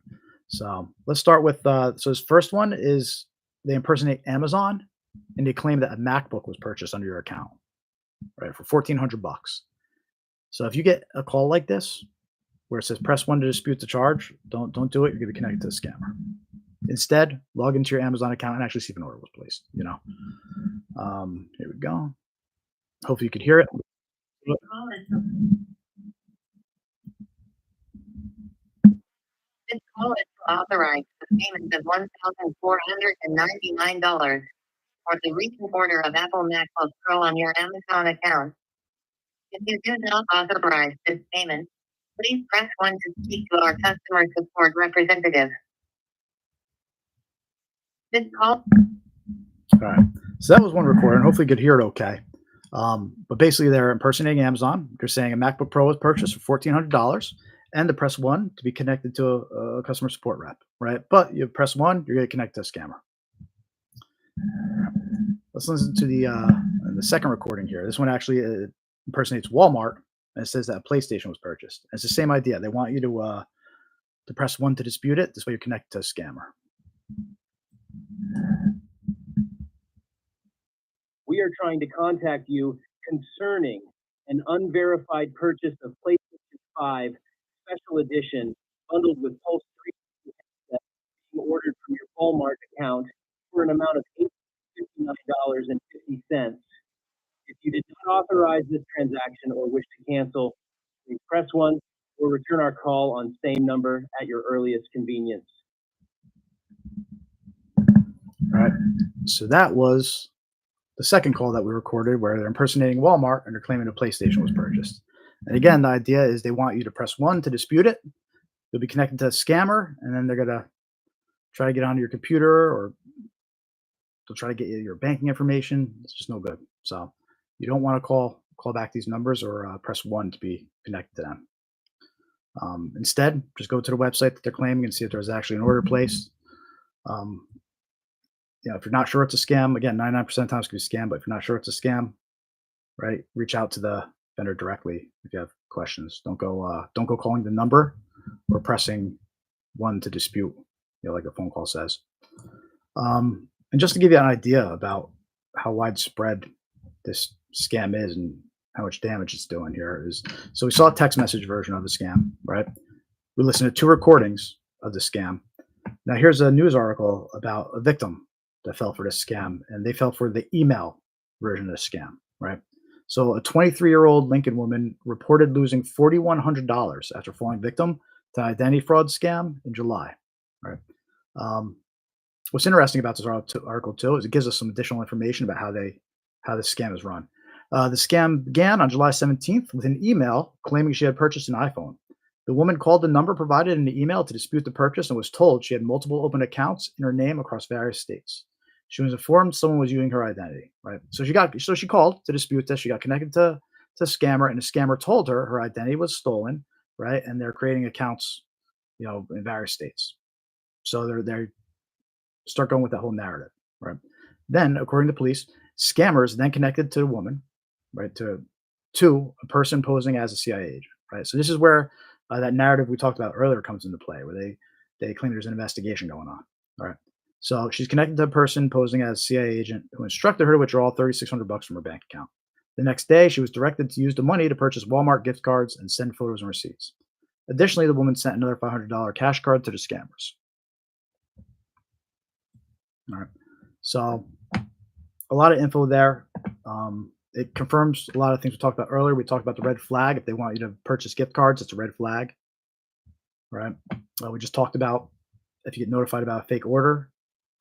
So let's start with so this first one is they impersonate Amazon and they claim that a MacBook was purchased under your account, right, for $1,400. So if you get a call like this where it says press 1 to dispute the charge, don't do it. You're going to be connected to a scammer. Instead, log into your Amazon account and actually see if an order was placed. Here we go. Hopefully you could hear it. This call is to authorize the payment of $1,499 for the recent order of Apple MacBook Pro on your Amazon account. If you do not authorize this payment, please press 1 to speak to our customer support representative. This call. All right. So that was one recording. Hopefully you could hear it okay. But basically they're impersonating Amazon. They're saying a MacBook Pro was purchased for $1,400 and to press 1 to be connected to a customer support rep, right? But you press 1, you're going to connect to a scammer. Let's listen to the second recording here. This one actually impersonates Walmart, and it says that a PlayStation was purchased. It's the same idea. They want you to press 1 to dispute it. This way you're connected to a scammer. We are trying to contact you concerning an unverified purchase of PlayStation 5 Special Edition bundled with Pulse 3 being ordered from your Walmart account for an amount of $859.50. If you did not authorize this transaction or wish to cancel, please press 1 or return our call on same number at your earliest convenience. All right. So that was the second call that we recorded where they're impersonating Walmart and they're claiming a PlayStation was purchased. And again, the idea is they want you to press 1 to dispute it. You'll be connected to a scammer, and then they're going to try to get onto your computer, or they'll try to get you your banking information. It's just no good. So you don't want to call back these numbers or press 1 to be connected to them. Instead, just go to the website that they're claiming and see if there's actually an order placed. If you're not sure it's a scam, again, 99% of the time it's going to be a scam, but if you're not sure it's a scam, right? Reach out to the vendor directly if you have questions. Don't go calling the number or pressing one to dispute, like the phone call says. And just to give you an idea about how widespread this scam is and how much damage it's doing here is, so we saw a text message version of the scam, right? We listened to two recordings of the scam. Now here's a news article about a victim that fell for this scam, and they fell for the email version of the scam, right? So a 23-year-old Lincoln woman reported losing $4,100 after falling victim to an identity fraud scam in July, right? Um, what's interesting about this article too is it gives us some additional information about how the scam is run. The scam began on July 17th with an email claiming she had purchased an iPhone. The woman called the number provided in the email to dispute the purchase and was told she had multiple open accounts in her name across various states. She was informed someone was using her identity, right? So she called to dispute this. She got connected to scammer, and the scammer told her her identity was stolen, right? And they're creating accounts, in various states. So they start going with that whole narrative, right? Then, according to police, scammers then connected to the woman, right, to a person posing as a CIA agent, right? So this is where that narrative we talked about earlier comes into play, where they claim there's an investigation going on. All right. So she's connected to a person posing as a CIA agent who instructed her to withdraw $3,600 from her bank account. The next day, she was directed to use the money to purchase Walmart gift cards and send photos and receipts. Additionally, the woman sent another $500 cash card to the scammers. All right. So a lot of info there. It confirms a lot of things we talked about earlier. We talked about the red flag. If they want you to purchase gift cards, it's a red flag, right? We just talked about if you get notified about a fake order,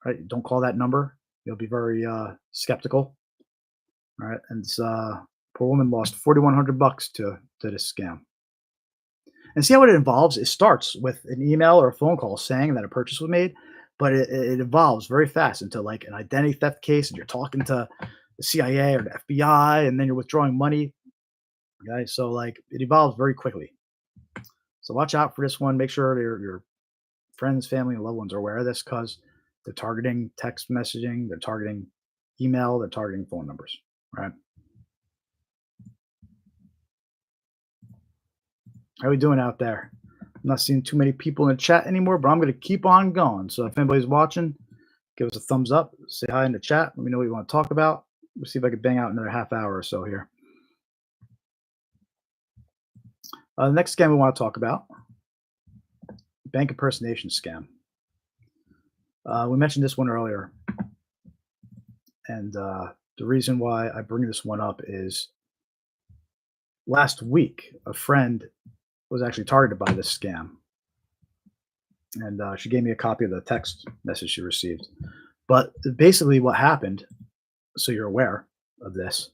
right? Don't call that number. You'll be very skeptical, all right? And poor woman lost $4,100 to this scam. And see how it involves? It starts with an email or a phone call saying that a purchase was made, but it evolves very fast into like an identity theft case, and you're talking to the CIA or the FBI, and then you're withdrawing money. Okay, so like it evolves very quickly. So watch out for this one. Make sure your friends, family, and loved ones are aware of this because they're targeting text messaging, they're targeting email, they're targeting phone numbers. Right? How are we doing out there? I'm not seeing too many people in the chat anymore, but I'm going to keep on going. So if anybody's watching, give us a thumbs up, say hi in the chat. Let me know what you want to talk about. We'll see if I can bang out another half hour or so here. The next scam we want to talk about, bank impersonation scam. We mentioned this one earlier. And the reason why I bring this one up is last week, a friend was actually targeted by this scam. And she gave me a copy of the text message she received. But basically what happened, so you're aware of this,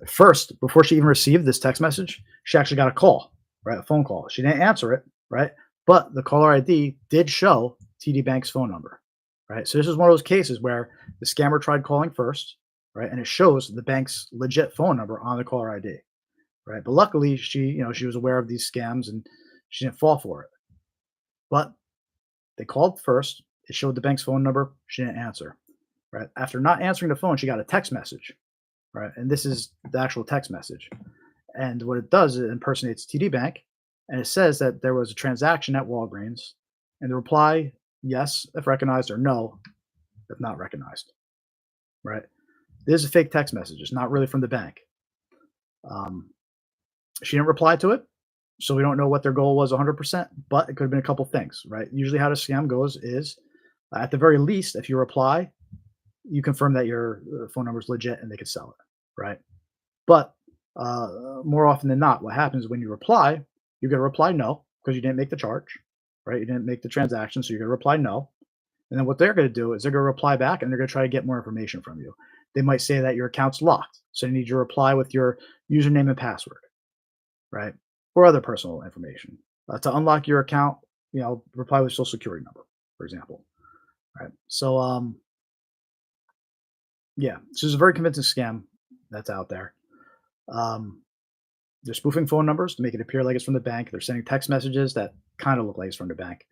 first, before she even received this text message, she actually got a call, right? A phone call. She didn't answer it, right? But the caller ID did show TD Bank's phone number, right? So this is one of those cases where the scammer tried calling first, right? And it shows the bank's legit phone number on the caller ID, right? But luckily, she was aware of these scams and she didn't fall for it. But they called first. It showed the bank's phone number. She didn't answer, right? After not answering the phone, she got a text message, right? And this is the actual text message. And what it does, it impersonates TD Bank, and it says that there was a transaction at Walgreens, and the reply, yes, if recognized, or no, if not recognized, right? This is a fake text message. It's not really from the bank. She didn't reply to it, so we don't know what their goal was 100%, but it could have been a couple things, right? Usually how the scam goes is, at the very least, if you reply, you confirm that your phone number is legit and they could sell it, right? But more often than not, what happens when you reply, you're going to reply no because you didn't make the charge, right? You didn't make the transaction, so you're going to reply no. And then what they're going to do is they're going to reply back and they're going to try to get more information from you. They might say that your account's locked, so they need you to reply with your username and password, right? Or other personal information. To unlock your account, reply with social security number, for example, right? So, yeah, this is a very convincing scam that's out there. They're spoofing phone numbers to make it appear like it's from the bank. They're sending text messages that kind of look like it's from the bank.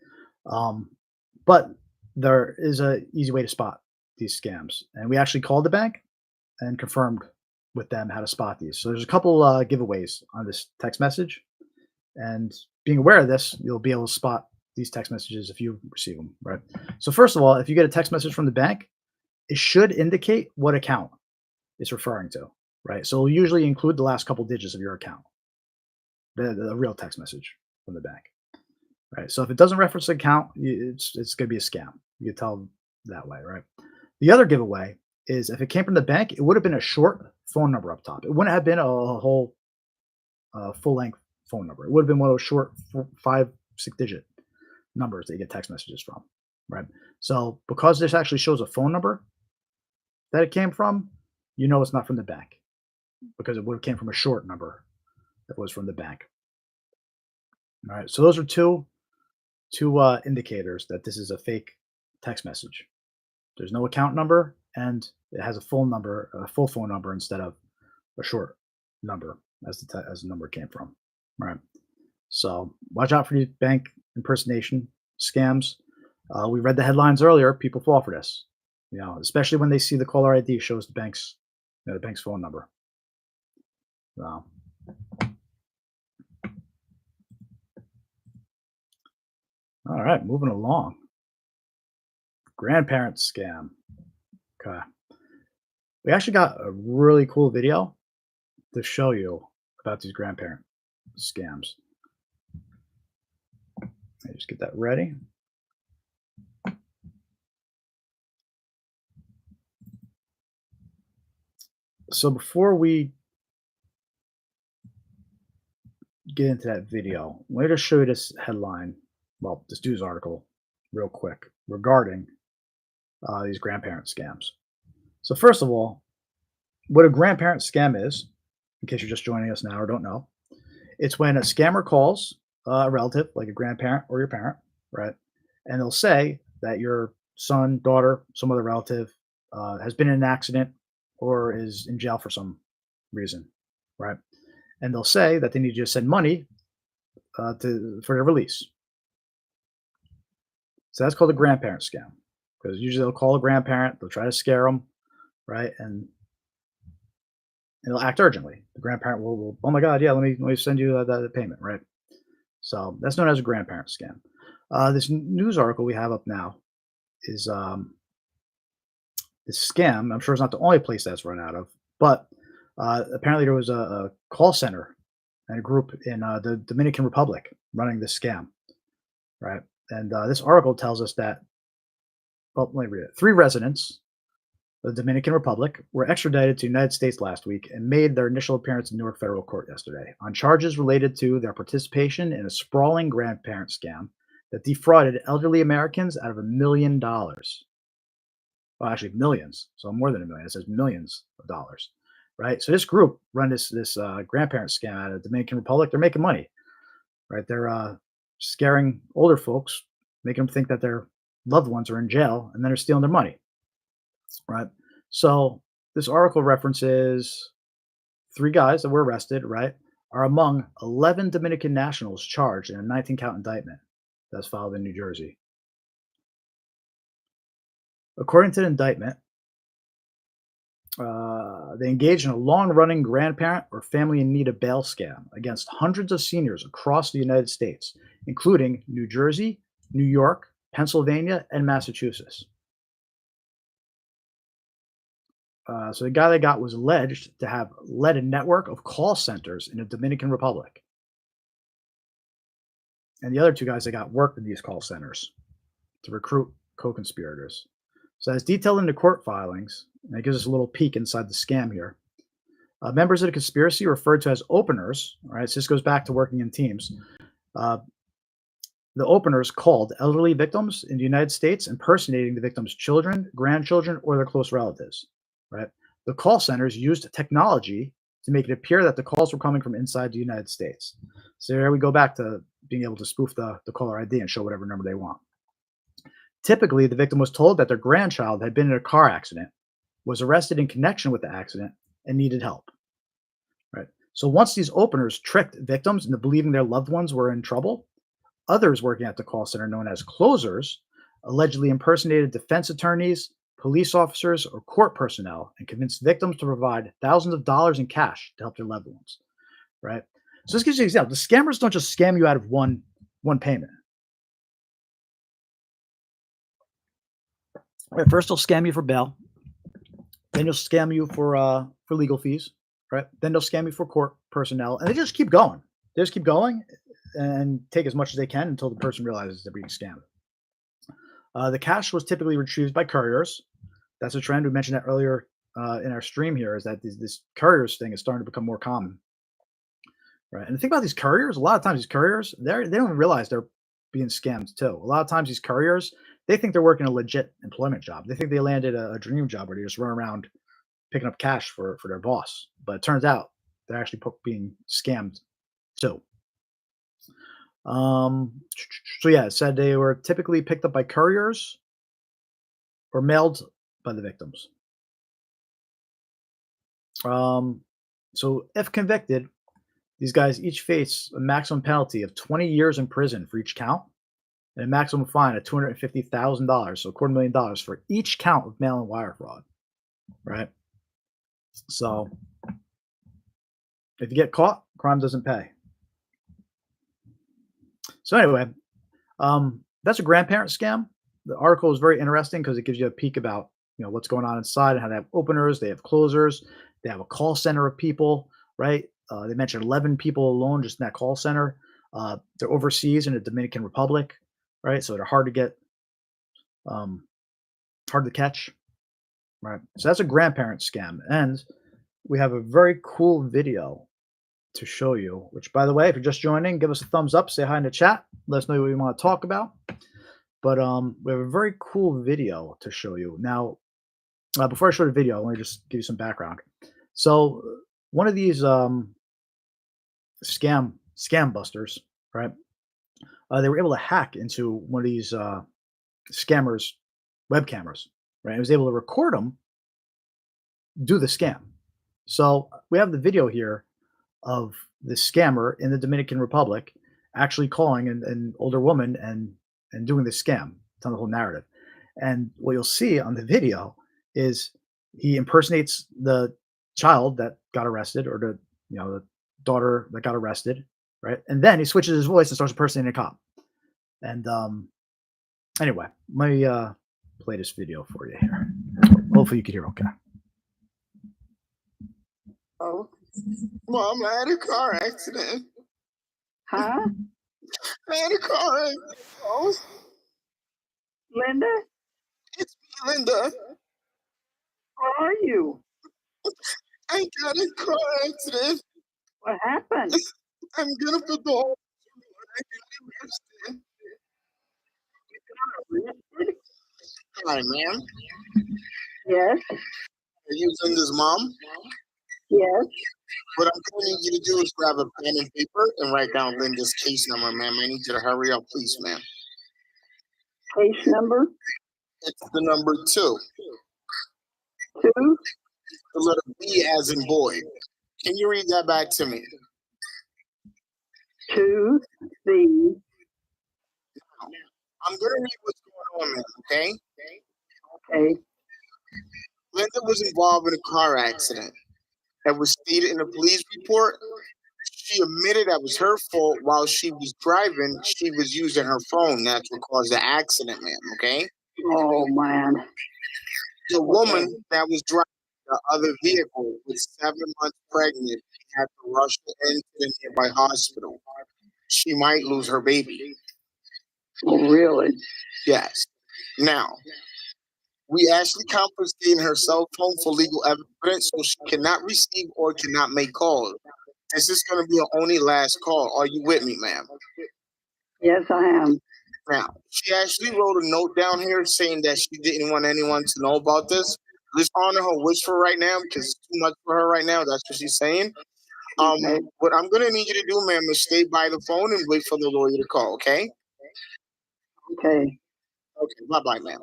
But there is an easy way to spot these scams. And we actually called the bank and confirmed with them how to spot these. So there's a couple giveaways on this text message, and being aware of this, you'll be able to spot these text messages if you receive them, right? So first of all, if you get a text message from the bank, it should indicate what account it's referring to, right? So it'll usually include the last couple digits of your account, the real text message from the bank, right? So if it doesn't reference the account, it's going to be a scam. You can tell that way, right? The other giveaway is if it came from the bank, it would have been a short phone number up top. It wouldn't have been a whole full length phone number. It would have been one of those short 5, 6 digit numbers that you get text messages from, right? So because this actually shows a phone number that it came from, you know it's not from the bank because it would have came from a short number that was from the bank. All right. So those are two indicators that this is a fake text message. There's no account number, and it has a full number, a full phone number instead of a short number as the number came from. All right. So watch out for these bank impersonation scams. We read the headlines earlier. People fall for this, especially when they see the caller ID shows the bank's phone number. So, all right, moving along. Grandparent scam. Okay. We actually got a really cool video to show you about these grandparent scams. Let me just get that ready. So before we get into that video, let me just show you this headline, this news article, real quick regarding these grandparent scams. So first of all, what a grandparent scam is, in case you're just joining us now or don't know, it's when a scammer calls a relative, like a grandparent or your parent, right? And they'll say that your son, daughter, some other relative has been in an accident or is in jail for some reason, right? And they'll say that they need you to send money for their release. So that's called a grandparent scam, because usually they'll call a grandparent, they'll try to scare them, right? And they'll act urgently. The grandparent will oh my God, yeah, let me send you the payment, right? So that's known as a grandparent scam. This news article we have up now is this scam. I'm sure it's not the only place that's run out of, but apparently there was a call center and a group in the Dominican Republic running this scam, right? And this article tells us that, well, let me read it. 3 residents of the Dominican Republic were extradited to the United States last week and made their initial appearance in Newark federal court yesterday on charges related to their participation in a sprawling grandparent scam that defrauded elderly Americans out of $1 million. Well, actually millions, so more than $1 million. It says millions of dollars, right? So this group run this grandparent scam out of the Dominican Republic. They're making money, right? They're scaring older folks, making them think that their loved ones are in jail, and then they're stealing their money, right? So this article references 3 guys that were arrested, right, are among 11 Dominican nationals charged in a 19-count indictment that's filed in New Jersey. According to the indictment, they engaged in a long-running grandparent or family in need of bail scam against hundreds of seniors across the United States, including New Jersey, New York, Pennsylvania, and Massachusetts. So the guy they got was alleged to have led a network of call centers in the Dominican Republic. And the other 2 guys they got worked in these call centers to recruit co-conspirators. So as detailed in the court filings, and it gives us a little peek inside the scam here, members of the conspiracy referred to as openers, all right, so this goes back to working in teams. The openers called elderly victims in the United States, impersonating the victims' children, grandchildren, or their close relatives, right? The call centers used technology to make it appear that the calls were coming from inside the United States. So there we go back to being able to spoof the caller ID and show whatever number they want. Typically, the victim was told that their grandchild had been in a car accident, was arrested in connection with the accident, and needed help, right? So once these openers tricked victims into believing their loved ones were in trouble, others working at the call center, known as closers, allegedly impersonated defense attorneys, police officers, or court personnel and convince victims to provide thousands of dollars in cash to help their loved ones. Right. So this gives you an example. The scammers don't just scam you out of one payment. Right. First, they'll scam you for bail. Then you'll scam you for legal fees. Right. Then they'll scam you for court personnel, and they just keep going. They just keep going and take as much as they can until the person realizes they're being scammed. The cash was typically retrieved by couriers. That's a trend. We mentioned that earlier in our stream here, is that this couriers thing is starting to become more common. Right. And the thing about these couriers, a lot of times these couriers, they don't realize they're being scammed too. A lot of times these couriers, they think they're working a legit employment job. They think they landed a dream job where they just run around picking up cash for their boss. But it turns out they're actually being scammed too. So yeah, it said they were typically picked up by couriers or mailed by the victims. So if convicted, these guys each face a maximum penalty of 20 years in prison for each count and a maximum fine of $250,000, so $250,000 for each count of mail and wire fraud. Right. So if you get caught, crime doesn't pay. So anyway, that's a grandparent scam. The article is very interesting because it gives you a peek about what's going on inside and how they have openers, they have closers, they have a call center of people, right? They mentioned 11 people alone just in that call center. They're overseas in the Dominican Republic, right? So they're hard to get, hard to catch, right? So that's a grandparent scam, and we have a very cool video to show you, which, by the way, if you're just joining, give us a thumbs up, say hi in the chat, let us know what you want to talk about. But we have a very cool video to show you. Now, before I show the video, let me just give you some background. So one of these scam busters, right? They were able to hack into one of these scammers' web cameras, right? It was able to record them do the scam. So we have the video here of the scammer in the Dominican Republic actually calling an older woman and doing the scam. It's on the whole narrative. And what you'll see on the video is he impersonates the child that got arrested, or the daughter that got arrested, right? And then he switches his voice and starts impersonating a cop. And anyway, let me play this video for you here. Hopefully you can hear okay. Oh, Mom, I had a car accident. Huh? I had a car accident. Oh, Linda, it's me, Linda. how are you? I got a car accident. What happened? I'm gonna put the whole. I got arrested. Arrested? Hi, ma'am. Yes, Are you Linda's mom? yes. What I'm going to need you to do is grab a pen and paper and write down Linda's case number, ma'am. I need you to hurry up, please, ma'am. Case number It's the number 2. 2. The letter B as in boy. Can you read that back to me? 2 C. I'm going to read what's going on, ma'am, okay? Okay. Linda was involved in a car accident that was stated in the police report. She admitted that was her fault. While she was driving, she was using her phone. That's what caused the accident, ma'am, okay? Oh man. The woman that was driving the other vehicle was 7 months pregnant. Had to rush her into the nearby hospital. She might lose her baby. Oh really? Yes. Now, we actually confiscating her cell phone for legal evidence, so she cannot receive or cannot make calls. This is going to be her only last call. Are you with me, ma'am? Yes, I am. Now, she actually wrote a note down here saying that she didn't want anyone to know about this. Let's honor her wish for right now because it's too much for her right now. That's what she's saying. Okay. What I'm going to need you to do, ma'am, is stay by the phone and wait for the lawyer to call, okay? Okay. Okay, bye-bye, ma'am.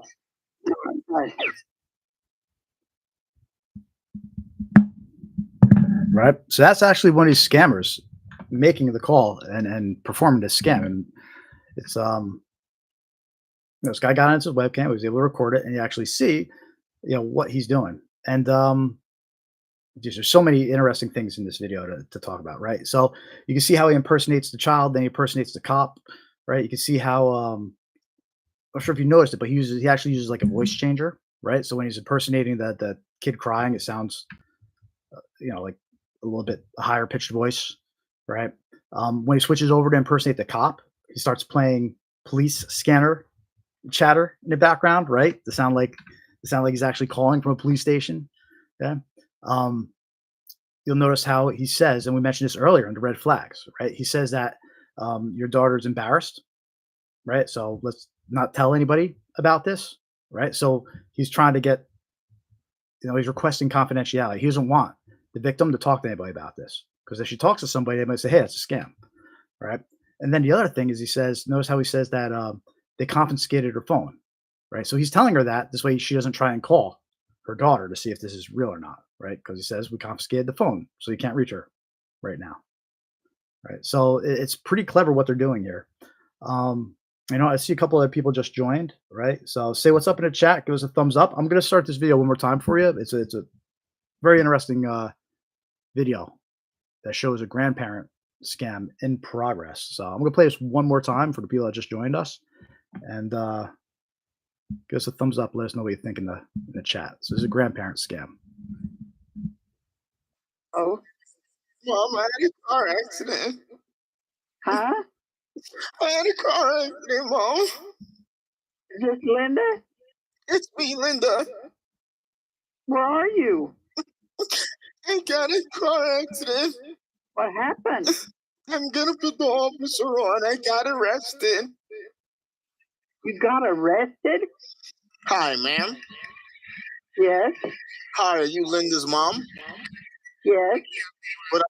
Bye. Right. So that's actually one of these scammers making the call and performing this scam. And it's this guy got on his webcam, he was able to record it, and you actually see what he's doing. And there's so many interesting things in this video to talk about, right? So you can see how he impersonates the child, then he impersonates the cop, right? You can see how I'm not sure if you noticed it, but he actually uses like a voice changer, right? So when he's impersonating the kid crying, it sounds like a little bit higher pitched voice, right? When he switches over to impersonate the cop, he starts playing police scanner chatter in the background, right? To sound like he's actually calling from a police station. Yeah. Um, you'll notice how he says, and we mentioned this earlier in the red flags, right? He says that your daughter's embarrassed, right? So let's not tell anybody about this, right? So he's trying to get, he's requesting confidentiality. He doesn't want the victim to talk to anybody about this because if she talks to somebody, they might say, "Hey, it's a scam," right? And then the other thing is, notice how he says that they confiscated her phone, right? So he's telling her that this way she doesn't try and call her daughter to see if this is real or not, right? Because he says we confiscated the phone, so you can't reach her right now, right? So it's pretty clever what they're doing here. Um, I see a couple of people just joined, right? So say what's up in the chat, give us a thumbs up. I'm gonna start this video one more time for you. It's a very interesting video that shows a grandparent scam in progress. So I'm gonna play this one more time for the people that just joined us, and give us a thumbs up. Let us know what you think in the chat. So this is a grandparent scam. Oh, Mom, I had a car accident. huh? I had a car accident, Mom. Is this Linda? It's me, Linda. Where are you? I got a car accident. What happened? I'm gonna put the officer on. I got arrested. You got arrested? Hi, ma'am. Yes, Hi, are you Linda's mom? yes. What I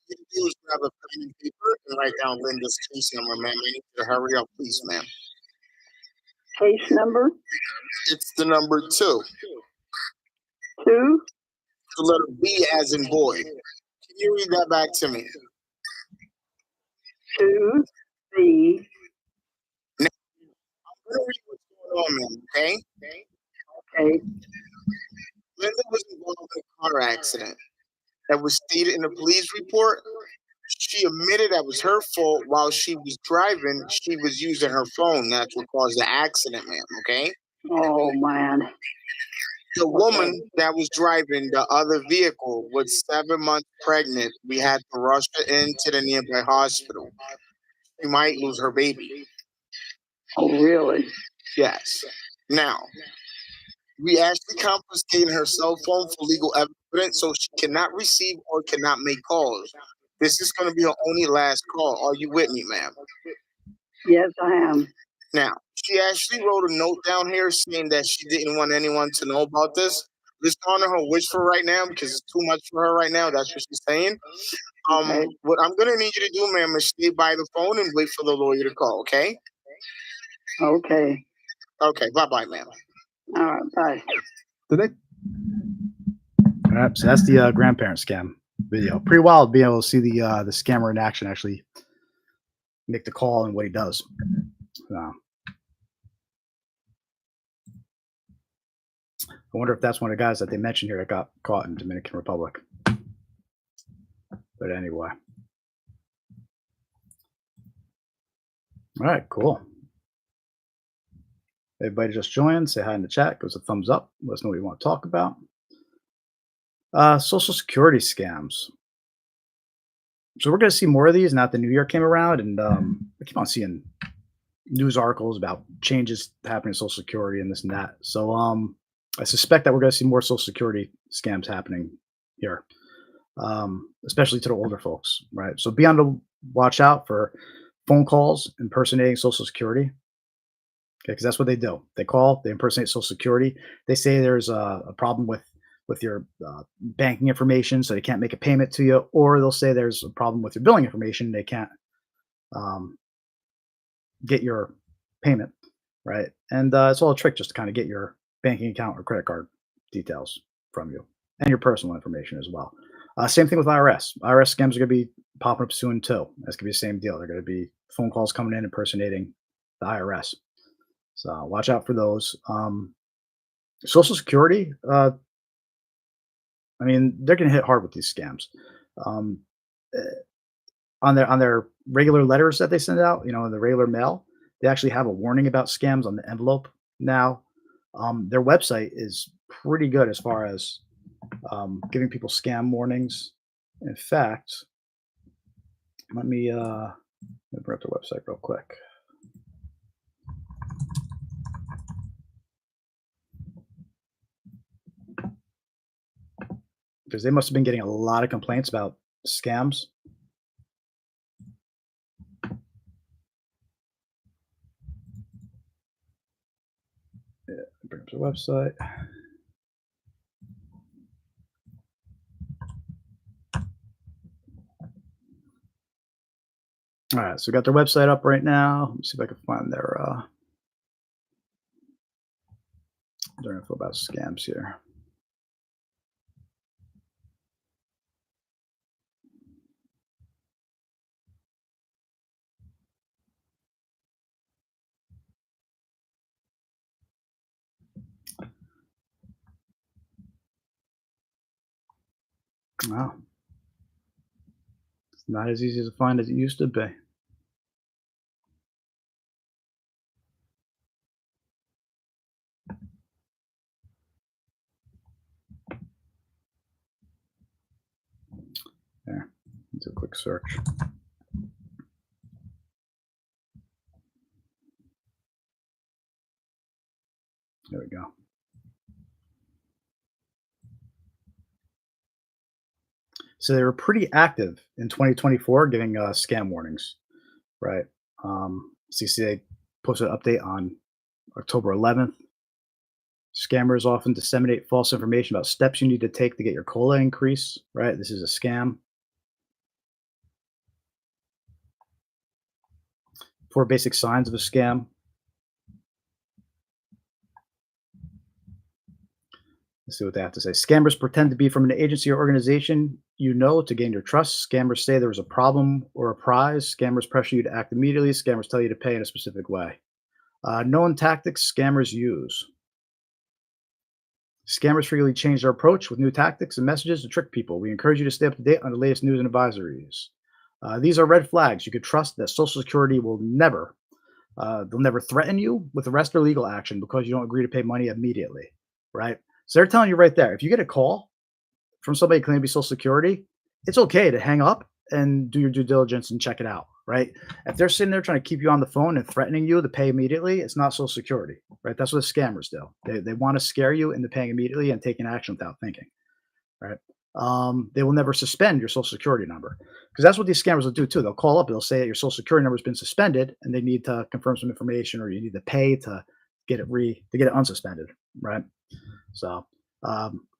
need to do is grab a pen and paper and write down Linda's case number, ma'am. I need you to hurry up, please, ma'am. Case number It's the number 2. 2. The letter B as in boy. Can you read that back to me? 2 B. Now, I'm gonna read what's going on, ma'am, okay? Okay. Linda was involved in a car accident that was stated in the police report. She admitted that was her fault while she was driving. She was using her phone. That's what caused the accident, ma'am, okay? Oh man. The woman that was driving the other vehicle was 7 months pregnant. We had to rush her into the nearby hospital. She might lose her baby. Oh really? Yes. Now, we actually confiscated her cell phone for legal evidence so she cannot receive or cannot make calls. This is going to be her only last call. Are you with me, ma'am? Yes, I am. Now, she actually wrote a note down here saying that she didn't want anyone to know about this. Just honor her wish for right now because it's too much for her right now. That's what she's saying. Okay. What I'm gonna need you to do, ma'am, is stay by the phone and wait for the lawyer to call. Okay? Okay. Okay. Bye, bye, ma'am. All right. Bye. Did they? All right, so that's the grandparent scam video. Pretty wild being able to see the scammer in action actually make the call and what he does. I wonder if that's one of the guys that they mentioned here that got caught in Dominican Republic. But anyway. All right, cool. Everybody just joined. Say hi in the chat. Give us a thumbs up. Let us know what you want to talk about. Social Security scams. So we're going to see more of these now that the new year came around, and I keep on seeing news articles about changes happening in Social Security and this and that. So I suspect that we're going to see more Social Security scams happening here, especially to the older folks, right? So be on the watch out for phone calls impersonating Social Security. Okay, because that's what they do. They call, they impersonate Social Security. They say there's a problem with your banking information, so they can't make a payment to you, or they'll say there's a problem with your billing information. They can't get your payment, right? And it's all a trick just to kind of get your banking account or credit card details from you and your personal information as well. Same thing with IRS. IRS scams are going to be popping up soon too. That's going to be the same deal. They're going to be phone calls coming in impersonating the IRS. So watch out for those. Social Security, I mean, they're gonna hit hard with these scams. Um, eh, on their regular letters that they send out, in the regular mail, they actually have a warning about scams on the envelope now. Their website is pretty good as far as giving people scam warnings. In fact, let me bring up their website real quick because they must have been getting a lot of complaints about scams. Bring up their website. All right, so we got their website up right now. Let me see if I can find their info about scams here. Wow, it's not as easy to find as it used to be. There, do a quick search. There we go. So they were pretty active in 2024 giving scam warnings, right? CCA posted an update on October 11th. Scammers often disseminate false information about steps you need to take to get your COLA increase, right? This is a scam. 4 basic signs of a scam. Let's see what they have to say. Scammers pretend to be from an agency or organization to gain your trust. Scammers say there was a problem or a prize. Scammers pressure you to act immediately. Scammers tell you to pay in a specific way. Known tactics scammers use. Scammers frequently change their approach with new tactics and messages to trick people. We encourage you to stay up to date on the latest news and advisories. These are red flags. You could trust that Social Security will they'll never threaten you with arrest or legal action because you don't agree to pay money immediately, right? So they're telling you right there, if you get a call from somebody claiming to be Social Security, it's okay to hang up and do your due diligence and check it out, right? If they're sitting there trying to keep you on the phone and threatening you to pay immediately, it's not Social Security, right? That's what the scammers do. They want to scare you into paying immediately and taking action without thinking, right? They will never suspend your Social Security number because that's what these scammers will do too. They'll call up, they'll say that your Social Security number has been suspended, and they need to confirm some information, or you need to pay to get it unsuspended, right? So,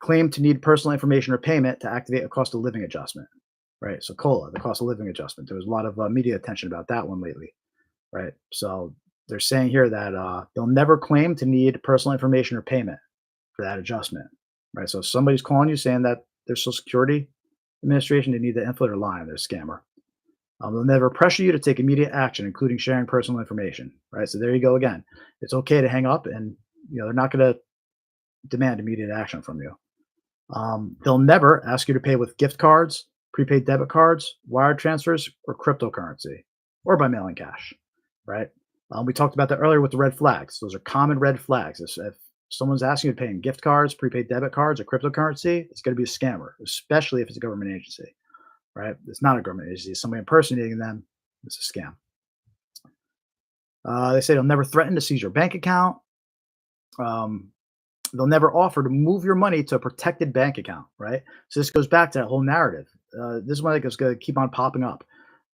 claim to need personal information or payment to activate a cost of living adjustment, right? So COLA, the cost of living adjustment. There was a lot of media attention about that one lately, right? So they're saying here that they'll never claim to need personal information or payment for that adjustment, right? So if somebody's calling you saying that their Social Security Administration, they need the info, they're lying, they're a scammer. They'll never pressure you to take immediate action, including sharing personal information, right? So there you go again. It's okay to hang up, and they're not going to demand immediate action from you. They'll never ask you to pay with gift cards, prepaid debit cards, wire transfers, or cryptocurrency, or by mailing cash, right? We talked about that earlier with the red flags. Those are common red flags. If someone's asking you to pay in gift cards, prepaid debit cards, or cryptocurrency, it's going to be a scammer, especially if it's a government agency, right? It's not a government agency. It's somebody impersonating them. It's a scam. They say they'll never threaten to seize your bank account. They'll never offer to move your money to a protected bank account, right? So this goes back to that whole narrative. This is one that's going to keep on popping up.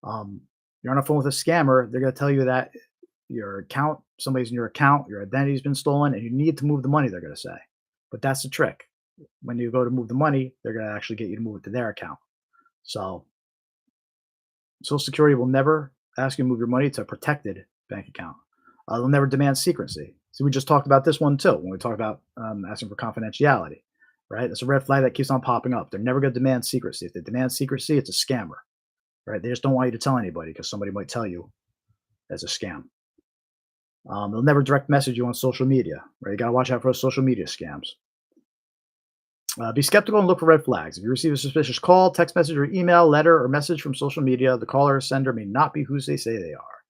You're on a phone with a scammer. They're going to tell you that somebody's in your account, your identity's been stolen, and you need to move the money, they're going to say. But that's the trick. When you go to move the money, they're going to actually get you to move it to their account. So Social Security will never ask you to move your money to a protected bank account. They'll never demand secrecy. So we just talked about this one too when we talk about asking for confidentiality, right? That's a red flag that keeps on popping up. They're never going to demand secrecy. If they demand secrecy, it's a scammer, right? They just don't want you to tell anybody because somebody might tell you as a scam. They'll never direct message you on social media, right? You got to watch out for those social media scams. Be skeptical and look for red flags. If you receive a suspicious call, text message, or email, letter, or message from social media, the caller or sender may not be who they say they are.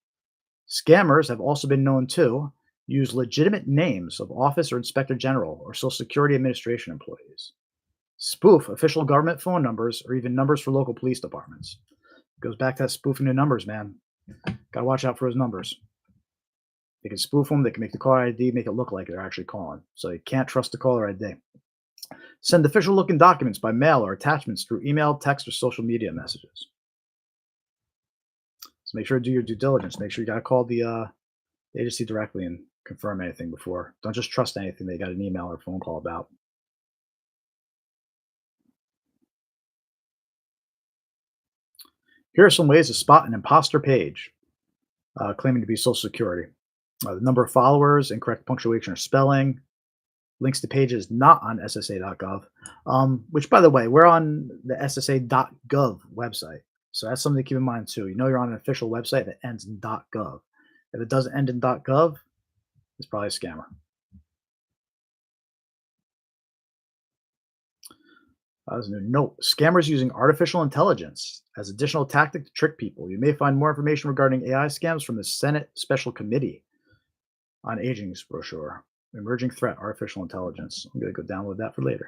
Scammers have also been known to use legitimate names of office or inspector general or Social Security Administration employees, spoof official government phone numbers, or even numbers for local police departments. Goes back to that spoofing the numbers, man. Gotta watch out for those numbers. They can spoof them. They can make the caller ID make it look like they're actually calling. So you can't trust the caller ID. Send official-looking documents by mail or attachments through email, text, or social media messages. So make sure to do your due diligence. Make sure you got to call the agency directly and confirm anything before. Don't just trust anything they got an email or phone call about. Here are some ways to spot an imposter page claiming to be Social Security. The number of followers, incorrect punctuation or spelling, links to pages not on SSA.gov, which, by the way, we're on the SSA.gov website. So that's something to keep in mind, too. You know you're on an official website that ends in .gov. If it doesn't end in .gov, it's probably a scammer. As a new note, scammers using artificial intelligence as additional tactic to trick people. You may find more information regarding AI scams from the Senate Special Committee on Aging's brochure. Emerging threat, artificial intelligence. I'm going to go download that for later.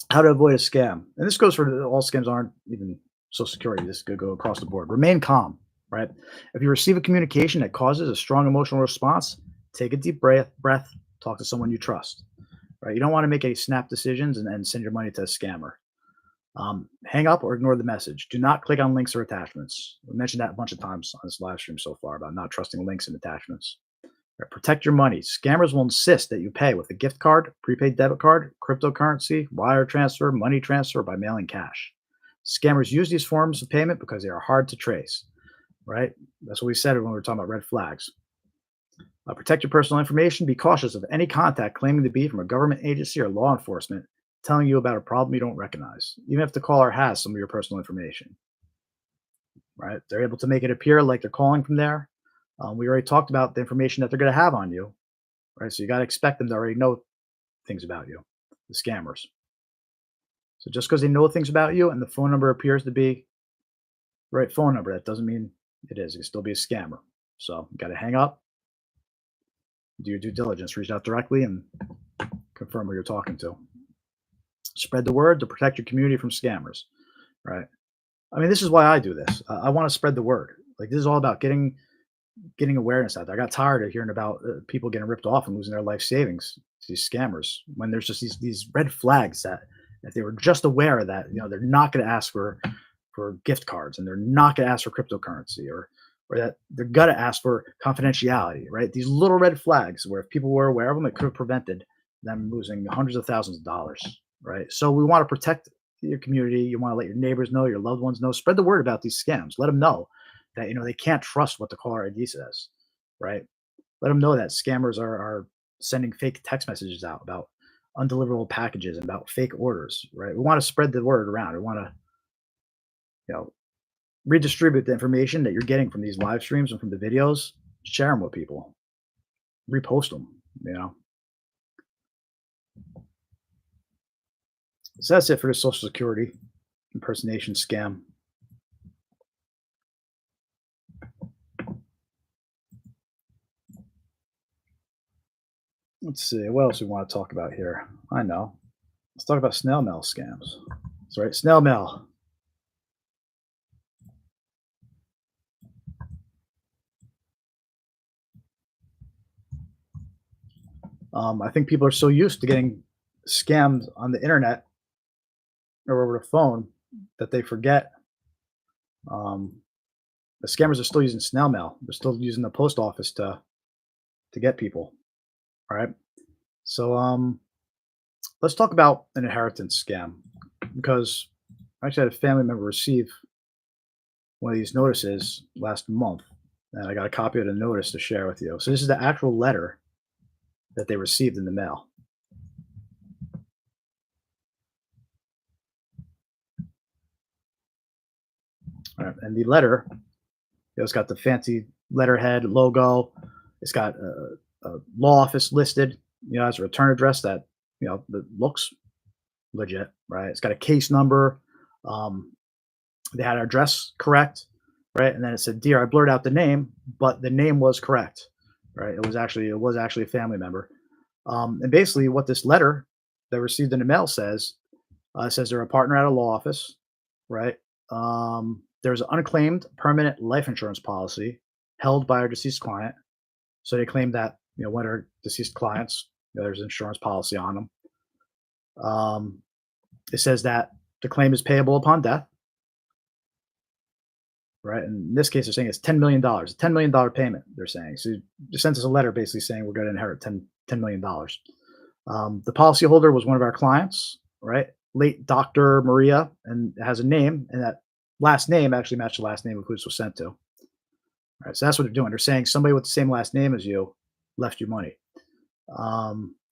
How to avoid a scam. And this goes for all scams aren't even Social Security. This could go across the board. Remain calm, right? If you receive a communication that causes a strong emotional response, take a deep breath, talk to someone you trust, right? You don't want to make any snap decisions and then send your money to a scammer. Hang up or ignore the message. Do not click on links or attachments. We mentioned that a bunch of times on this live stream so far about not trusting links and attachments. Protect your money. Scammers will insist that you pay with a gift card, prepaid debit card, cryptocurrency, wire transfer, money transfer, by mailing cash. Scammers use these forms of payment because they are hard to trace, right? That's what we said when we were talking about red flags. Protect your personal information. Be cautious of any contact claiming to be from a government agency or law enforcement telling you about a problem you don't recognize, even if the caller has some of your personal information, right? They're able to make it appear like they're calling from there. We already talked about the information that they're going to have on you, right? So you got to expect them to already know things about you, the scammers. So just because they know things about you and the phone number appears to be the right phone number, that doesn't mean it is. It can still be a scammer. So you got to hang up, do your due diligence, reach out directly and confirm who you're talking to. Spread the word to protect your community from scammers, right? I mean, this is why I do this. I want to spread the word. Like, this is all about getting awareness out there. I got tired of hearing about people getting ripped off and losing their life savings to these scammers when there's just these red flags that if they were just aware that, you know, they're not going to ask for gift cards and they're not going to ask for cryptocurrency or that they're going to ask for confidentiality, right? These little red flags where if people were aware of them, it could have prevented them losing hundreds of thousands of dollars, right? So we want to protect your community. You want to let your neighbors know, your loved ones know, spread the word about these scams. Let them know that, you know, they can't trust what the caller ID says, right? Let them know that scammers are sending fake text messages out about undeliverable packages and about fake orders, right? We want to spread the word around. We want to, you know, redistribute the information that you're getting from these live streams and from the videos. Share them with people, repost them, you know. So that's it for the Social Security impersonation scam. Let's see, what else we want to talk about here? I know. Let's talk about snail mail scams. That's right, snail mail. I think people are so used to getting scammed on the internet or over the phone that they forget the scammers are still using snail mail. They're still using the post office to get people. All right. So let's talk about an inheritance scam because I actually had a family member receive one of these notices last month, and I got a copy of the notice to share with you. So this is the actual letter that they received in the mail. All right, and the letter, it's got the fancy letterhead logo. It's got a law office listed, as a return address that that looks legit, right? It's got a case number. They had our address correct, right? And then it said, "Dear, I blurred out the name, but the name was correct, right? It was actually a family member." And basically, what this letter they received in the mail says, it says they're a partner at a law office, right? There's an unclaimed permanent life insurance policy held by our deceased client. So they claim that one of our deceased clients, there's an insurance policy on them. It says that the claim is payable upon death, right? And in this case, they're saying it's $10 million, a $10 million payment, they're saying. So they sent us a letter basically saying we're going to inherit $10 million. The policyholder was one of our clients, right? Late Dr. Maria, and it has a name, and that last name actually matched the last name of who this was sent to. All right, so that's what they're doing. They're saying somebody with the same last name as you left you money.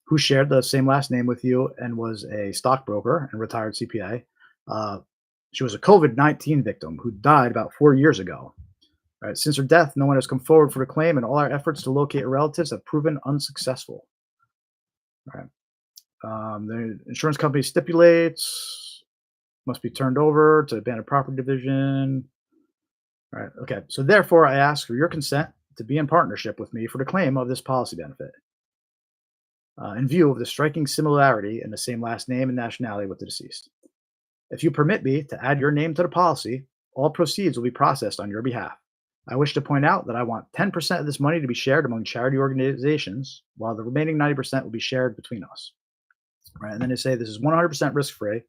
Who shared the same last name with you and was a stockbroker and retired CPA. She was a COVID-19 victim who died about 4 years ago. Right. Since her death, no one has come forward for the claim, and all our efforts to locate her relatives have proven unsuccessful. All right. The insurance company stipulates must be turned over to abandoned property division. All right. Okay. So therefore, I ask for your consent to be in partnership with me for the claim of this policy benefit. In view of the striking similarity in the same last name and nationality with the deceased. If you permit me to add your name to the policy, all proceeds will be processed on your behalf. I wish to point out that I want 10% of this money to be shared among charity organizations, while the remaining 90% will be shared between us. Right, and then they say this is 100% risk-free.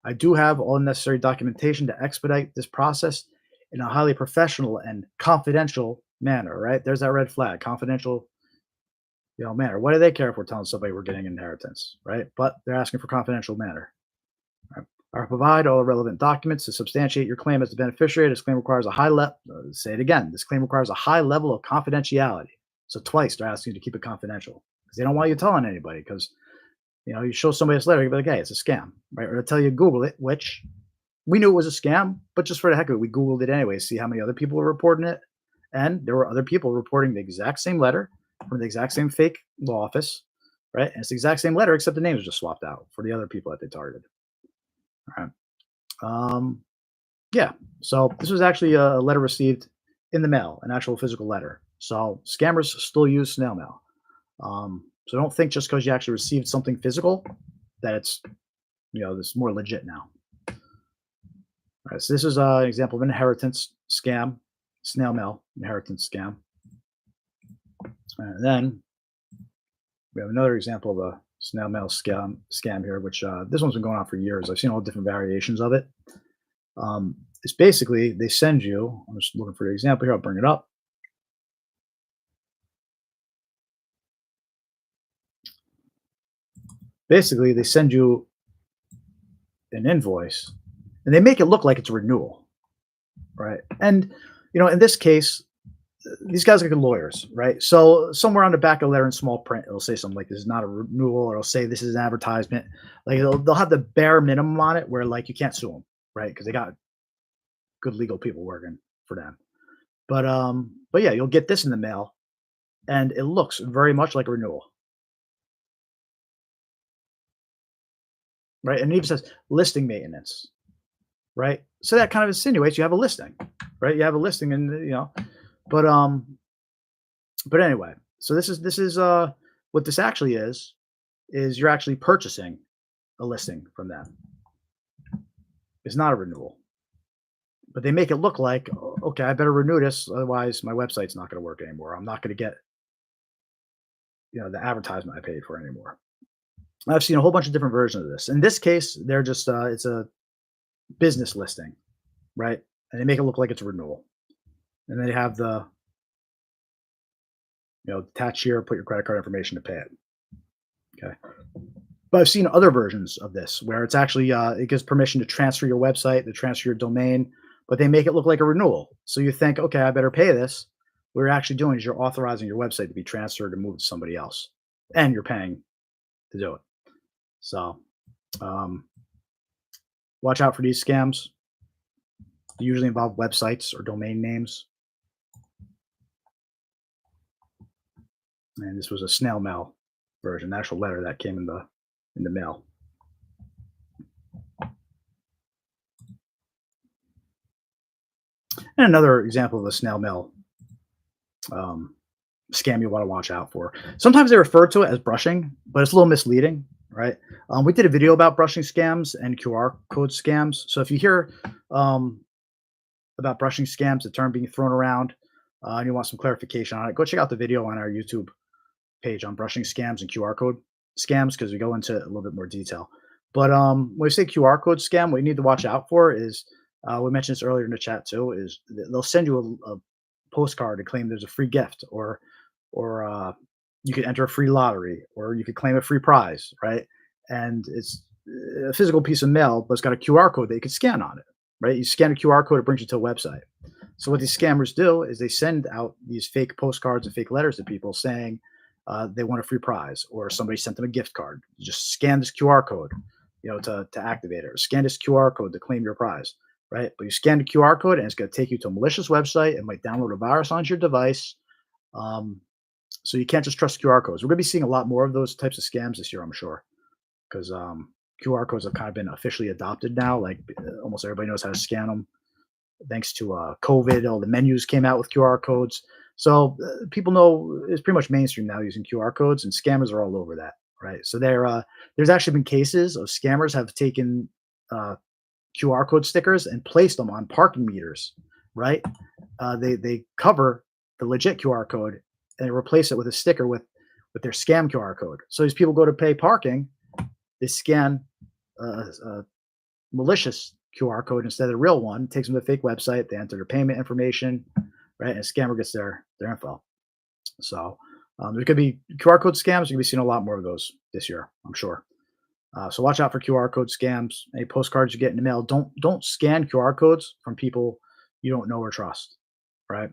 I do have all the necessary documentation to expedite this process in a highly professional and confidential manner, right? There's that red flag, confidential manner. Why do they care if we're telling somebody we're getting inheritance, right? But they're asking for confidential manner. Right? I provide all relevant documents to substantiate your claim as the beneficiary. This claim requires a high level. Say it again. This claim requires a high level of confidentiality. So twice they're asking you to keep it confidential because they don't want you telling anybody. Because you show somebody this letter, you'll be like, "Hey, it's a scam," right? Or they'll tell you Google it, which we knew it was a scam, but just for the heck of it, we Googled it anyway, see how many other people were reporting it, and there were other people reporting the exact same letter from the exact same fake law office, right? And it's the exact same letter, except the names are just swapped out for the other people that they targeted. All right. Yeah. So this was actually a letter received in the mail, an actual physical letter. So scammers still use snail mail. So don't think just because you actually received something physical that it's, this is more legit now. All right. So this is an example of an inheritance scam, snail mail inheritance scam. And then we have another example of a snail mail scam here, which this one's been going on for years. I've seen all different variations of it. It's basically they send you. I'm just looking for the example here. I'll bring it up. Basically, they send you an invoice, and they make it look like it's a renewal, right? And in this case, these guys are good lawyers, right? So somewhere on the back of the letter in small print, it'll say something like this is not a renewal, or it'll say this is an advertisement. Like they'll have the bare minimum on it where like you can't sue them, right? Because they got good legal people working for them. But yeah, you'll get this in the mail, and it looks very much like a renewal. Right. And it even says listing maintenance. Right. So that kind of insinuates you have a listing, right? You have a listing and but anyway, so this is what this actually is you're actually purchasing a listing from them. It's not a renewal. But they make it look like, okay, I better renew this, otherwise my website's not going to work anymore. I'm not going to get the advertisement I paid for anymore. I've seen a whole bunch of different versions of this. In this case, they're just it's a business listing, right? And they make it look like it's a renewal. And they have the attach here, put your credit card information to pay it. Okay. But I've seen other versions of this where it's actually it gives permission to transfer your website, to transfer your domain, but they make it look like a renewal. So you think, okay, I better pay this. What you're actually doing is you're authorizing your website to be transferred and moved to somebody else. and you're paying to do it. So watch out for these scams. They usually involve websites or domain names. And this was a snail mail version, an actual letter that came in the mail. And another example of a snail mail scam you want to watch out for. Sometimes they refer to it as brushing, but it's a little misleading, right? We did a video about brushing scams and QR code scams. So if you hear about brushing scams, the term being thrown around, and you want some clarification on it, go check out the video on our YouTube page on brushing scams and QR code scams, because we go into a little bit more detail. But when we say QR code scam, what you need to watch out for is, we mentioned this earlier in the chat too, is they'll send you a postcard to claim there's a free gift, or you could enter a free lottery, or you could claim a free prize, right? And it's a physical piece of mail, but it's got a QR code that you can scan on it, right? You scan a QR code, it brings you to a website. So what these scammers do is they send out these fake postcards and fake letters to people saying they want a free prize, or somebody sent them a gift card. You just scan this QR code, to activate it, or scan this QR code to claim your prize, right? But you scan the QR code and it's going to take you to a malicious website. It might download a virus onto your device. So you can't just trust QR codes. We're going to be seeing a lot more of those types of scams this year, I'm sure, because QR codes have kind of been officially adopted now. Like almost everybody knows how to scan them. Thanks to COVID, all the menus came out with QR codes. So people know it's pretty much mainstream now using QR codes, and scammers are all over that, right? So there's actually been cases of scammers have taken QR code stickers and placed them on parking meters, right? They cover the legit QR code and replace it with a sticker with their scam QR code. So these people go to pay parking, they scan a malicious QR code instead of the real one, takes them to the fake website, they enter their payment information, right? And a scammer gets their info. So there's going to be QR code scams. You're going to be seeing a lot more of those this year, I'm sure. So watch out for QR code scams. Any postcards you get in the mail, don't scan QR codes from people you don't know or trust, right?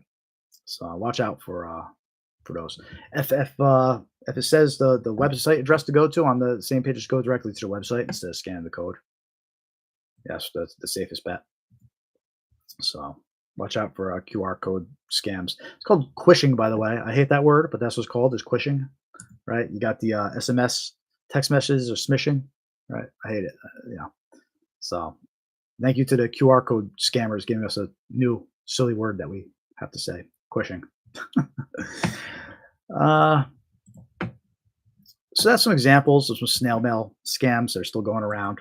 So watch out for those. If it says the website address to go to on the same page, just go directly to the website instead of scanning the code. Yes, that's the safest bet. So watch out for QR code scams. It's called quishing, by the way. I hate that word, but that's what's called, is quishing, right? You got the SMS text messages or smishing, right? I hate it. So thank you to the QR code scammers giving us a new silly word that we have to say, quishing. So that's some examples of some snail mail scams that are still going around,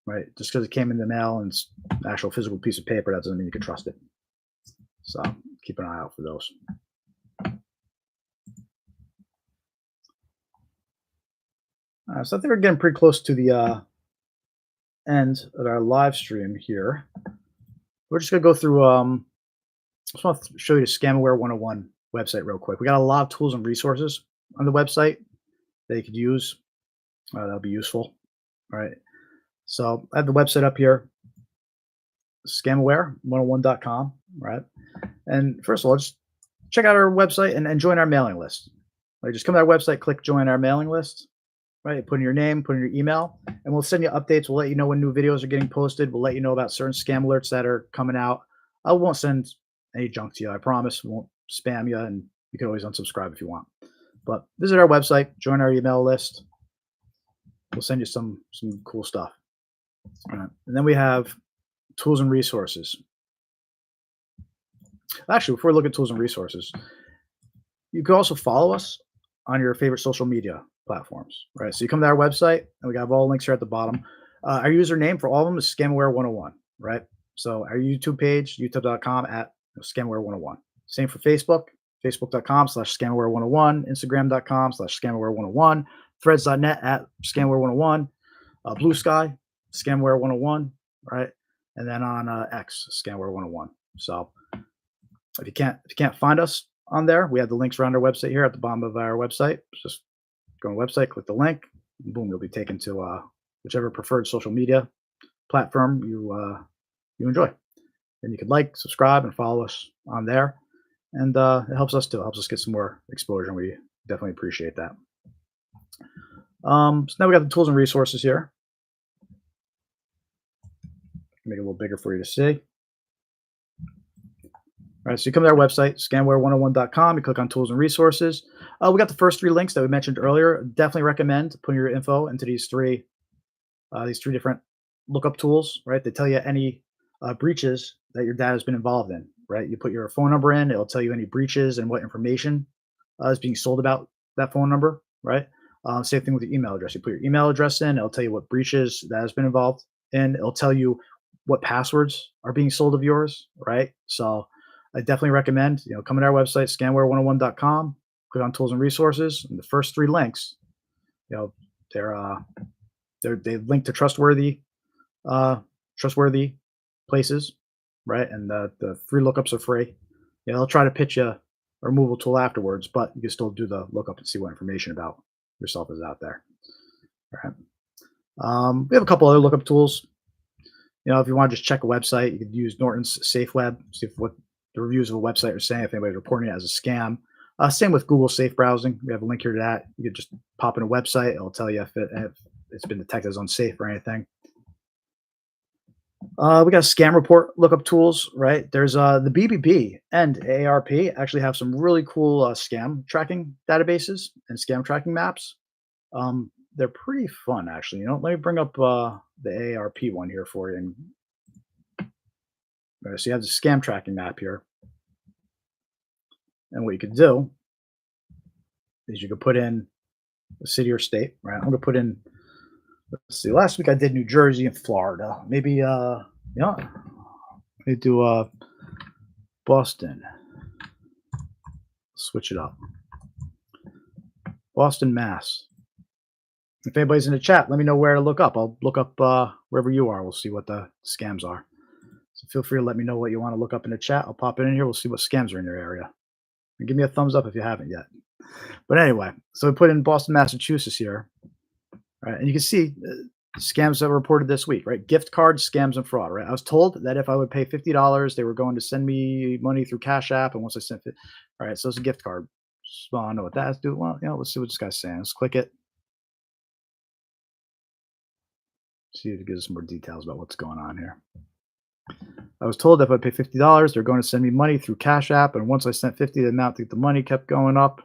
right? Just because it came in the mail and it's an actual physical piece of paper, that doesn't mean you can trust it. So keep an eye out for those. So I think we're getting pretty close to the end of our live stream here. We're just going to go through, just want to show you the Scamware 101 website real quick. We got a lot of tools and resources on the website that you could use. That'll be useful. All right. So I have the website up here, scamware101.com, right? And first of all, just check out our website and join our mailing list. Right? Just come to our website, click join our mailing list, right? Put in your name, put in your email, and we'll send you updates. We'll let you know when new videos are getting posted. We'll let you know about certain scam alerts that are coming out. I won't send any junk to you, I promise. We won't spam you, and you can always unsubscribe if you want. But visit our website, join our email list. We'll send you some cool stuff. All right. And then we have tools and resources. Actually, before we look at tools and resources, you can also follow us on your favorite social media platforms, right? So you come to our website, and we got all the links here at the bottom. Our username for all of them is Scamware101, right? So our YouTube page, youtube.com/Scamware101. Same for Facebook, facebook.com/Scamware101, Instagram.com/Scamware101, threads.net @Scamware101, Blue Sky, Scamware101, right? And then on X, Scamware101. So if you can't find us on there, we have the links around our website here at the bottom of our website. Just go on the website, click the link, and boom, you'll be taken to whichever preferred social media platform you enjoy. And you can like, subscribe, and follow us on there. And it helps us too. It helps us get some more exposure, and we definitely appreciate that. So now we got the tools and resources here. Make it a little bigger for you to see. All right, so you come to our website, scamware101.com. You click on tools and resources. We got the first 3 links that we mentioned earlier. Definitely recommend putting your info into these three different lookup tools. Right, they tell you any breaches that your data has been involved in. Right, you put your phone number in, it'll tell you any breaches and what information is being sold about that phone number. Right, same thing with your email address. You put your email address in, it'll tell you what breaches that has been involved in. It'll tell you what passwords are being sold of yours. Right, so I definitely recommend, come to our website, scamware101.com, click on tools and resources, and the first 3 links, you know, they link to trustworthy places, right? And the 3 lookups are free. They'll try to pitch you a removal tool afterwards, but you can still do the lookup and see what information about yourself is out there. All right. We have a couple other lookup tools. If you want to just check a website, you could use Norton's Safe Web, see what the reviews of a website are saying, if anybody's reporting it as a scam. Same with Google Safe Browsing. We have a link here to that. You can just pop in a website. It'll tell you if it's been detected as unsafe or anything. We got scam report lookup tools, right? There's the BBB and AARP actually have some really cool scam tracking databases and scam tracking maps. They're pretty fun, actually. Let me bring up the AARP one here for you. So you have the scam tracking map here. And what you could do is you could put in the city or state, right? I'm going to put in, let's see, last week I did New Jersey and Florida. Maybe, let me do Boston. Switch it up. Boston, Mass. If anybody's in the chat, let me know where to look up. I'll look up wherever you are. We'll see what the scams are. So feel free to let me know what you want to look up in the chat. I'll pop it in here. We'll see what scams are in your area. And give me a thumbs up if you haven't yet. But anyway, so we put in Boston, Massachusetts here. Right, and you can see scams that were reported this week, right? Gift cards, scams, and fraud, right? I was told that if I would pay $50, they were going to send me money through Cash App. And once I sent it, all right, so it's a gift card. So I don't know what that has to do. Well, let's see what this guy's saying. Let's click it. See if it gives us more details about what's going on here. I was told that if I pay $50, they're going to send me money through Cash App. And once I sent 50, the amount that the money kept going up.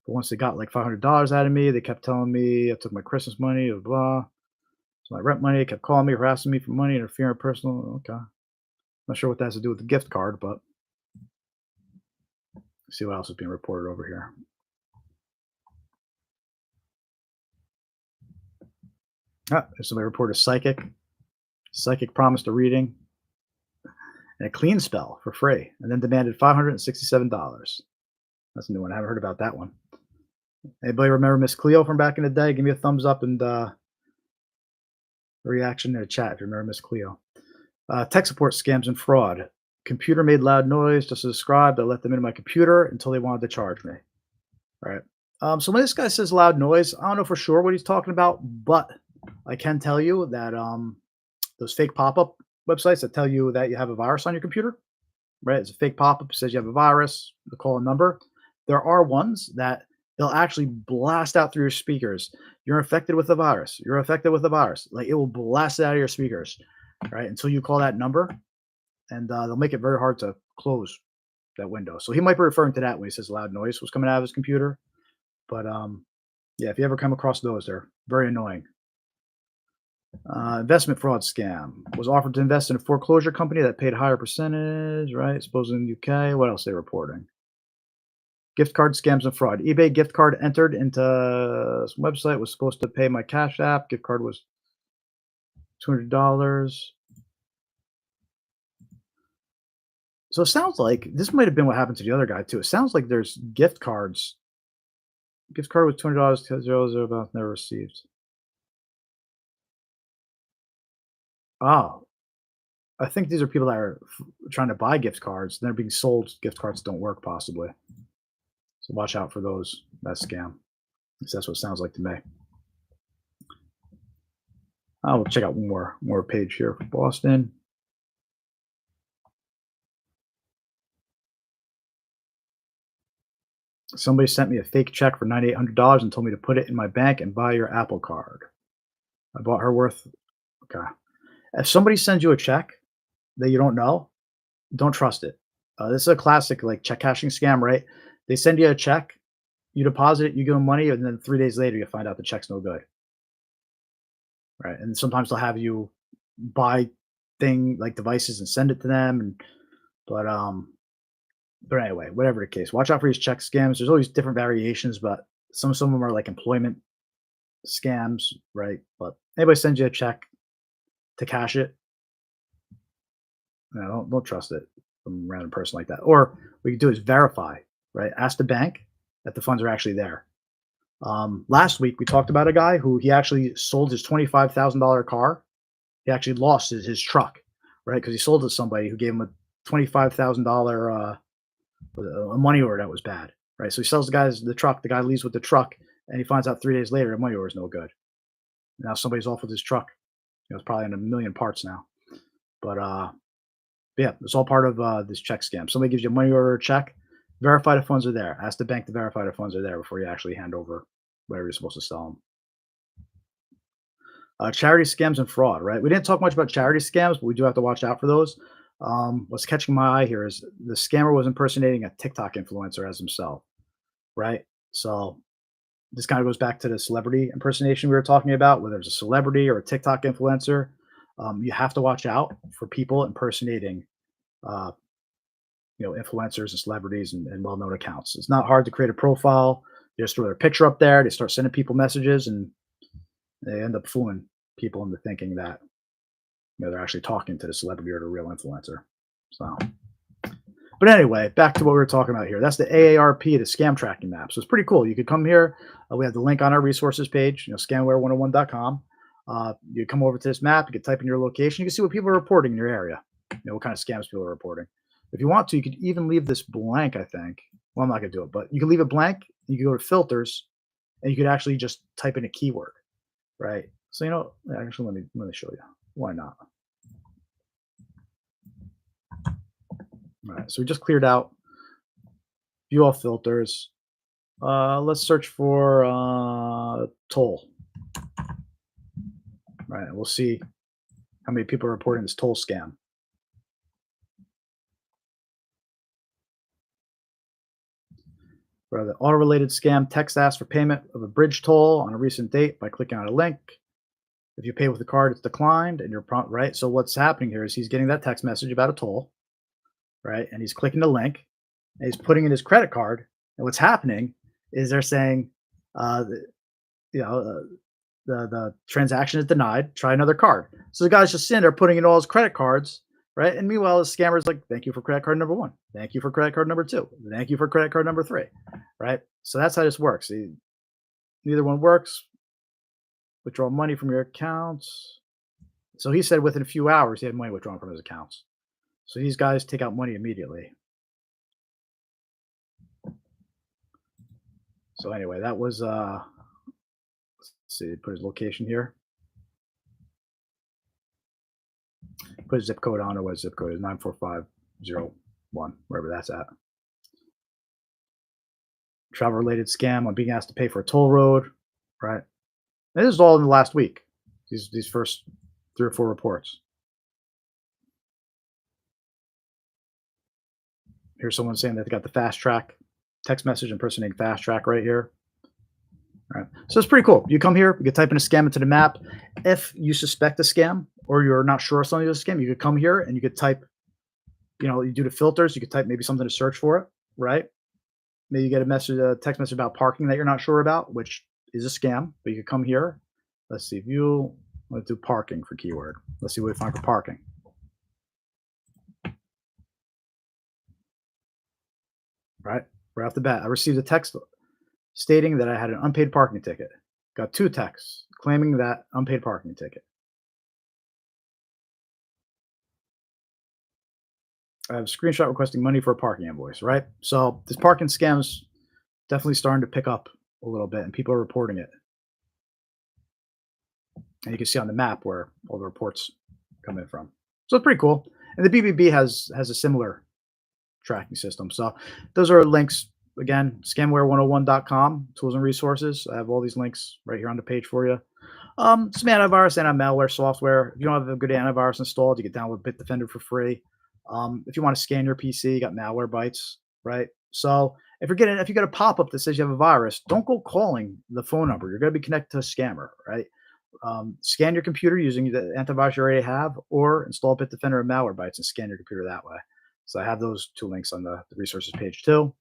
But once they got like $500 out of me, they kept telling me I took my Christmas money, blah, blah. So my rent money, they kept calling me, harassing me for money, interfering personal. Okay. Not sure what that has to do with the gift card, but let's see what else is being reported over here. There's somebody reported psychic. Psychic promised a reading and a clean spell for free, and then demanded $567. That's a new one. I haven't heard about that one. Anybody remember Miss Cleo from back in the day? Give me a thumbs up and reaction in the chat if you remember Miss Cleo. Tech support scams and fraud. Computer made loud noise just as described. I let them into my computer until they wanted to charge me. All right. So when this guy says loud noise, I don't know for sure what he's talking about, but I can tell you that those fake pop-up websites that tell you that you have a virus on your computer, right? It's a fake pop-up that says you have a virus, they call a number. There are ones that they'll actually blast out through your speakers. You're infected with the virus. You're infected with the virus. Like it will blast it out of your speakers, right? Until you call that number, and they'll make it very hard to close that window. So he might be referring to that when he says loud noise was coming out of his computer. But yeah, if you ever come across those, they're very annoying. Investment fraud scam. Was offered to invest in a foreclosure company that paid a higher percentage, right? Supposedly in the UK. What else are they reporting? Gift card scams and fraud. eBay gift card entered into some website, was supposed to pay my Cash App. Gift card was $200. So it sounds like this might have been what happened to the other guy too. It sounds like there's gift cards. Gift card was $200 because about never received. Oh, I think these are people that are trying to buy gift cards. And they're being sold gift cards that don't work, possibly. So watch out for those. That scam. At least that's what it sounds like to me. I'll check out one more page here for Boston. Somebody sent me a fake check for $9,800 and told me to put it in my bank and buy your Apple Card. I bought her worth. Okay. If somebody sends you a check that you don't know, don't trust it. This is a classic like check cashing scam, right? They send you a check, you deposit it, you give them money, and then 3 days later you find out the check's no good, right? And sometimes they'll have you buy devices and send it to them, but anyway, whatever the case, watch out for these check scams. There's always different variations, but some of them are like employment scams, right? But anybody sends you a check to cash it, no, don't trust it from a random person like that. Or what you can do is verify, right? Ask the bank that the funds are actually there. Last week we talked about a guy who he actually sold his $25,000 car. He actually lost his truck, right? Because he sold it to somebody who gave him a $25,000 a money order that was bad, right? So he sells the truck. The guy leaves with the truck, and he finds out 3 days later the money order is no good. Now somebody's off with his truck. It's probably in a million parts now. But yeah, it's all part of this check scam. Somebody gives you a money order or check, verify the funds are there. Ask the bank to verify the funds are there before you actually hand over whatever you're supposed to sell them. Charity scams and fraud, right? We didn't talk much about charity scams, but we do have to watch out for those. What's catching my eye here is the scammer was impersonating a TikTok influencer as himself, right? So this kind of goes back to the celebrity impersonation we were talking about, whether it's a celebrity or a TikTok influencer. You have to watch out for people impersonating, influencers and celebrities and well-known accounts. It's not hard to create a profile. They just throw their picture up there. They start sending people messages, and they end up fooling people into thinking that they're actually talking to the celebrity or the real influencer. So, but anyway, back to what we were talking about here. That's the AARP, the scam tracking map. So it's pretty cool. You could come here. We have the link on our resources page, scamware101.com. You come over to this map. You can type in your location. You can see what people are reporting in your area. What kind of scams people are reporting. If you want to, you could even leave this blank, I think. Well, I'm not going to do it, but you can leave it blank. You can go to filters, and you could actually just type in a keyword, right? So, actually, let me show you. Why not? All right, so we just cleared out view all filters. Let's search for toll. All right, we'll see how many people are reporting this toll scam. For the auto-related scam, text asks for payment of a bridge toll on a recent date by clicking on a link. If you pay with the card, it's declined, and you're prompt, right? So what's happening here is he's getting that text message about a toll, right? And he's clicking the link, and he's putting in his credit card. And what's happening is they're saying, the transaction is denied. Try another card. So the guy's just sitting there putting in all his credit cards, right? And meanwhile, the scammer's like, thank you for credit card number 1. Thank you for credit card number 2. Thank you for credit card number 3, right? So that's how this works. Neither one works. Withdraw money from your accounts. So he said within a few hours, he had money withdrawn from his accounts. So these guys take out money immediately. So anyway, that was, let's see, put his location here. Put his zip code on, or what his zip code is, 94501, wherever that's at. Travel-related scam on being asked to pay for a toll road, right? And this is all in the last week, these first 3 or 4 reports. Here's someone saying that they got the fast track text message impersonating fast track right here. All right. So it's pretty cool. You come here, you can type in a scam into the map. If you suspect a scam or you're not sure something is a scam, you could come here and you could type, you do the filters. You could type maybe something to search for it, right? Maybe you get a text message about parking that you're not sure about, which is a scam. But you could come here. Let's see. Let's do parking for keyword. Let's see what we find for parking. Right off the bat, I received a text stating that I had an unpaid parking ticket. Got 2 texts claiming that unpaid parking ticket. I have a screenshot requesting money for a parking invoice, right? So this parking scam's definitely starting to pick up a little bit, and people are reporting it. And you can see on the map where all the reports come in from. So it's pretty cool. And the BBB has a similar tracking system. So those are links again, scamware101.com, tools and resources. I have all these links right here on the page for you. Some antivirus, anti-malware software. If you don't have a good antivirus installed, you can download Bitdefender for free. If you want to scan your PC, you got Malwarebytes, right? So if you get a pop-up that says you have a virus, don't go calling the phone number. You're going to be connected to a scammer, right? Scan your computer using the antivirus you already have, or install Bitdefender and Malwarebytes and scan your computer that way. So I have those two links on the resources page too.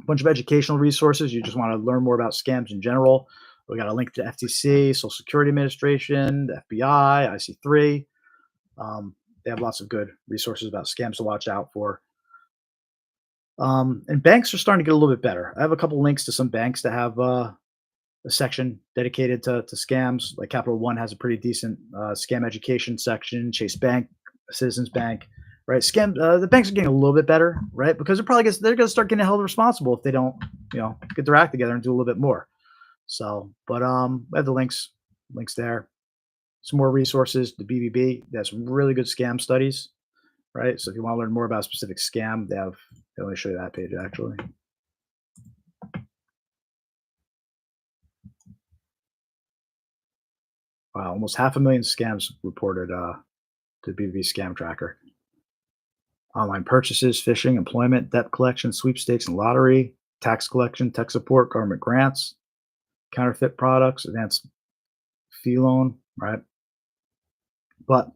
A bunch of educational resources. You just want to learn more about scams in general. We got a link to FTC, Social Security Administration, the FBI, IC3. They have lots of good resources about scams to watch out for. And banks are starting to get a little bit better. I have a couple links to some banks that have a section dedicated to scams. Like Capital One has a pretty decent scam education section. Chase Bank, Citizens Bank, right? The banks are getting a little bit better, right? Because they're going to start getting held responsible if they don't, get their act together and do a little bit more. So, but I have the links there. Some more resources. The BBB, they have some really good scam studies, right? So if you want to learn more about a specific scam, they only show you that page actually. Wow, almost 500,000 scams reported to BBB Scam Tracker. Online purchases, phishing, employment, debt collection, sweepstakes and lottery, tax collection, tech support, government grants, counterfeit products, advanced fee loan, right? But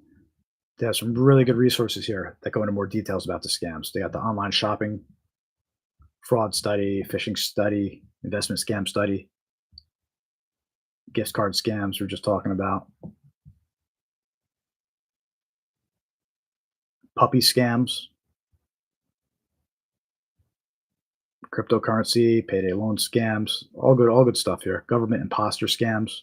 they have some really good resources here that go into more details about the scams. They got the online shopping fraud study, phishing study, investment scam study, gift card scams we're just talking about, puppy scams, cryptocurrency, payday loan scams, all good stuff here. Government imposter scams.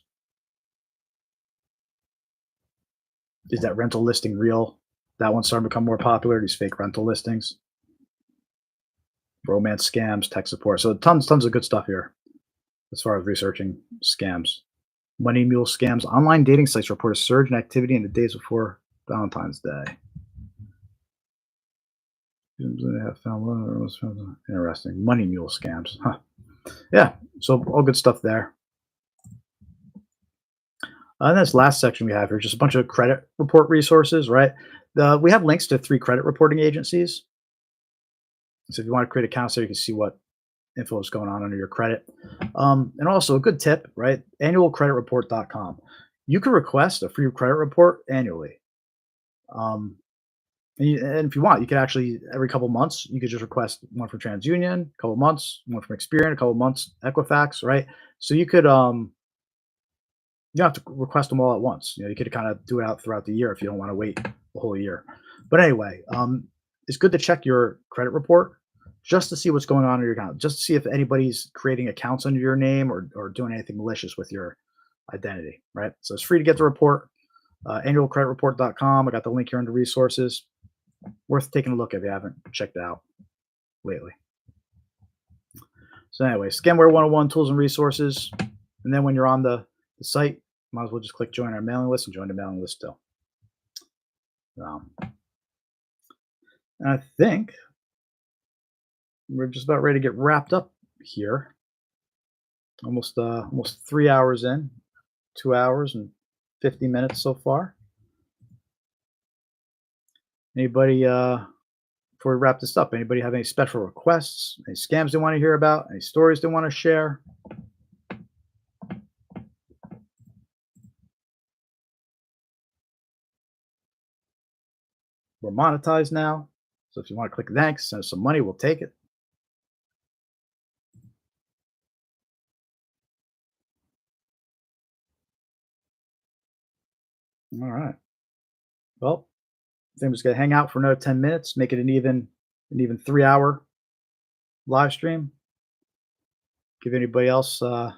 Is that rental listing real? That one's starting to become more popular, these fake rental listings. Romance scams, tech support. So tons of good stuff here as far as researching scams. Money mule scams. Online dating sites report a surge in activity in the days before Valentine's Day. Interesting. Money mule scams. Huh. Yeah. So all good stuff there. And this last section we have here, just a bunch of credit report resources, right? We have links to 3 credit reporting agencies. So if you want to create accounts there, you can see what info is going on under your credit. And also a good tip, right? Annualcreditreport.com. You can request a free credit report annually. And if you want, you could actually, every couple months, you could just request one from TransUnion, a couple months, one from Experian, a couple months, Equifax, right? So you could, you don't have to request them all at once. You could kind of do it out throughout the year if you don't want to wait the whole year. But anyway, it's good to check your credit report just to see what's going on in your account, just to see if anybody's creating accounts under your name or doing anything malicious with your identity, right? So it's free to get the report. Annualcreditreport.com. I got the link here under resources. Worth taking a look if you haven't checked it out lately. So anyway, Scamware 101 tools and resources. And then when you're on the site, might as well just click join our mailing list and join the mailing list still. And I think we're just about ready to get wrapped up here. Almost 3 hours in, 2 hours and 50 minutes so far. Anybody, before we wrap this up, anybody have any special requests, any scams they want to hear about, any stories they want to share? We're monetized now. So if you want to click thanks, send us some money, we'll take it. All right. Well, I think we're just gonna hang out for another 10 minutes, make it an even 3-hour live stream. Give anybody else any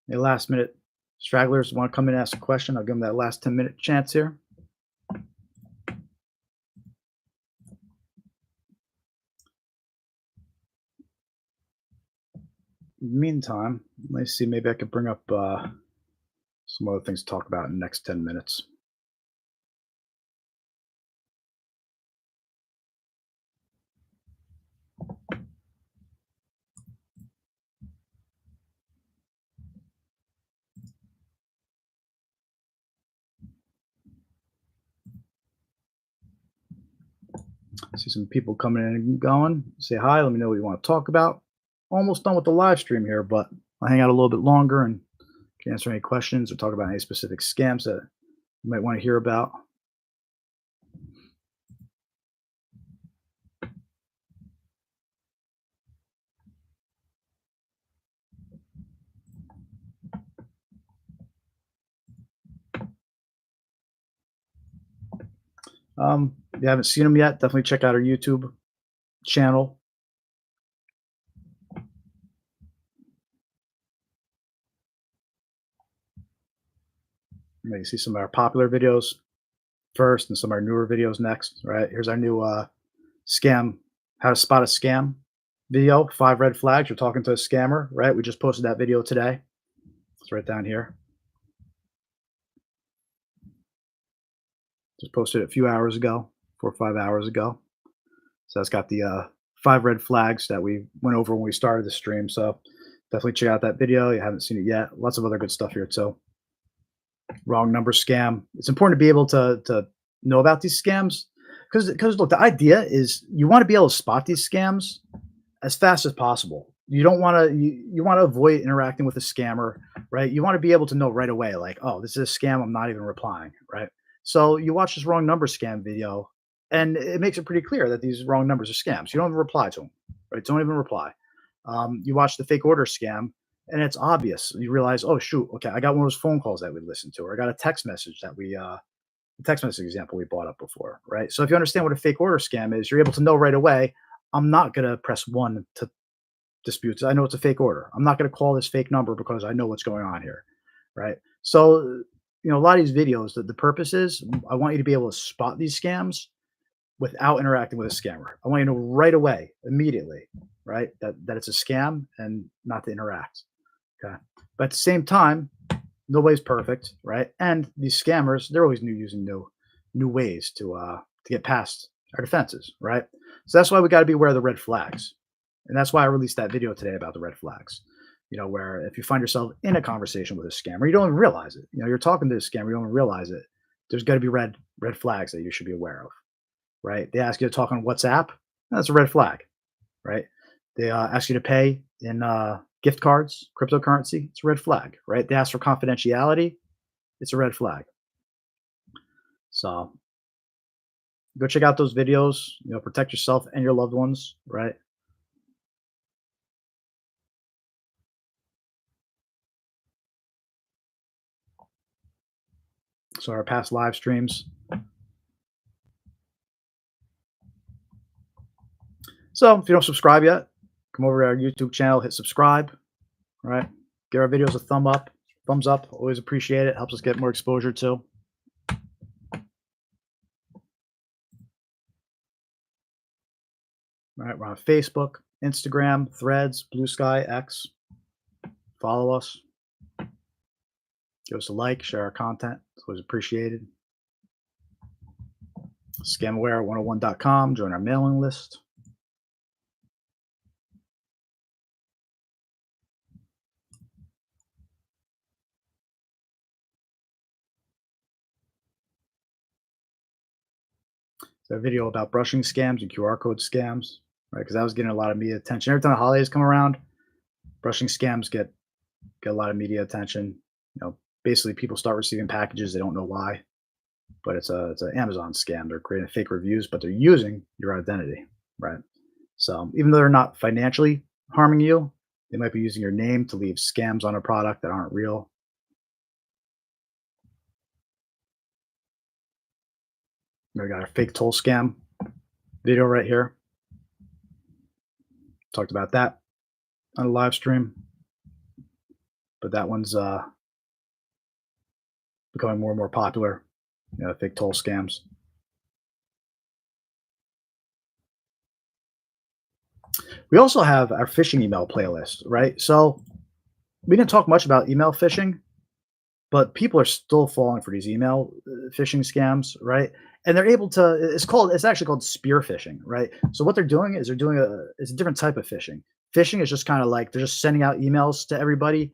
last minute stragglers want to come in and ask a question. I'll give them that last 10-minute chance here. In the meantime, let me see, maybe I could bring up some other things to talk about in the next 10 minutes. See some people coming in and going. Say hi. Let me know what you want to talk about. Almost done with the live stream here, but I'll hang out a little bit longer and can answer any questions or talk about any specific scams that you might want to hear about. If you haven't seen them yet, definitely check out our YouTube channel. You may see some of our popular videos first and some of our newer videos next. Right, here's our new scam, how to spot a scam video, 5 red flags. You're talking to a scammer, right? We just posted that video today. It's right down here. Just posted it a few hours ago, 4 or 5 hours ago. So that's got the 5 red flags that we went over when we started the stream. So definitely check out that video. You haven't seen it yet. Lots of other good stuff here too. Wrong number scam. It's important to be able to know about these scams because look, the idea is you want to be able to spot these scams as fast as possible. You don't want to you want to avoid interacting with a scammer, right? You want to be able to know right away, like, oh, this is a scam. I'm not even replying, right? So you watch this wrong number scam video, and it makes it pretty clear that these wrong numbers are scams. You don't even reply to them, right? Don't even reply. You watch the fake order scam, and it's obvious. You realize, oh shoot, okay, I got one of those phone calls that we listened to, or I got a text message that the text message example we brought up before, right? So if you understand what a fake order scam is, you're able to know right away. I'm not gonna press 1 to dispute. I know it's a fake order. I'm not gonna call this fake number because I know what's going on here, right? So a lot of these videos, the purpose is I want you to be able to spot these scams without interacting with a scammer. I want you to know right away, immediately, right, that it's a scam and not to interact. Okay. But at the same time, nobody's perfect, right? And these scammers, they're always using new ways to get past our defenses, right? So that's why we got to be aware of the red flags. And that's why I released that video today about the red flags. Where if you find yourself in a conversation with a scammer, you don't even realize it. You're talking to a scammer, you don't even realize it. There's got to be red flags that you should be aware of, right? They ask you to talk on WhatsApp, that's a red flag, right? They ask you to pay in gift cards, cryptocurrency, it's a red flag, right? They ask for confidentiality, it's a red flag. So go check out those videos. Protect yourself and your loved ones, right? So our past live streams. So if you don't subscribe yet, come over to our YouTube channel, hit subscribe, all right? Give our videos a thumbs up. Always appreciate it. Helps us get more exposure too. All right, we're on Facebook, Instagram, Threads, Blue Sky, X. Follow us. Give us a like, share our content. It's always appreciated. Scamaware101.com. Join our mailing list. So a video about brushing scams and QR code scams, right? Because that was getting a lot of media attention. Every time the holidays come around, brushing scams get a lot of media attention. Basically people start receiving packages, they don't know why, but it's an Amazon scam. They're creating fake reviews, but they're using your identity, right? So even though they're not financially harming you, they might be using your name to leave scams on a product that aren't real. We got our fake toll scam video right here. Talked about that on a live stream, but that one's becoming more and more popular. Fake toll scams. We also have our phishing email playlist, right? So we didn't talk much about email phishing, but people are still falling for these email phishing scams, right? And they're able to. It's actually called spear phishing, right? So what they're doing is it's a different type of phishing. Phishing is just kind of like they're just sending out emails to everybody,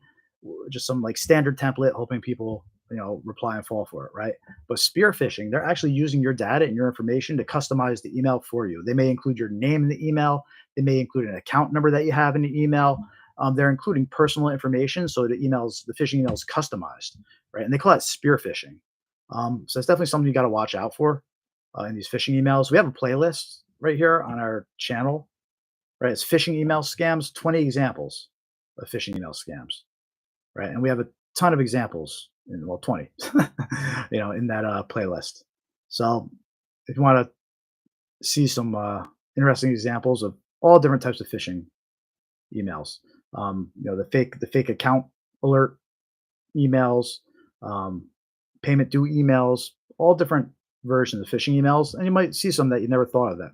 just some like standard template, hoping people reply and fall for it, right? But spear phishing, they're actually using your data and your information to customize the email for you. They may include your name in the email. They may include an account number that you have in the email. They're including personal information, so the phishing email is customized, right? And they call it spear phishing. So it's definitely something you got to watch out for in these phishing emails. We have a playlist right here on our channel, right? It's phishing email scams, 20 examples of phishing email scams, right? And we have a ton of examples, 20, in that playlist. So if you want to see some interesting examples of all different types of phishing emails, the fake account alert emails, payment due emails, all different versions of phishing emails, and you might see some that you never thought of that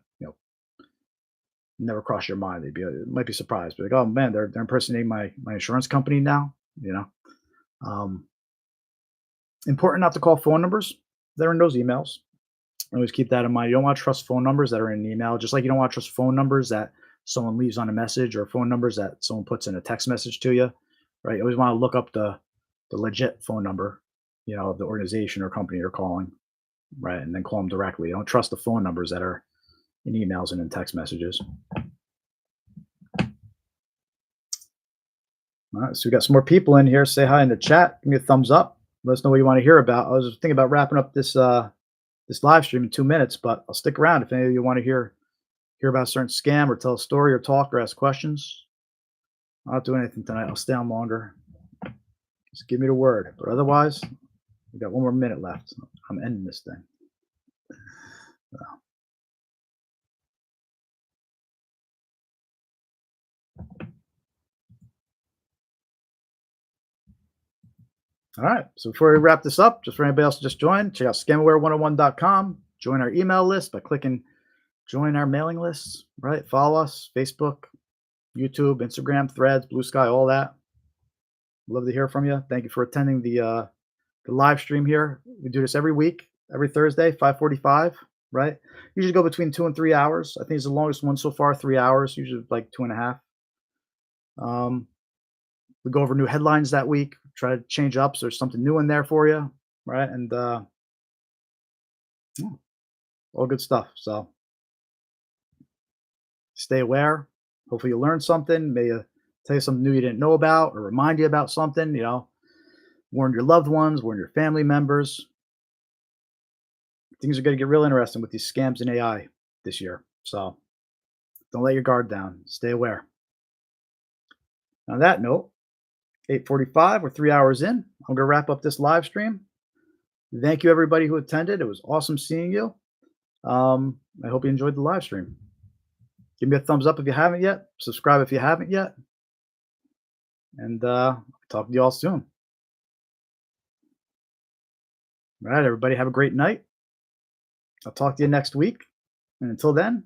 never crossed your mind. Might be surprised, but like, oh man, they're impersonating my insurance company now. Important not to call phone numbers that are in those emails. Always keep that in mind. You don't want to trust phone numbers that are in an email, just like you don't want to trust phone numbers that someone leaves on a message or phone numbers that someone puts in a text message to you, right? You always want to look up the legit phone number, of the organization or company you're calling, right? And then call them directly. Don't trust the phone numbers that are in emails and in text messages. All right, so we got some more people in here. Say hi in the chat. Give me a thumbs up. Let us know what you want to hear about. I was thinking about wrapping up this live stream in 2 minutes, but I'll stick around if any of you want to hear about a certain scam or tell a story or talk or ask questions. I'll not do anything tonight. I'll stay on longer. Just give me the word. But otherwise, we got 1 more minute left. I'm ending this thing. All right. So before we wrap this up, just for anybody else who just joined, check out scamaware101.com. Join our email list by clicking join our mailing lists, right? Follow us, Facebook, YouTube, Instagram, Threads, Blue Sky, all that. Love to hear from you. Thank you for attending the live stream here. We do this every week, every Thursday, 5:45, right? Usually go between 2 and 3 hours. I think it's the longest one so far, 3 hours, usually like 2.5. We go over new headlines that week, try to change up so there's something new in there for you, right? And all good stuff. So stay aware. Hopefully you learned something. May tell you something new you didn't know about or remind you about something, warn your loved ones, warn your family members. Things are going to get real interesting with these scams and AI this year. So don't let your guard down. Stay aware. On that note, 8:45, we're 3 hours in. I'm going to wrap up this live stream. Thank you, everybody who attended. It was awesome seeing you. I hope you enjoyed the live stream. Give me a thumbs up if you haven't yet. Subscribe if you haven't yet. And talk to you all soon. All right, everybody, have a great night. I'll talk to you next week. And until then,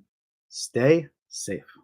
stay safe.